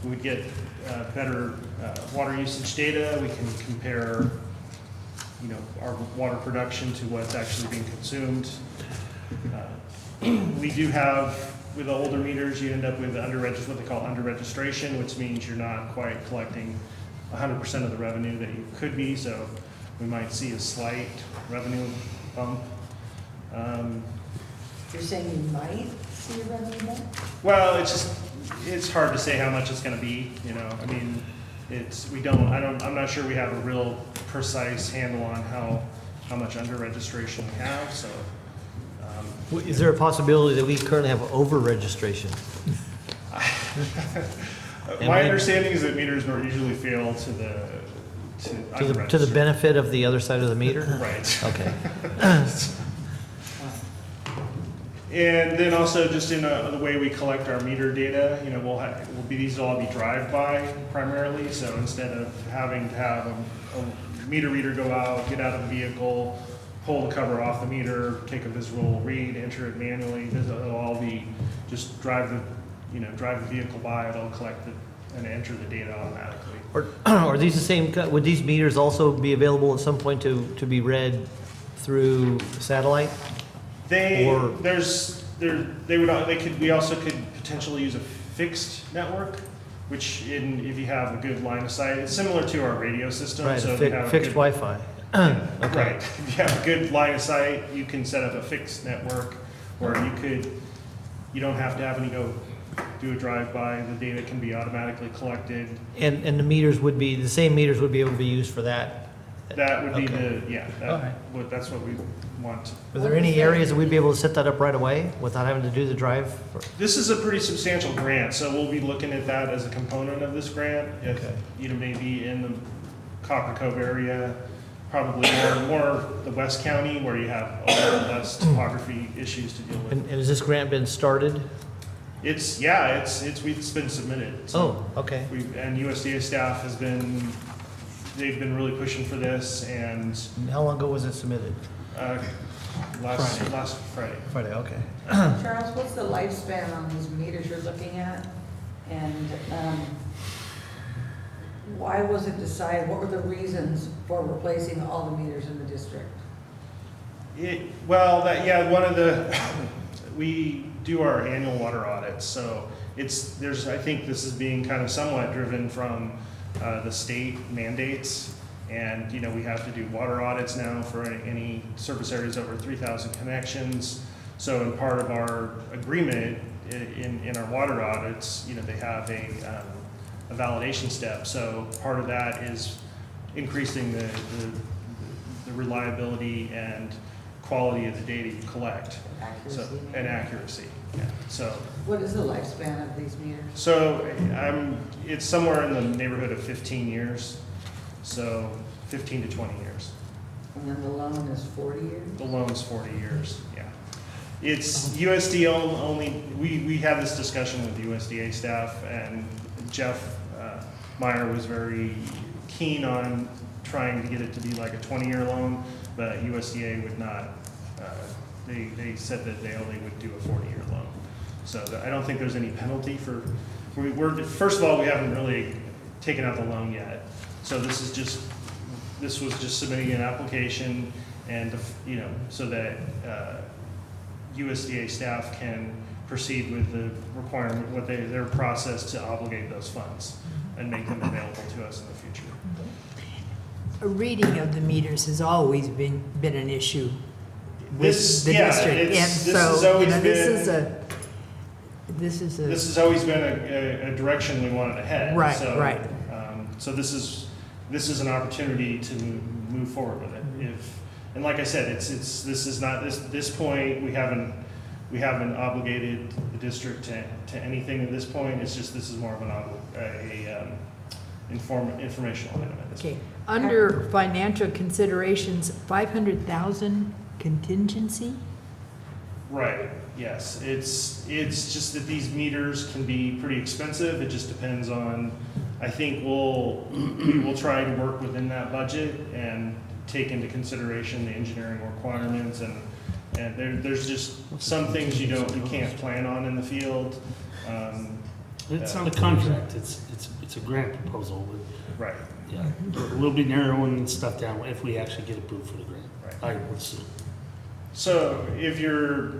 would get better water usage data. We can compare, our water production to what's actually being consumed. We do have, with the older meters, you end up with what they call under-registration, which means you're not quite collecting 100% of the revenue that you could be, so we might see a slight revenue bump. You're saying you might see a revenue bump? Well, it's hard to say how much it's gonna be, I mean, I'm not sure we have a real precise handle on how much under-registration we have, so. Is there a possibility that we currently have over-registration? My understanding is that meters don't usually fail to the benefit of the other side of the meter? Right. Okay. And then also just in the way we collect our meter data, these will all be drive-by primarily. So instead of having to have a meter reader go out, get out of the vehicle, pull the cover off the meter, take a visual read, enter it manually, it'll all be just drive the vehicle by, it'll collect and enter the data automatically. Are these the same, would these meters also be available at some point to be read through satellite? We also could potentially use a fixed network, which if you have a good line of sight, it's similar to our radio system. Right, So if you have fixed Wi-Fi. Okay. Right. If you have a good line of sight, you can set up a fixed network where you don't have to have any go do a drive-by. The data can be automatically collected. And the same meters would be able to be used for that? That would be Okay. that's what we want. Are there any areas that we'd be able to set that up right away without having to do the drive? This is a pretty substantial grant, so we'll be looking at that as a component of this grant. If maybe in the Copper Cove area, probably more the West County where you have a lot less topography issues to deal with. And has this grant been started? It's been submitted. So okay. And USDA staff they've been really pushing for this. And how long ago was it submitted? Last Friday. Friday, okay. Charles, what's the lifespan on these meters you're looking at? And why was it decided, what were the reasons for replacing all the meters in the district? We do our annual water audits, so I think this is being kind of somewhat driven from the state mandates, and we have to do water audits now for any service areas over 3,000 connections. So in part of our agreement in our water audits, they have a validation step. So part of that is increasing the reliability and quality of the data you collect. Accuracy. And accuracy. Yeah. So. What is the lifespan of these meters? So it's somewhere in the neighborhood of 15 years. So 15 to 20 years. And then the loan is 40 years? The loan's 40 years, yeah. It's USDA only, we had this discussion with USDA staff, and Jeff Meyer was very keen on trying to get it to be like a 20-year loan, but USDA would not, they said that they only would do a 40-year loan. So I don't think there's any penalty first of all, we haven't really taken out the loan yet. So this was just submitting an application, and so that USDA staff can proceed with the requirement, their process to obligate those funds and make them available to us in the future. A reading of the meters has always been an issue This, with the yeah, district. it's- And this so, has always this has always been a direction we wanted to head. Right, So, right. So this is an opportunity to move forward with it. And like I said, this is not, this point, we haven't obligated the district to anything at this point. It's just, this is more of informational item at this Okay, point. under financial considerations, 500,000 contingency? Right, yes. It's just that these meters can be pretty expensive. It just depends on, I think we will try to work within that budget and take into consideration the engineering requirements and there's just some things you can't plan on in the field. It's not a contract, it's a grant proposal. Right. Yeah, we'll be narrowing stuff down if we actually get approved for the grant. Right. I would assume. So if you're,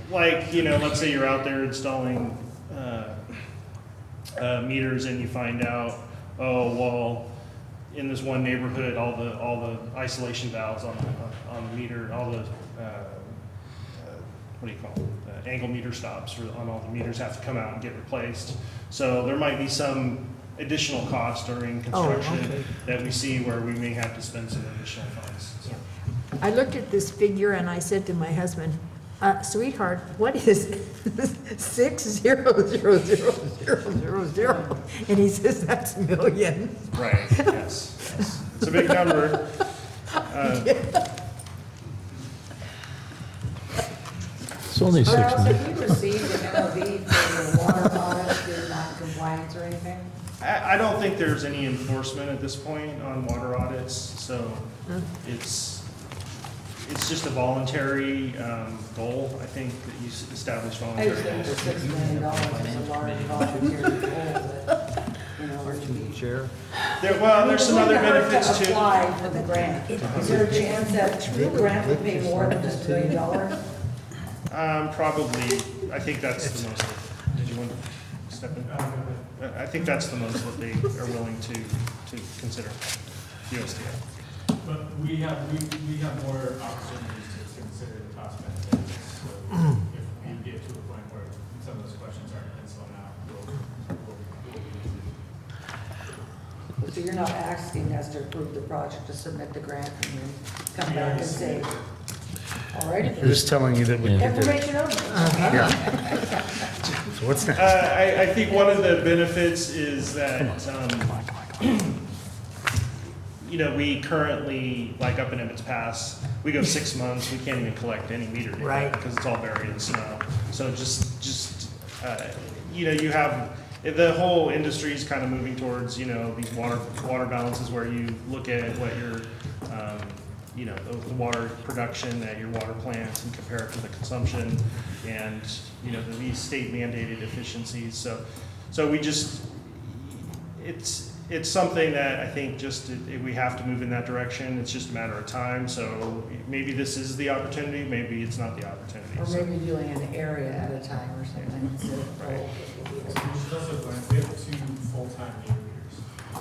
like, let's say you're out there installing meters and you find out, oh, well, in this one neighborhood, all the isolation valves on the meter, all the, what do you call them? Angle meter stops on all the meters have to come out and get replaced. So there might be some additional cost during construction that we see where we may have to spend some additional funds. So. I looked at this figure and I said to my husband, sweetheart, what is 600,000? And he says, that's million. Right, yes. It's a big number. It's only 6 Charles, minutes. have you received an MOV for your water audit, your non-compliance or anything? I don't think there's any enforcement at this point on water audits, so it's just a voluntary goal, I think, that you establish I voluntary just think goals. for $6 million is a large voluntary goal that, should be. Chair? There's some other benefits to too. apply for the grant. Is there a chance that the grant would pay more than just $1 million? Probably, I think that's the most, did you want to step in? I think that's the most that they are willing to consider, USDA. But we have more opportunities to consider the cost benefits. So if we get to a point where some of those questions aren't penciled out, we'll So you're not asking us to approve the project, to submit the grant, and then come back and say, all right. We're just telling you that we did it. Information only. Yeah. So what's next? I think one of the benefits is that, we currently, like up in Emmets Pass, we go 6 months, we can't even collect any meter data. Right. Because it's all buried in snow. So you have, the whole industry is kind of moving towards, these water balances where you look at what your, the water production at your water plants and compare it to the consumption and, these state mandated efficiencies. So we just, it's something that I think we have to move in that direction. It's just a matter of time. So maybe this is the opportunity, maybe it's not the opportunity. Or maybe doing an area at a time or something. Instead of Right. we should also learn, we have 2 full-time meter readers.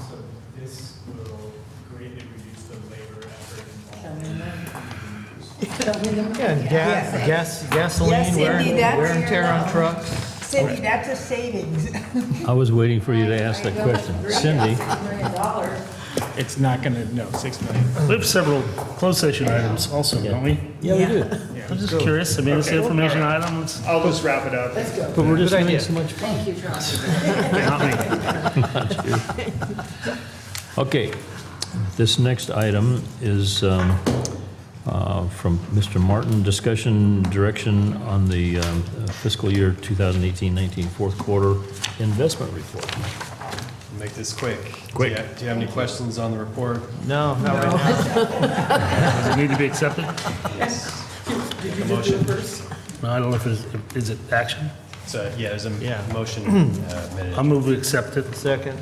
So this will greatly reduce the labor effort involved. Yeah, gasoline, Yes, wear Cindy, that's and tear on your- trucks. Cindy, that's a savings. I was waiting for you to ask that question. Cindy? $6 million. It's not gonna, no, 6 million. We have several closed session items also, don't we? Yeah, we do. I'm just curious, I mean, it's an information item, it's I'll just wrap it up. Let's go. But we're just Good having idea. so much fun. Thank you, Charles. not me. Okay, this next item is from Mr. Martin, discussion direction on the fiscal year 2018-19 fourth quarter investment report. Make this quick. Quick. Do you have any questions on the report? No, not right now. Does it need to be accepted? Yes. Did you just do it first? No, I don't know if is it action? So, there's a Yeah. motion minute. I'll move we accept it. Second.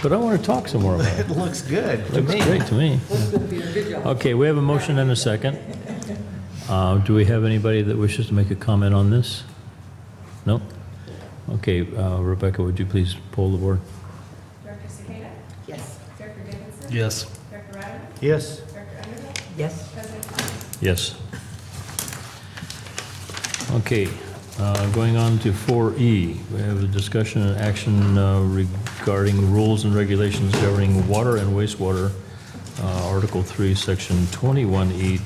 But I want to talk some more about it. It looks good to Looks me. great to me. Looks good, Peter, good job. Okay, we have a motion and a second. Do we have anybody that wishes to make a comment on this? No? Okay, Rebecca, would you please poll the board? Director Cicada? Yes. Director Davidson? Yes. Director Rademacher? Yes. Director Underhill? Yes. President Thomas? Yes. Okay, going on to 4E, we have a discussion and action regarding rules and regulations governing water and wastewater, Article 3, Section 21E,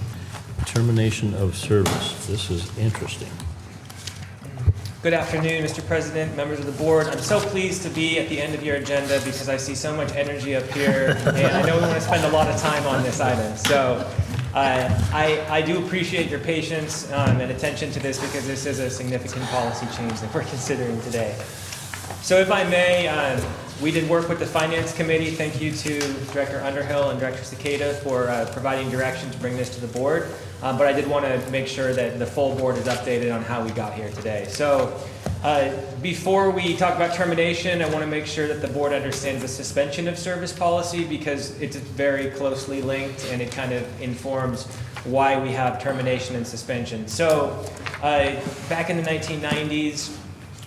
termination of service. This is interesting. Good afternoon, Mr. President, members of the board. I'm so pleased to be at the end of your agenda because I see so much energy up here, and I know we want to spend a lot of time on this item. So I do appreciate your patience and attention to this because this is a significant policy change that we're considering today. So if I may, we did work with the Finance Committee. Thank you to Director Underhill and Director Cicada for providing direction to bring this to the board. But I did want to make sure that the full board is updated on how we got here today. So before we talk about termination, I want to make sure that the board understands the suspension of service policy because it's very closely linked and it kind of informs why we have termination and suspension. So back in the 1990s,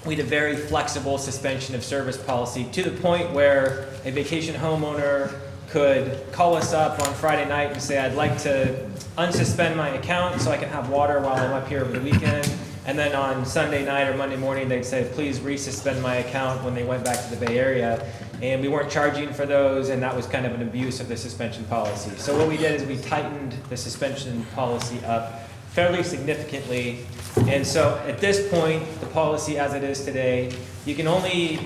we had a very flexible suspension of service policy to the point where a vacation homeowner could call us up on Friday night and say, I'd like to unsuspend my account so I can have water while I'm up here over the weekend. And then on Sunday night or Monday morning, they'd say, please resuspend my account when they went back to the Bay Area. And we weren't charging for those, and that was kind of an abuse of the suspension policy. So what we did is we tightened the suspension policy up fairly significantly. And so at this point, the policy as it is today, you can only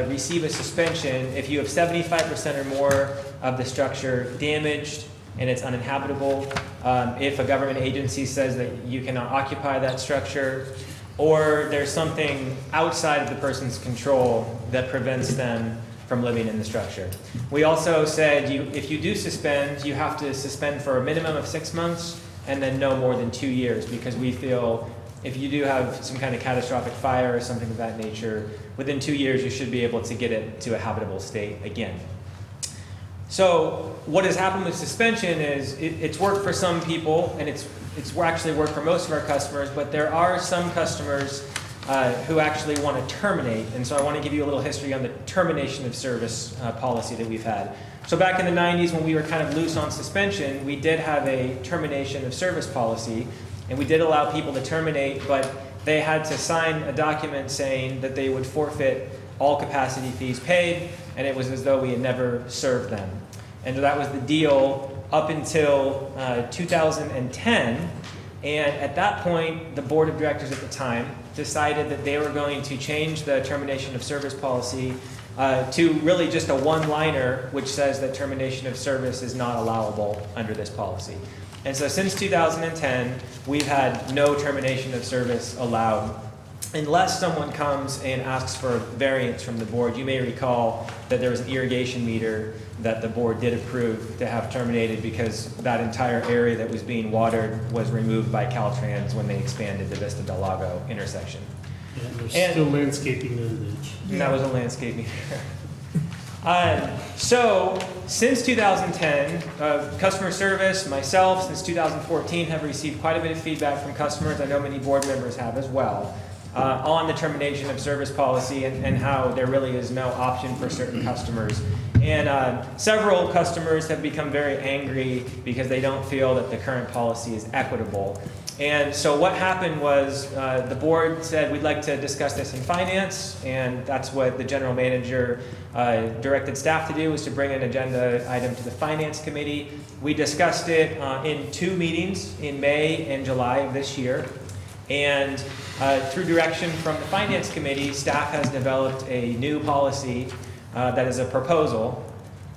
receive a suspension if you have 75% or more of the structure damaged and it's uninhabitable, if a government agency says that you cannot occupy that structure, or there's something outside of the person's control that prevents them from living in the structure. We also said if you do suspend, you have to suspend for a minimum of 6 months and then no more than 2 years, because we feel if you do have some kind of catastrophic fire or something of that nature, within 2 years you should be able to get it to a habitable state again. So what has happened with suspension is it's worked for some people, and it's actually worked for most of our customers, but there are some customers who actually want to terminate. And so I want to give you a little history on the termination of service policy that we've had. So back in the 90s, when we were kind of loose on suspension, we did have a termination of service policy, and we did allow people to terminate, but they had to sign a document saying that they would forfeit all capacity fees paid, and it was as though we had never served them. And that was the deal up until 2010. And at that point, the board of directors at the time decided that they were going to change the termination of service policy to really just a one-liner, which says that termination of service is not allowable under this policy. And so since 2010, we've had no termination of service allowed unless someone comes and asks for a variance from the board. You may recall that there was an irrigation meter that the board did approve to have terminated because that entire area that was being watered was removed by Caltrans when they expanded the Vista Del Lago intersection. Yeah, there's still landscaping in the ditch. And that was a landscaping meter. So since 2010, customer service, myself, since 2014, have received quite a bit of feedback from customers. I know many board members have as well. On the termination of service policy and how there really is no option for certain customers. And several customers have become very angry because they don't feel that the current policy is equitable. And so what happened was the board said we'd like to discuss this in finance, and that's what the general manager directed staff to do, was to bring an agenda item to the finance committee. We discussed it in 2 meetings in May and July of this year. And through direction from the Finance Committee, staff has developed a new policy that is a proposal,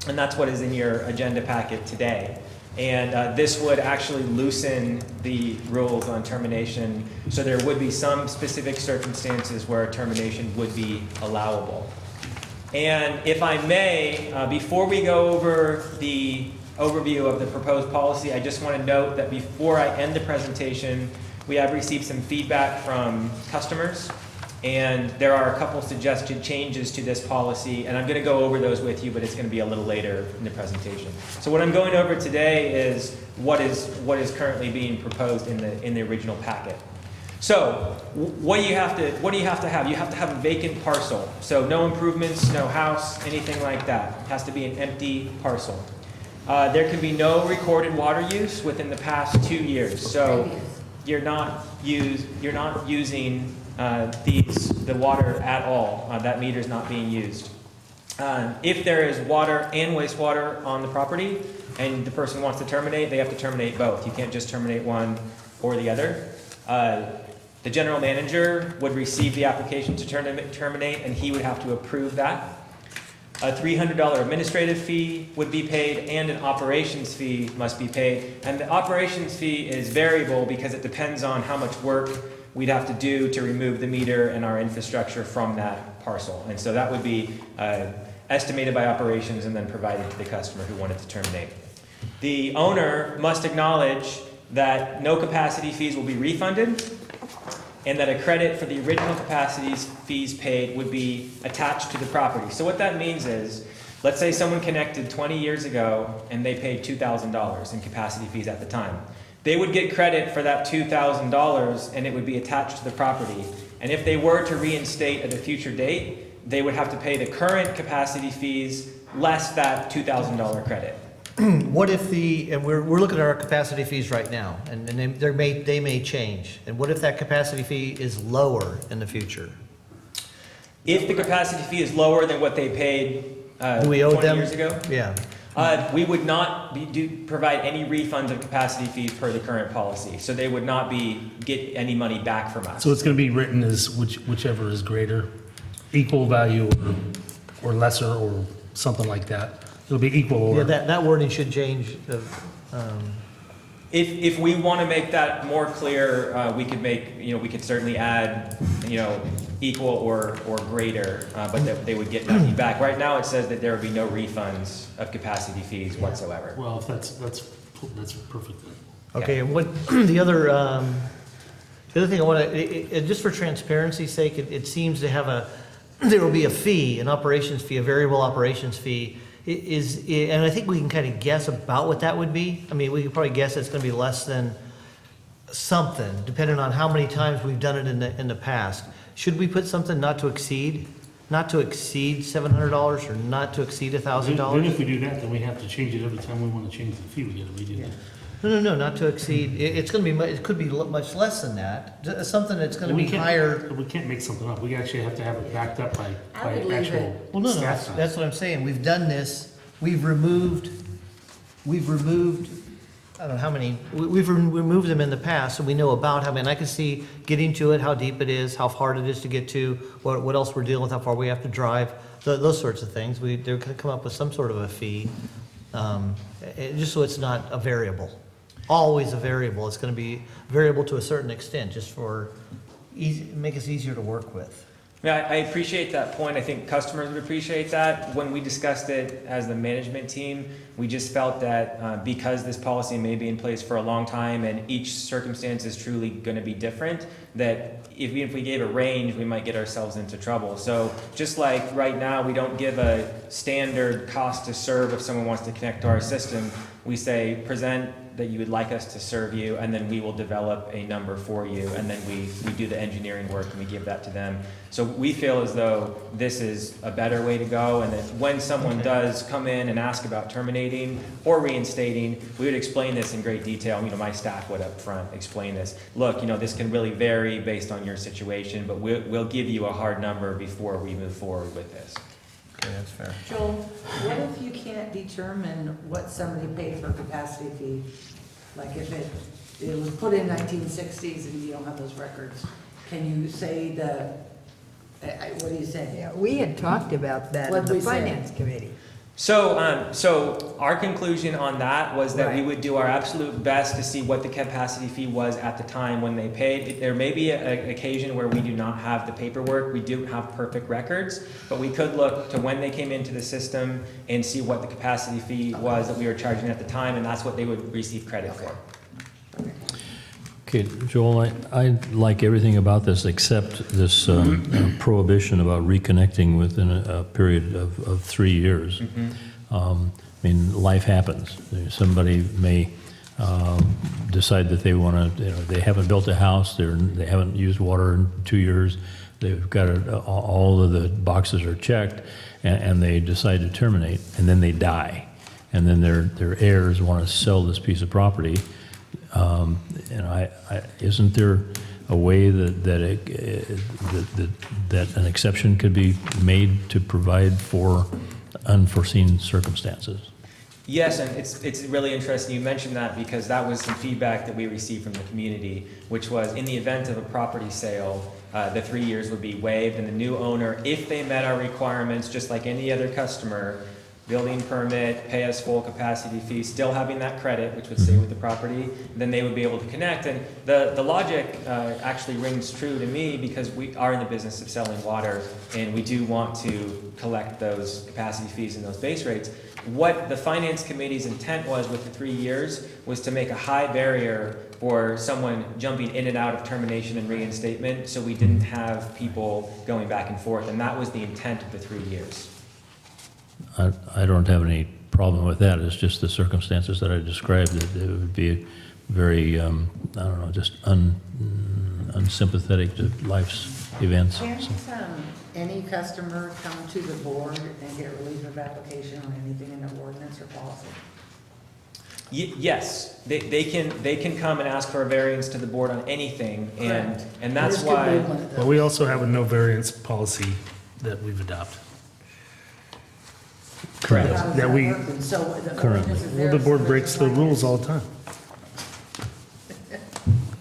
and that's what is in your agenda packet today. And this would actually loosen the rules on termination, so there would be some specific circumstances where termination would be allowable. And if I may, before we go over the overview of the proposed policy, I just want to note that before I end the presentation, we have received some feedback from customers And there are a couple suggested changes to this policy, and I'm going to go over those with you, but it's going to be a little later in the presentation. So what I'm going over today is what is currently being proposed in the original packet. So what do you have to have? You have to have a vacant parcel. So no improvements, no house, anything like that. It has to be an empty parcel. There can be no recorded water use within the past 2 years. So you're not using the water at all. That meter is not being used. If there is water and wastewater on the property and the person wants to terminate, they have to terminate both. You can't just terminate one or the other. The general manager would receive the application to terminate, and he would have to approve that. A $300 administrative fee would be paid, and an operations fee must be paid. And the operations fee is variable because it depends on how much work we'd have to do to remove the meter and our infrastructure from that parcel. And so that would be estimated by operations and then provided to the customer who wanted to terminate. The owner must acknowledge that no capacity fees will be refunded, and that a credit for the original capacity fees paid would be attached to the property. So what that means is, let's say someone connected 20 years ago and they paid $2,000 in capacity fees at the time. They would get credit for that $2,000 and it would be attached to the property. And if they were to reinstate at a future date, they would have to pay the current capacity fees less that $2,000 credit. What if and we're looking at our capacity fees right now, and they may change. And what if that capacity fee is lower in the future? If the capacity fee is lower than what they paid Do we owe 20 them? years ago, Yeah. we would not provide any refunds of capacity fees per the current policy. So they would not get any money back from us. So it's going to be written as whichever is greater, equal value or lesser or something like that. It'll be equal or... Yeah, that wording should change. If we want to make that more clear, we could certainly add, equal or greater, but they would get nothing back. Right now, it says that there would be no refunds of capacity fees whatsoever. Well, if that's perfect then. Okay, and what, the other thing I want to, just for transparency's sake, it seems to have there will be a fee, an operations fee, a variable operations fee, and I think we can kind of guess about what that would be. I mean, we could probably guess it's going to be less than something, depending on how many times we've done it in the past. Should we put something not to exceed $700 or not to exceed $1,000? Then if we do that, then we have to change it every time we want to change the fee. We got to redo that. No, not to exceed. It's going to be. It could be much less than that. Something that's going to be higher. We can't make something up. We actually have to have it backed up by actual. Well, no, stats. that's what I'm saying. We've done this. We've removed. I don't know how many. We've removed them in the past, so we know about how many. And I can see getting to it, how deep it is, how hard it is to get to, what else we're dealing with, how far we have to drive, those sorts of things. They're going to come up with some sort of a fee, just so it's not a variable. Always a variable. It's going to be variable to a certain extent, just for make us easier to work with. Yeah, I appreciate that point. I think customers would appreciate that. When we discussed it as the management team, we just felt that because this policy may be in place for a long time and each circumstance is truly going to be different, that even if we gave a range, we might get ourselves into trouble. So just like right now, we don't give a standard cost to serve if someone wants to connect to our system. We say, present that you would like us to serve you, and then we will develop a number for you, and then we do the engineering work and we give that to them. So we feel as though this is a better way to go, and that when someone does come in and ask about terminating or reinstating, we would explain this in great detail. My staff would up front explain this. Look, this can really vary based on your situation, but we'll give you a hard number before we move forward with this. Okay, that's fair. Joel, what if you can't determine what somebody paid for capacity fee? Like if it was put in 1960s and you don't have those records, can you say what do you say? Yeah, we had talked about that in the finance committee. So our conclusion on that was that we Right. would do our absolute best to see what the capacity fee was at the time when they paid. There may be an occasion where we do not have the paperwork. We do have perfect records, but we could look to when they came into the system and see what the capacity fee was that we were charging at the time, and that's what they would receive credit for. Okay, Joel, I like everything about this except this prohibition about reconnecting within a period of 3 years. I mean, life happens. Somebody may decide that they want to, they haven't built a house, they haven't used water in 2 years, they've got all of the boxes are checked, and they decide to terminate, and then they die. And then their heirs want to sell this piece of property. Isn't there a way that an exception could be made to provide for unforeseen circumstances? Yes, and it's really interesting you mentioned that, because that was some feedback that we received from the community, which was in the event of a property sale, the 3 years would be waived, and the new owner, if they met our requirements, just like any other customer, building permit, pay us full capacity fee, still having that credit, which would stay with the property, then they would be able to connect. And the logic actually rings true to me, because we are in the business of selling water, and we do want to collect those capacity fees and those base rates. What the Finance Committee's intent was with the 3 years was to make a high barrier for someone jumping in and out of termination and reinstatement, so we didn't have people going back and forth, and that was the intent of the 3 years. I don't have any problem with that. It's just the circumstances that I described, that it would be very, I don't know, just unsympathetic to life's events. Can't any customer come to the board and get relief of application on anything in the ordinance or policy? Yes, they can come and ask for a variance to the board on anything, and that's why. But we also have a no variance policy that we've adopted. Correct. That we, currently. well, the board breaks the rules all the time.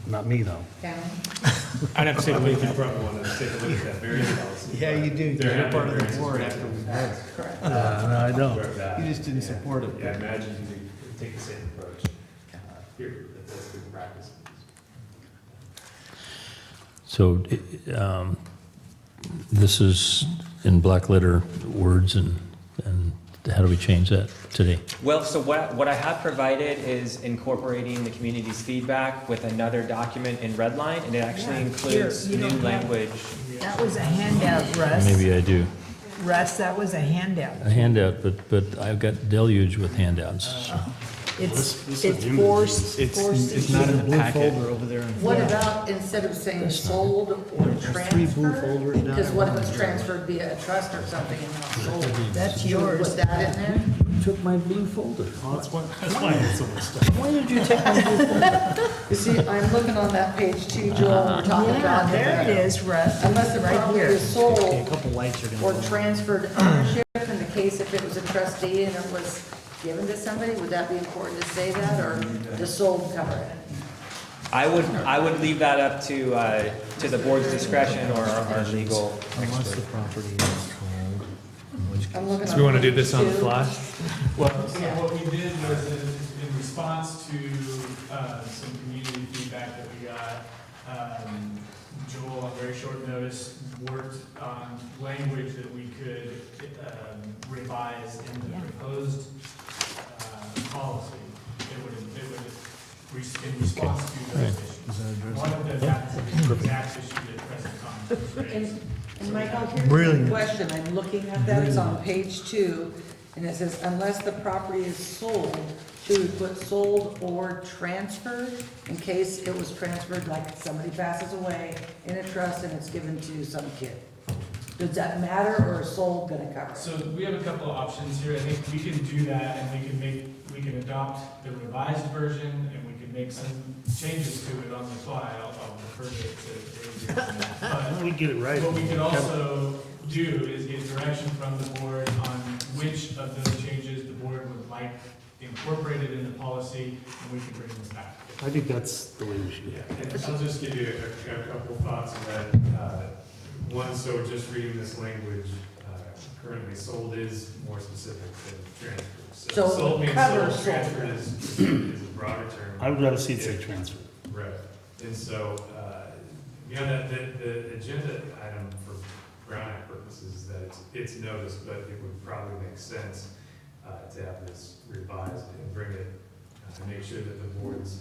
Not me, though. I'd have to take a look at probably want to take a look at that variance policy. Yeah, you do. You're part of the board after we vote. Correct. No, I don't. You just didn't support it. Yeah, I imagine you take the same approach here. That's good practice. So this is in black letter words, and how do we change that today? Well, so what I have provided is incorporating the community's feedback with another document in red line, and it actually includes Here, you new don't have- language. That was a handout, Russ. Maybe I do. Russ, that was a handout. A handout, but I've got deluge with handouts. It's forced. It's not in the packet. Folder over there. What about, instead of saying sold or three blue transferred? folders down Because there. what if it's transferred via a trust or something and not sold? That's Should we yours. put that in there? Took my blue folder. Oh, that's why it's so much stuff. Why did you take my blue folder? You see, I'm looking on that page too, Joel, we're talking Yeah, about. there it is, Russ. Unless the Right property here. is sold Okay, a couple lights are or gonna. transferred ownership, in the case if it was a trustee and it was given to somebody, would that be important to say that, or does sold cover it? I would leave that up to the board's discretion or our legal Unless the expert. property is sold. I'm looking So we want to do page this on the 2. fly? Well, so what we did was in response to some community feedback that we got, Joel, on very short notice, worked on language that we could revise in the proposed policy. It would, in response to those issues. One of them happened to be the exact issue that President Thomas raised. And Michael, here's the Brilliant. question, I'm looking at that, it's on page 2, and it says, unless the property is sold, should we put sold or transferred? In case it was transferred, like somebody passes away in a trust and it's given to some kid. Does that matter, or is sold gonna cover it? So we have a couple of options here. I think we can do that, and we can adopt the revised version, and we can make some changes to it on the fly. I'll refer to David on that. But We get it right. what we could also do is get direction from the board on which of those changes the board would like incorporated in the policy, and we can bring this back. I think that's the way we should. And I'll just give you a couple thoughts on that. One, so just reading this language, currently sold is more specific than transferred. So sold means cover sold, transferred is a broader term. I would rather see it say transfer. Right. And so, beyond that, the agenda item for Brown Act purposes is that it's noticed, but it would probably make sense to have this revised and bring it, to make sure that the board's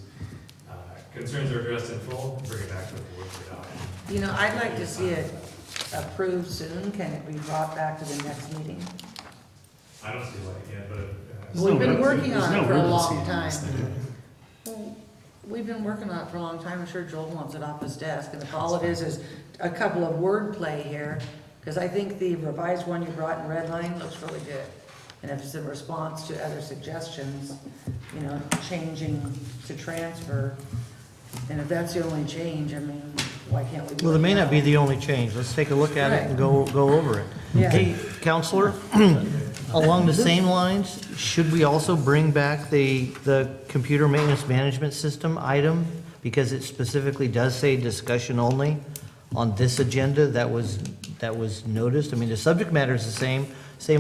concerns are addressed in full, bring it back to the board for adoption. You know, I'd like to see it approved soon. Can it be brought back to the next meeting? I don't see why it can't, but. We've been working on it for a long urgency on time. Well, we've been working on it for a long time. I'm sure Joel wants it off his desk. And if all it is a couple of wordplay here, because I think the revised one you brought in red line looks really good. And if it's in response to other suggestions, you know, changing to transfer, and if that's the only change, I mean, why can't we do it? Well, it may now? not be the only change. Let's take a look at it and go over it. Yeah. Hey, Counselor, along the same lines, should we also bring back the computer maintenance management system item? Because it specifically does say discussion only on this agenda that was noticed. I mean, the subject matter is the same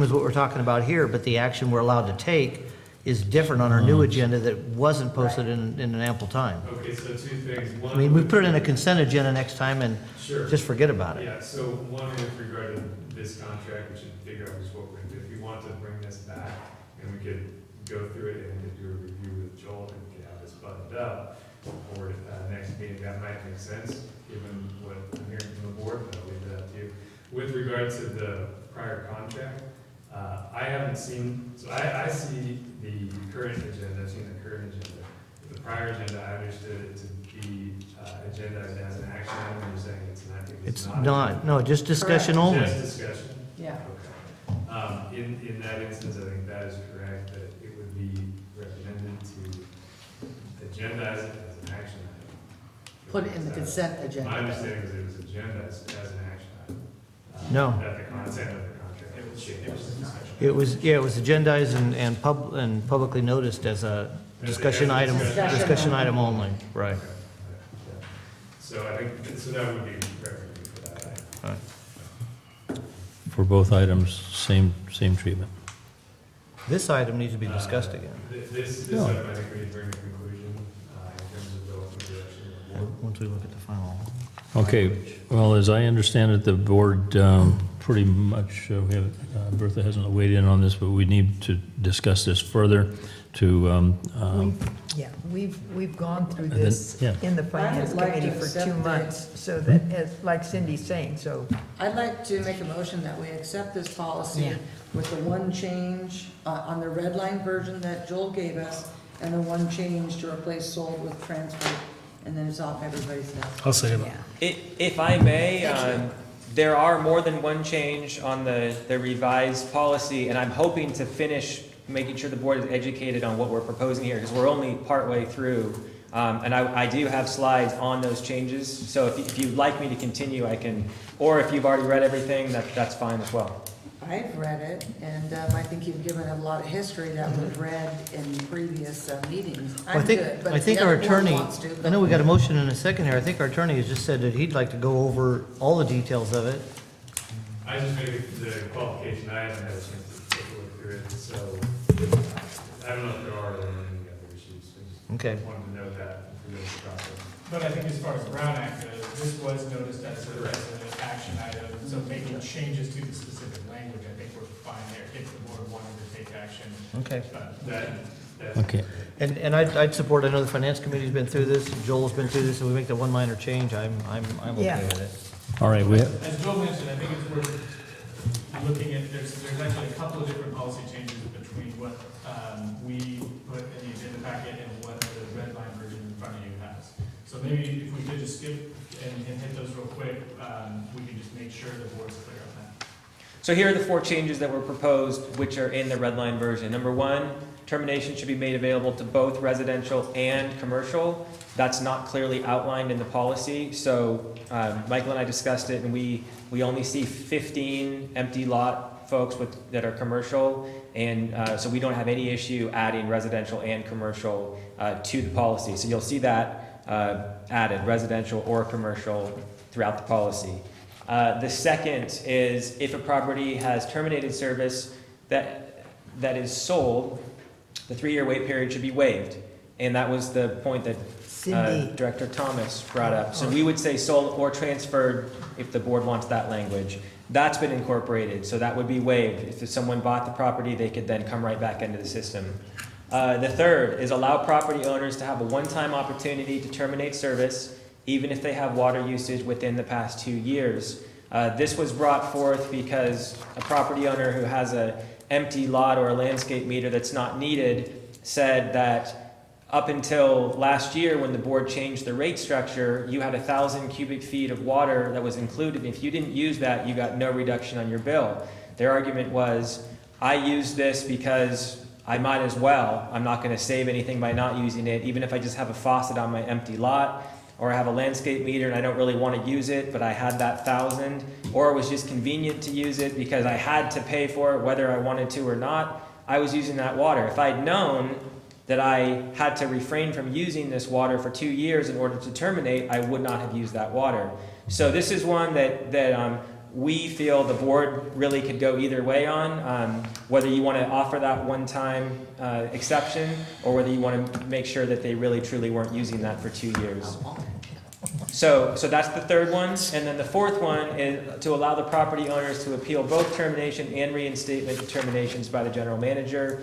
as what we're talking about here, but the action we're allowed to take is different on our new agenda that wasn't posted in an ample time. Okay, so two things. One, I mean, we put it in a consent agenda next time and Sure. just forget about it. Yeah, so one with regard to this contract, we should figure out just what we're gonna do. If we want to bring this back, and we could go through it and we could do a review with Joel, and we could have this buttoned up for next meeting, that might make sense, given what I'm hearing from the board, but I'll leave it up to you. With regard to the prior contract, I haven't seen, so I see the current agenda, I've seen the current agenda. The prior agenda, I understood it to be agendized as an action item, and you're saying it's Not, no, just discussion only. Just discussion? Yeah. Okay. In that instance, I think that is correct, that it would be recommended to agendize it as an action item. Put it in the consent agenda. My understanding is it was agendized as an action item. No. That the content of the contract would change. It was agendized and publicly noticed as a discussion item, discussion item only, right. So I think, so that would be recommended for that item. All right. For both items, same treatment. This item needs to be discussed again. This Yeah. item, I think we need to bring to conclusion in terms of the ultimate direction of the board. Once we look at the final. Okay, well, as I understand it, the board pretty much, we have, Bertha hasn't weighed in on this, but we need to discuss this further to, Yeah, we've gone through then- this yeah. in the finance I would like to committee for accept 2 the- months, so that, as, like Cindy's saying, so, I'd like to make a motion that we accept this policy Yeah. with the one change on the red line version that Joel gave us, and the one change to replace sold with transfer, and then it's off everybody's desk. I'll say it. yeah. If I may, there are more than one change on the revised policy, and I'm hoping to finish making sure the board is educated on what we're proposing here, because we're only partway through. And I do have slides on those changes, so if you'd like me to continue, I can, or if you've already read everything, that's fine as well. I've read it, and I think you've given a lot of history that we've read in previous meetings. Well, I'm good, but I if think the our other board attorney, wants to, I know we got a motion in a second here. I think our attorney has just said that he'd like to go over all the details of it. I just made the qualification, I haven't had a chance to take a look through it, so I don't know if there are any other issues. I Okay. just wanted to note that through the process. But I think as far as the Brown Act goes, this was noticed as an action item, so making changes to the specific language, I think we're fine there, if the board wanted to take action. Okay. That's okay. And I'd support, I know the finance committee's been through this, Joel's been through this, and we make the one minor change, I'm okay Yeah. with it. All right, we have, As Joel mentioned, I think it's worth looking at, there's actually a couple of different policy changes between what we put in the agenda packet and what the red line version in front of you has. So maybe if we could just skip and hit those real quick, we can just make sure the board's clear on that. So here are the 4 changes that were proposed, which are in the red line version. Number 1, termination should be made available to both residential and commercial. That's not clearly outlined in the policy, so Michael and I discussed it, and we only see 15 empty lot folks that are commercial, and so we don't have any issue adding residential and commercial to the policy. So you'll see that added, residential or commercial, throughout the policy. The second is if a property has terminated service that is sold, the 3-year wait period should be waived. And that was the point that Director Thomas brought up. So we would say sold or transferred if the board wants that language. That's been incorporated, so that would be waived. If someone bought the property, they could then come right back into the system. The third is allow property owners to have a one-time opportunity to terminate service, even if they have water usage within the past 2 years. This was brought forth because a property owner who has an empty lot or a landscape meter that's not needed said that up until last year, when the board changed the rate structure, you had 1,000 cubic feet of water that was included. If you didn't use that, you got no reduction on your bill. Their argument was, I use this because I might as well. I'm not going to save anything by not using it, even if I just have a faucet on my empty lot, or I have a landscape meter and I don't really want to use it, but I had that 1,000, or it was just convenient to use it because I had to pay for it whether I wanted to or not. I was using that water. If I'd known that I had to refrain from using this water for 2 years in order to terminate, I would not have used that water. So this is one that we feel the board really could go either way on, whether you want to offer that one-time exception, or whether you want to make sure that they really truly weren't using that for 2 years. So that's the third one. And then the fourth one is to allow the property owners to appeal both termination and reinstatement determinations by the general manager.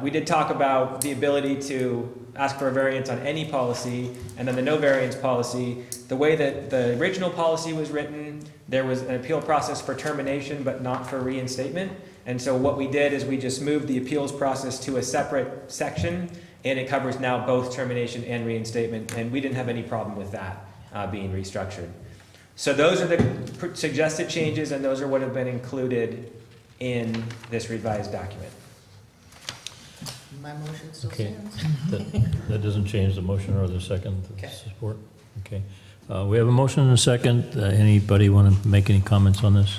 We did talk about the ability to ask for a variance on any policy, and then the no variance policy. The way that the original policy was written, there was an appeal process for termination, but not for reinstatement. And so what we did is we just moved the appeals process to a separate section, and it covers now both termination and reinstatement, and we didn't have any problem with that being restructured. So those are the suggested changes, and those are what have been included in this revised document. My motion still Okay. stands. That doesn't change the motion or the second Okay. support? Okay. We have a motion and a second. Anybody want to make any comments on this?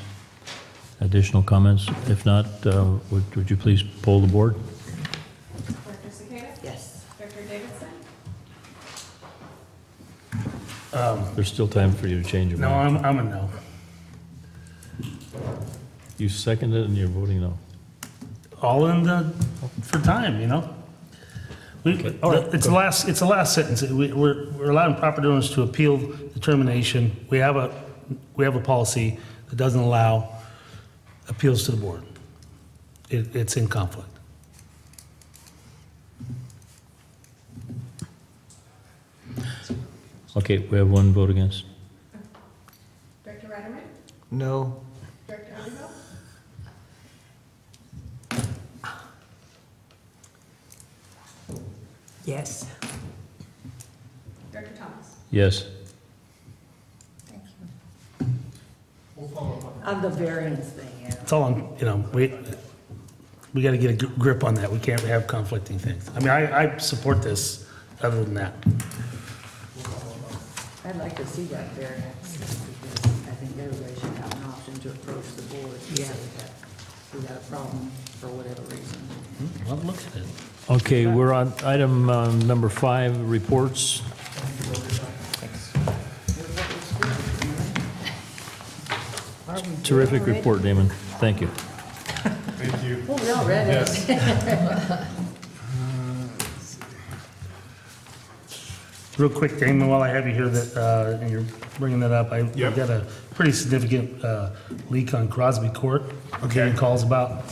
Additional comments? If not, would you please poll the board? Director Cicada? Yes. Director Davidson? There's still time for you to change your No, mind. I'm a no. You seconded and you're voting no. All in for time, you know? All right, It's the last sentence. We're allowing property owners to appeal the termination. We have a policy that doesn't allow appeals to the board. It's in conflict. Okay, we have one vote against. Director Riderman? No. Director Underhill? Yes. Director Thomas? Yes. Thank you. On the variance thing, yeah. It's all on, you know, we got to get a grip on that. We can't have conflicting things. I mean, I support this other than that. I'd like to see that variance, because I think everybody should have an option to approach the board and say that we got a problem for whatever reason. Well, look at it. Okay, we're on item number 5, reports. Terrific report, Damon. Thank you. Thank you. Oh, we all read it. Yes. Real quick, Damon, while I have you here, and you're bringing that up, I Yep. got a pretty significant leak on Crosby Court. I'm Okay. getting calls about.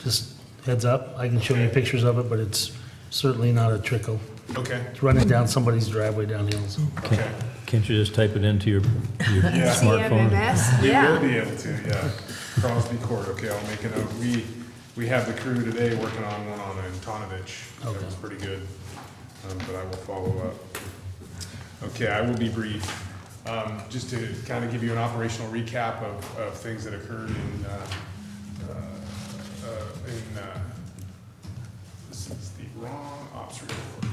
Just heads up, I can show you pictures of it, but it's certainly not a trickle. Okay. It's running down somebody's driveway downhill. So. Okay. Can't you just type it into your Yeah. smartphone? CMMS? We Yeah. will be able to, yeah. Crosby Court, okay, I'll make a note. We have the crew today working on one on Antonovich. That Okay. was pretty good, but I will follow up. Okay, I will be brief. Just to kind of give you an operational recap of things that occurred this is the wrong ops report.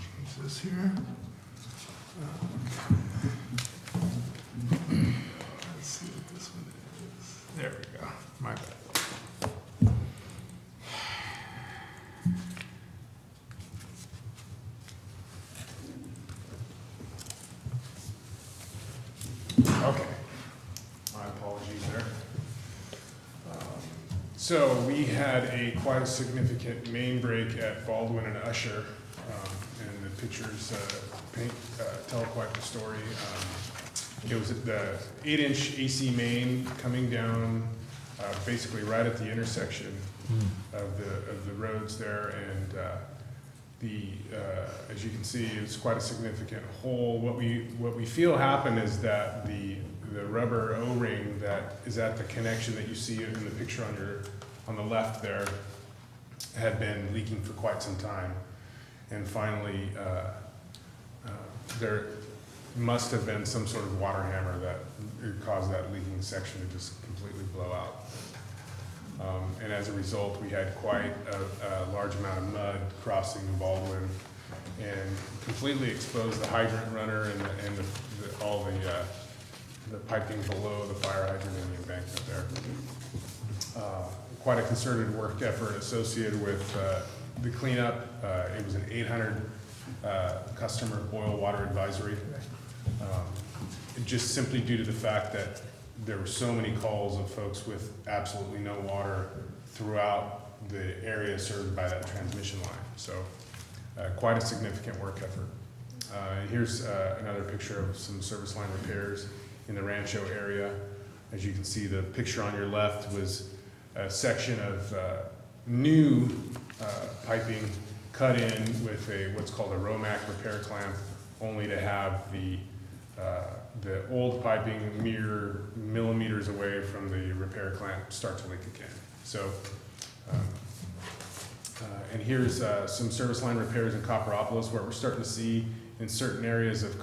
Change this here. Let's see what this one is. There we go. My bad. Okay. My apologies there. So we had quite a significant main break at Baldwin and Usher, and the pictures tell quite the story. It was the 8-inch AC main coming down basically right at the intersection of the roads there, and as you can see, it's quite a significant hole. What we feel happened is that the rubber O-ring that is at the connection that you see in the picture on the left there had been leaking for quite some time, and finally there must have been some sort of water hammer that caused that leaking section to just completely blow out. And as a result, we had quite a large amount of mud crossing Baldwin and completely exposed the hydrant runner and all the piping below the fire hydrant in the embankment there. Quite a concerted work effort associated with the cleanup. It was an 800 customer boil water advisory. Just simply due to the fact that there were so many calls of folks with absolutely no water throughout the area served by that transmission line. So quite a significant work effort. Here's another picture of some service line repairs in the Rancho area. As you can see, the picture on your left was a section of new piping cut in with what's called a Romac repair clamp, only to have the old piping mere millimeters away from the repair clamp start to leak again. So, and here's some service line repairs in Copperopolis, where we're starting to see in certain areas of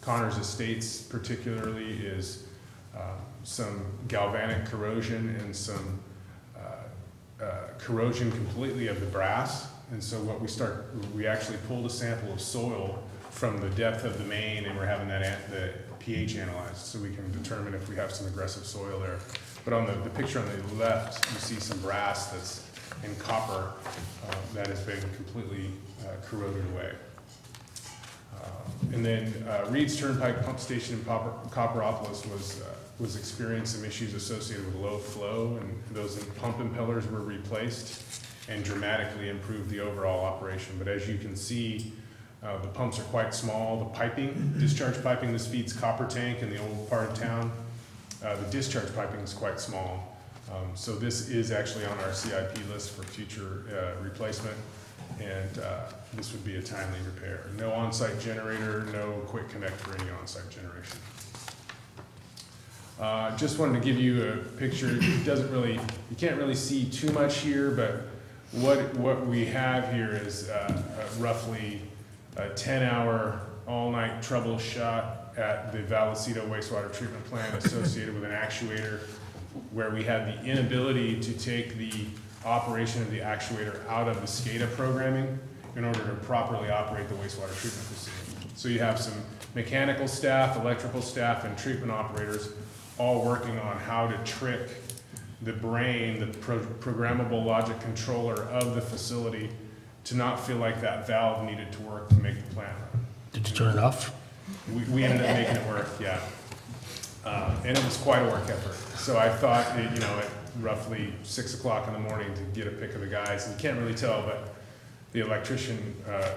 Connors Estates particularly, is some galvanic corrosion and some corrosion completely of the brass. And so what we actually pulled a sample of soil from the depth of the main, and we're having the pH analyzed so we can determine if we have some aggressive soil there. But on the picture on the left, you see some brass that's in copper that has been completely corroded away. And then Reed's Turnpike Pump Station in Copperopolis was experiencing some issues associated with low flow, and those pump impellers were replaced and dramatically improved the overall operation. But as you can see, the pumps are quite small. The piping, discharge piping, this feeds copper tank in the old part of town. The discharge piping is quite small. So this is actually on our CIP list for future replacement, and this would be a timely repair. No on-site generator, no quick connect for any on-site generation. Just wanted to give you a picture. It doesn't really, you can't really see too much here, but what we have here is roughly a 10-hour all-night troubleshot at the Vallecito wastewater treatment plant associated with an actuator, where we had the inability to take the operation of the actuator out of the SCADA programming in order to properly operate the wastewater treatment facility. So you have some mechanical staff, electrical staff, and treatment operators all working on how to trick the brain, the programmable logic controller of the facility, to not feel like that valve needed to work to make the plant run. Did you turn it off? We ended up making it work, yeah. And it was quite a work effort. So I thought, at roughly 6 o'clock in the morning to get a pic of the guys, and you can't really tell, but the electrician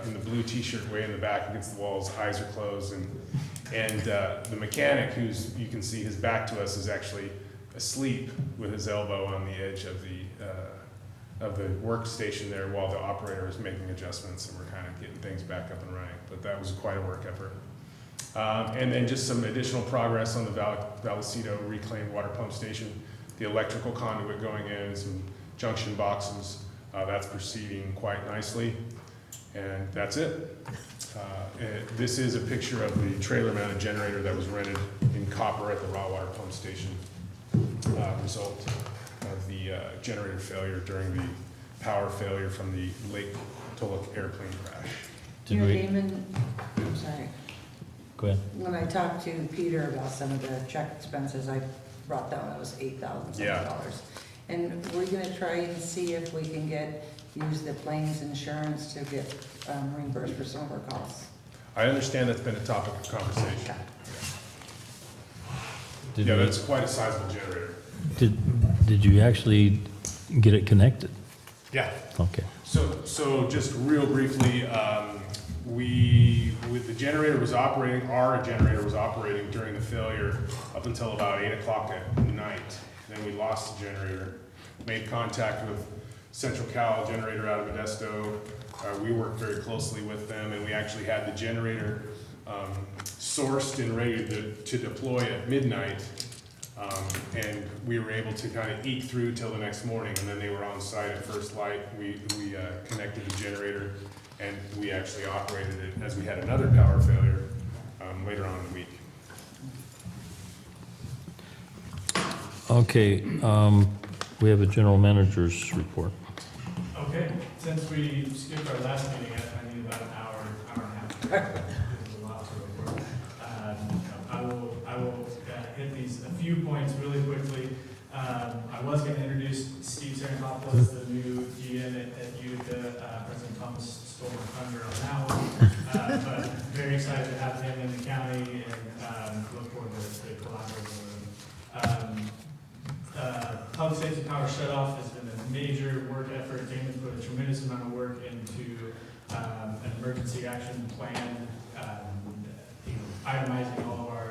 in the blue t-shirt way in the back against the wall, his eyes are closed, and the mechanic, you can see his back to us, is actually asleep with his elbow on the edge of the workstation there while the operator is making adjustments, and we're kind of getting things back up and running. But that was quite a work effort. And then just some additional progress on the Vallecito reclaimed water pump station. The electrical conduit going in, some junction boxes, that's proceeding quite nicely. And that's it. This is a picture of the trailer mounted generator that was rented in copper at the raw water pump station, result of the generator failure during the power failure from the Lake Tulloch airplane crash. Damon, I'm sorry. Go ahead. When I talked to Peter about some of the check expenses, I brought down, that was $8,000. Yeah. And we're gonna try and see if we can use the planes insurance to get reimbursed for some of our costs. I understand that's been a topic of conversation. Did Yeah, we- that's quite a sizable generator. Did you actually get it connected? Yeah. Okay. So just real briefly, the generator was operating, our generator was operating during the failure up until about 8 o'clock at night. Then we lost the generator. made contact with Central Cal Generator out of Modesto. We worked very closely with them, and we actually had the generator sourced and ready to deploy at midnight. And we were able to kind of eke through till the next morning, and then they were on site at first light. We connected the generator, and we actually operated it as we had another power failure later on in the week. Okay, we have a general manager's report. Okay, since we skipped our last meeting, I need about an hour and a half. There's a lot to report. I will hit these, a few points really quickly. I was going to introduce Steve Sarantopoulos, the new GM at Utica. President Thomas stole my thunder on that one. But very excited to have him in the county and look forward to collaborating with him. Public safety power shutoff has been a major work effort. Damon's put a tremendous amount of work into an emergency action plan, itemizing all of our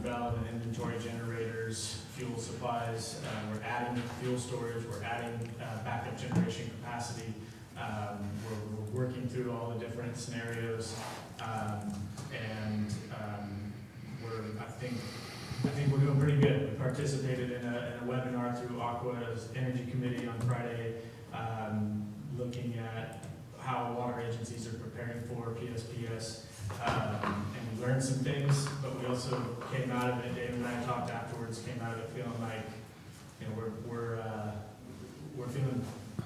relevant inventory generators, fuel supplies. We're adding fuel storage. We're adding backup generation capacity. We're working through all the different scenarios, and I think we're doing pretty good. We participated in a webinar through Aqua's Energy Committee on Friday, looking at how water agencies are preparing for PSPS. And we learned some things, but we also came out of it, Dave and I talked afterwards, came out of it feeling like, we're feeling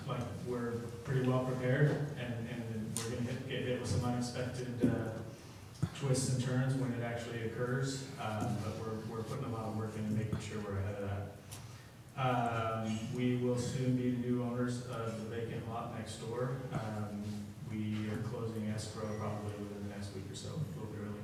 like we're pretty well prepared, and we're going to get hit with some unexpected twists and turns when it actually occurs, but we're putting a lot of work into making sure we're ahead of that. We will soon be the new owners of the vacant lot next door. We are closing escrow probably within the next week or so, a little bit early,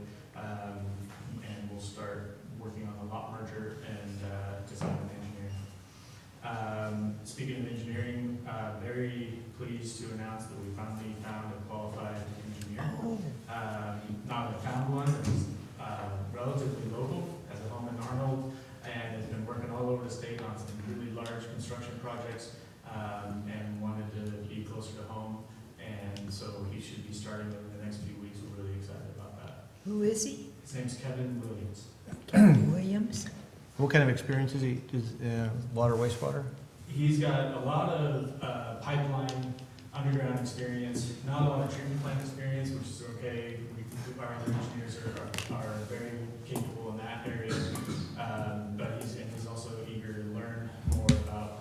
and we'll start working on the lot merger and design and engineering. Speaking of engineering, very pleased to announce that we finally found a qualified engineer. Not a found one, it's relatively local, has a home in Arnold, and has been working all over the state on some really large construction projects, and wanted to be closer to home. And so he should be starting in the next few weeks. We're really excited about that. Who is he? His name's Kevin Williams. Kevin Williams? What kind of experience is he? Water, wastewater? He's got a lot of pipeline, underground experience, not a lot of treatment plant experience, which is okay. Our other engineers are very capable in that area, but he's also eager to learn more about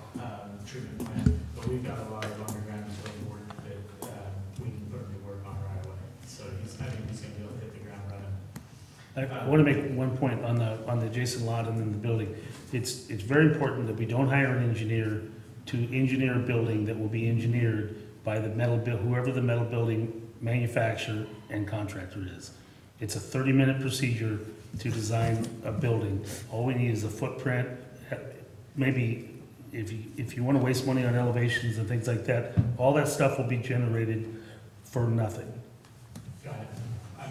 treatment plant. But we've got a lot of underground utility work that we can put him to work on right away. So I think he's going to be able to hit the ground running. I want to make one point on the adjacent lot and then the building. It's very important that we don't hire an engineer to engineer a building that will be engineered by whoever the metal building manufacturer and contractor is. It's a 30-minute procedure to design a building. All we need is a footprint. Maybe if you want to waste money on elevations and things like that, all that stuff will be generated for nothing. Got it.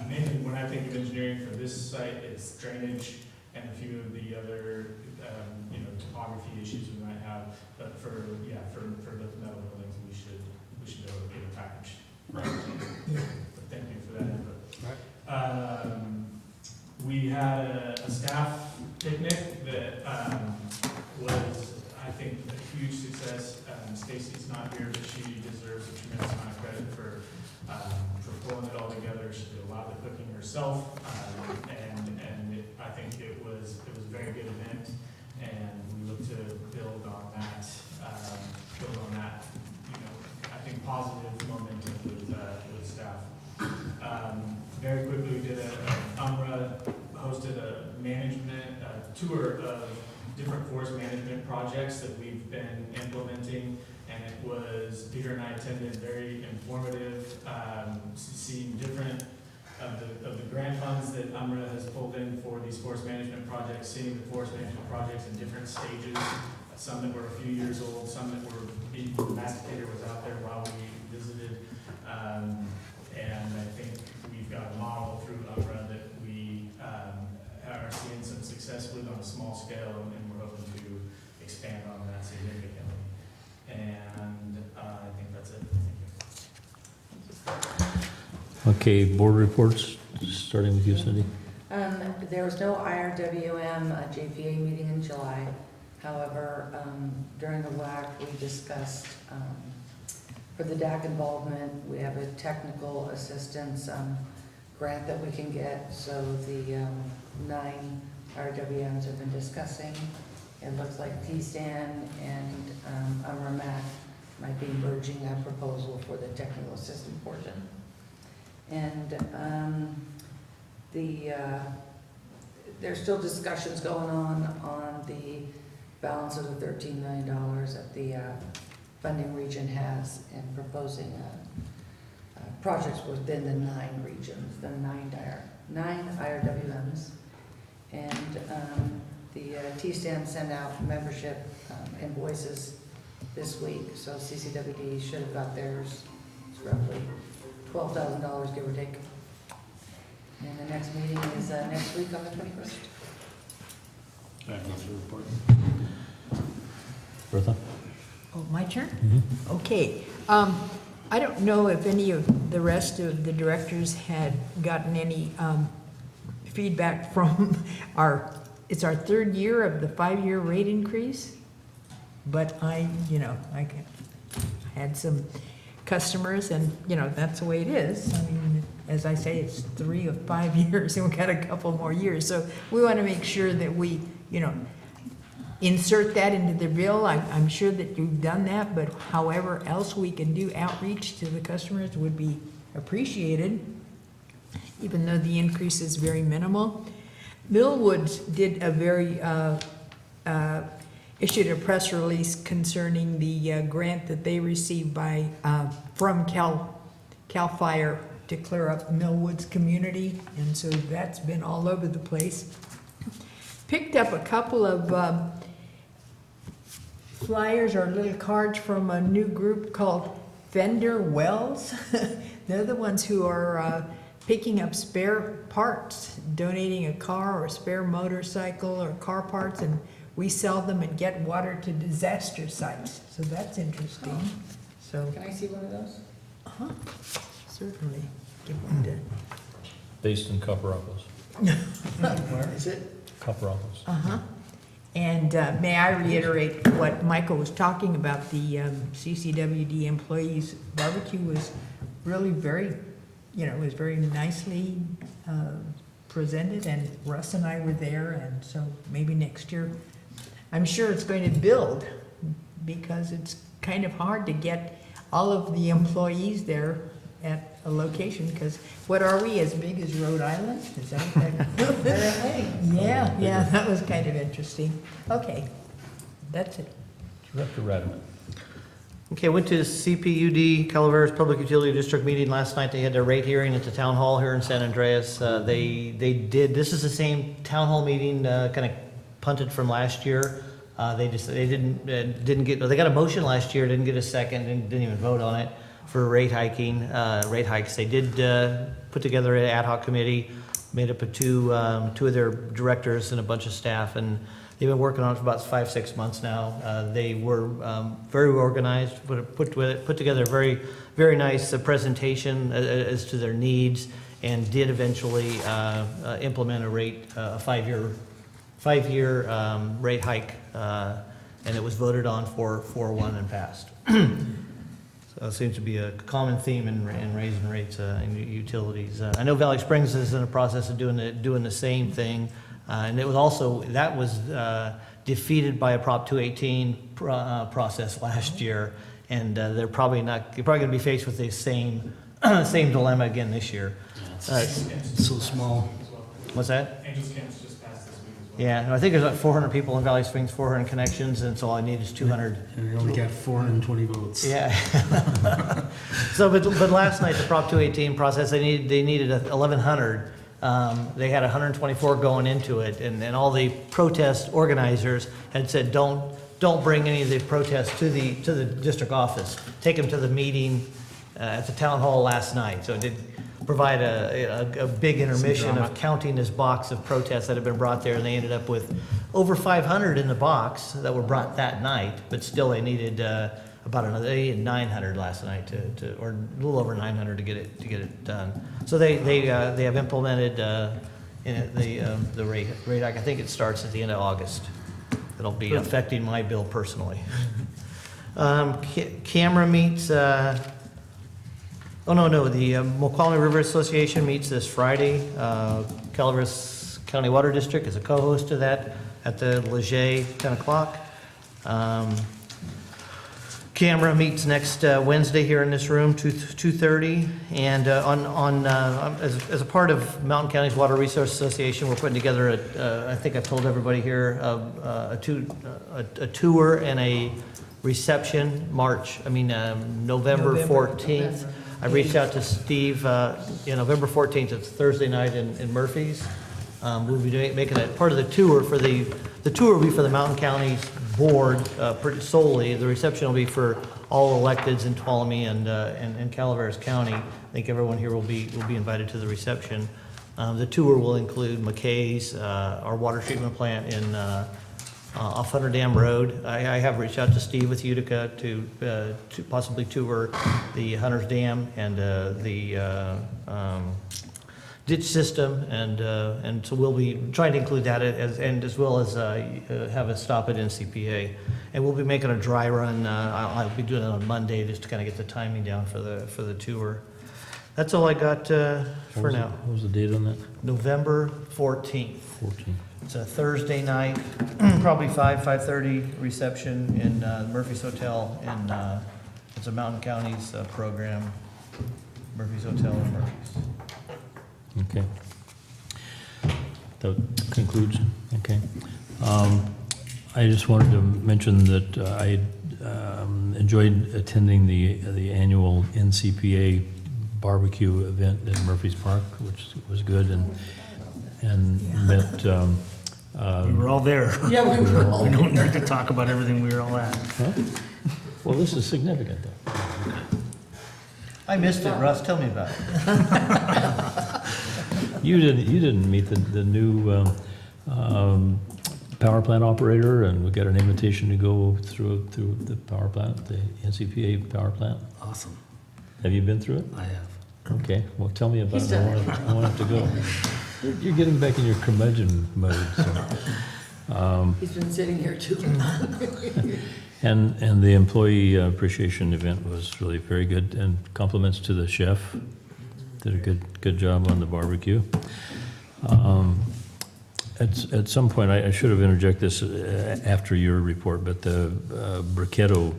Mainly when I think of engineering for this site, it's drainage and a few of the other, topography issues we might have. But for the metal buildings, we should be able to get a package. Right. But thank you for that input. Right. We had a staff picnic that was, I think, a huge success. Stacy's not here, but she deserves a tremendous amount of credit for pulling it all together. She did a lot of the cooking herself, and I think it was a very good event, and we look to build on that. I think positive momentum with staff. Very quickly, we did hosted a management tour of different forest management projects that we've been implementing, and it was, Peter and I attended, very informative, seeing different of the grant funds that UMRA has pulled in for these forest management projects, seeing the forest management projects in different stages, some that were a few years old, some that were, the masticator was out there while we visited, and I think we've got a model through UMRA that we are seeing some success with on a small scale, and we're hoping to expand on that significantly. Okay, board reports, starting with you, Cindy. There was no IRWM JPA meeting in July. However, during the WAC, we discussed for the DAC involvement, we have a technical assistance grant that we can get. So the 9 IRWMs have been discussing. It looks like TSTAN and UMRMAC might be merging that proposal for the technical assistance portion. And there's still discussions going on the balance of the $13 million that the funding region has in proposing projects within the 9 regions, the 9 IRWMs. And the TSTAN sent out membership invoices this week, so CCWD should have got theirs. It's roughly $12,000, give or take. And the next meeting is next week on the 21st. I have nothing to report. Bertha? Oh, my turn? Mm-hmm. Okay. I don't know if any of the rest of the directors had gotten any feedback from it's our 3rd year of the 5-year rate increase, but I had some customers, and that's the way it is. I mean, as I say, it's 3 of 5 years, and we've got a couple more years. So we want to make sure that we, insert that into the bill. I'm sure that you've done that, but however else we can do outreach to the customers would be appreciated, even though the increase is very minimal. Millwoods did a very, issued a press release concerning the grant that they received from CAL FIRE to clear up Millwoods community, and so that's been all over the place. Picked up a couple of flyers or little cards from a new group called Fender Wells. They're the ones who are picking up spare parts, donating a car or a spare motorcycle or car parts, and we sell them and get water to disaster sites. So that's interesting. So Can I see one of those? certainly give one to. Based in Copperopolis. Where is it? Copperopolis. And may I reiterate what Michael was talking about, the CCWD employees barbecue was really very, it was very nicely presented, and Russ and I were there, and so maybe next year, I'm sure it's going to build, because it's kind of hard to get all of the employees there at a location, because what are we, as big as Rhode Island? Is that what that? Yeah, that was kind of interesting. Okay, that's it. Director Radaman. Okay, went to CPUD, Calaveras Public Utility District meeting last night. They had their rate hearing at the town hall here in San Andreas. They did, this is the same town hall meeting, kind of punted from last year. They didn't get, they got a motion last year, didn't get a second, didn't even vote on it for rate hikes. They did put together an ad hoc committee, made up of two of their directors and a bunch of staff, and they've been working on it for about 5-6 months now. They were very organized, put together a very, very nice presentation as to their needs, and did eventually implement a rate, a five-year rate hike, and it was voted on 4-1 and passed. So it seems to be a common theme in raising rates in utilities. I know Valley Springs is in the process of doing the same thing, and it was also defeated by a Prop 218 process last year, and you're probably going to be faced with the same dilemma again this year. It's so small. What's that? Angels Camp's just passed this week as well. Yeah, I think there's like 400 people in Valley Springs, 400 connections, and so all I need is 200. And we only got 420 votes. Yeah. So, but last night, the Prop 218 process, they needed 1,100. They had 124 going into it, and all the protest organizers had said, don't bring any of the protests to the district office. Take them to the meeting at the town hall last night. So it did provide a big intermission of counting this box of protests that had been brought there, and they ended up with over 500 in the box that were brought that night, but still they needed about another 900 last night or a little over 900 to get it done. So they have implemented the rate hike. I think it starts at the end of August. It'll be affecting my bill personally. Camera meets. The Mokelumne River Association meets this Friday. Calaveras County Water District is a co-host to that at the Leger, 10 o'clock. Camera meets next Wednesday here in this room, 2:30. And as a part of Mountain County's Water Resource Association, we're putting together I think I've told everybody here, a tour and a reception November 14th. I reached out to Steve, November 14th, it's Thursday night in Murphy's. We'll be making it part of the tour the tour will be for the Mountain County's board solely. The reception will be for all electeds in Tuolumne and Calaveras County. I think everyone here will be invited to the reception. The tour will include McKay's, our water treatment plant in off Hunter Dam Road. I have reached out to Steve with Utica to possibly tour the Hunter's Dam and the ditch system, and so we'll be trying to include that as well as have a stop at NCPA. And we'll be making a dry run. I'll be doing it on Monday just to kind of get the timing down for the tour. That's all I got for now. What was the date on that? November 14th. It's a Thursday night, probably 5:30 reception in Murphy's Hotel, and it's a Mountain County's program. Murphy's Hotel in Murphy's. Okay. That concludes. Okay. I just wanted to mention that I enjoyed attending the annual NCPA barbecue event in Murphy's Park, which was good, and met. We were all there. Yeah, we were all We don't need to talk about everything we were all at. Huh? Well, this is significant, though. I missed it, Russ. Tell me about it. You didn't meet the new power plant operator, and we got an invitation to go through the power plant, the NCPA power plant. Awesome. Have you been through it? I have. Okay, well, tell me about He's it. done I want to go. You're getting back in your curmudgeon mode. So. He's been sitting here too long. And the employee appreciation event was really very good, and compliments to the chef. Did a good job on the barbecue. At some point, I should have interjected this after your report, but the Briquetto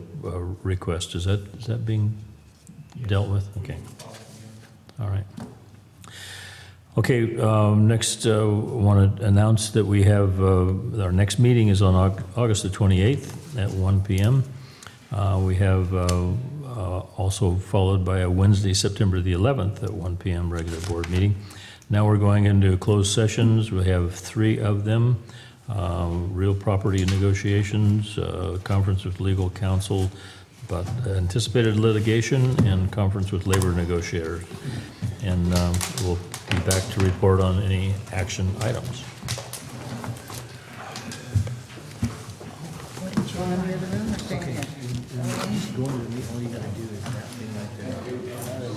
request, is that being dealt with? Okay. All right. Okay, next, I want to announce that we have, our next meeting is on August the 28th at 1 p.m. We have also followed by a Wednesday, September the 11th at 1 p.m. regular board meeting. Now we're going into closed sessions. We have 3 of them. Real property negotiations, conference with legal counsel, but anticipated litigation, and conference with labor negotiators. And we'll be back to report on any action items. Going in the other room or staying here? Go into the meeting, all you gotta do is that thing right there.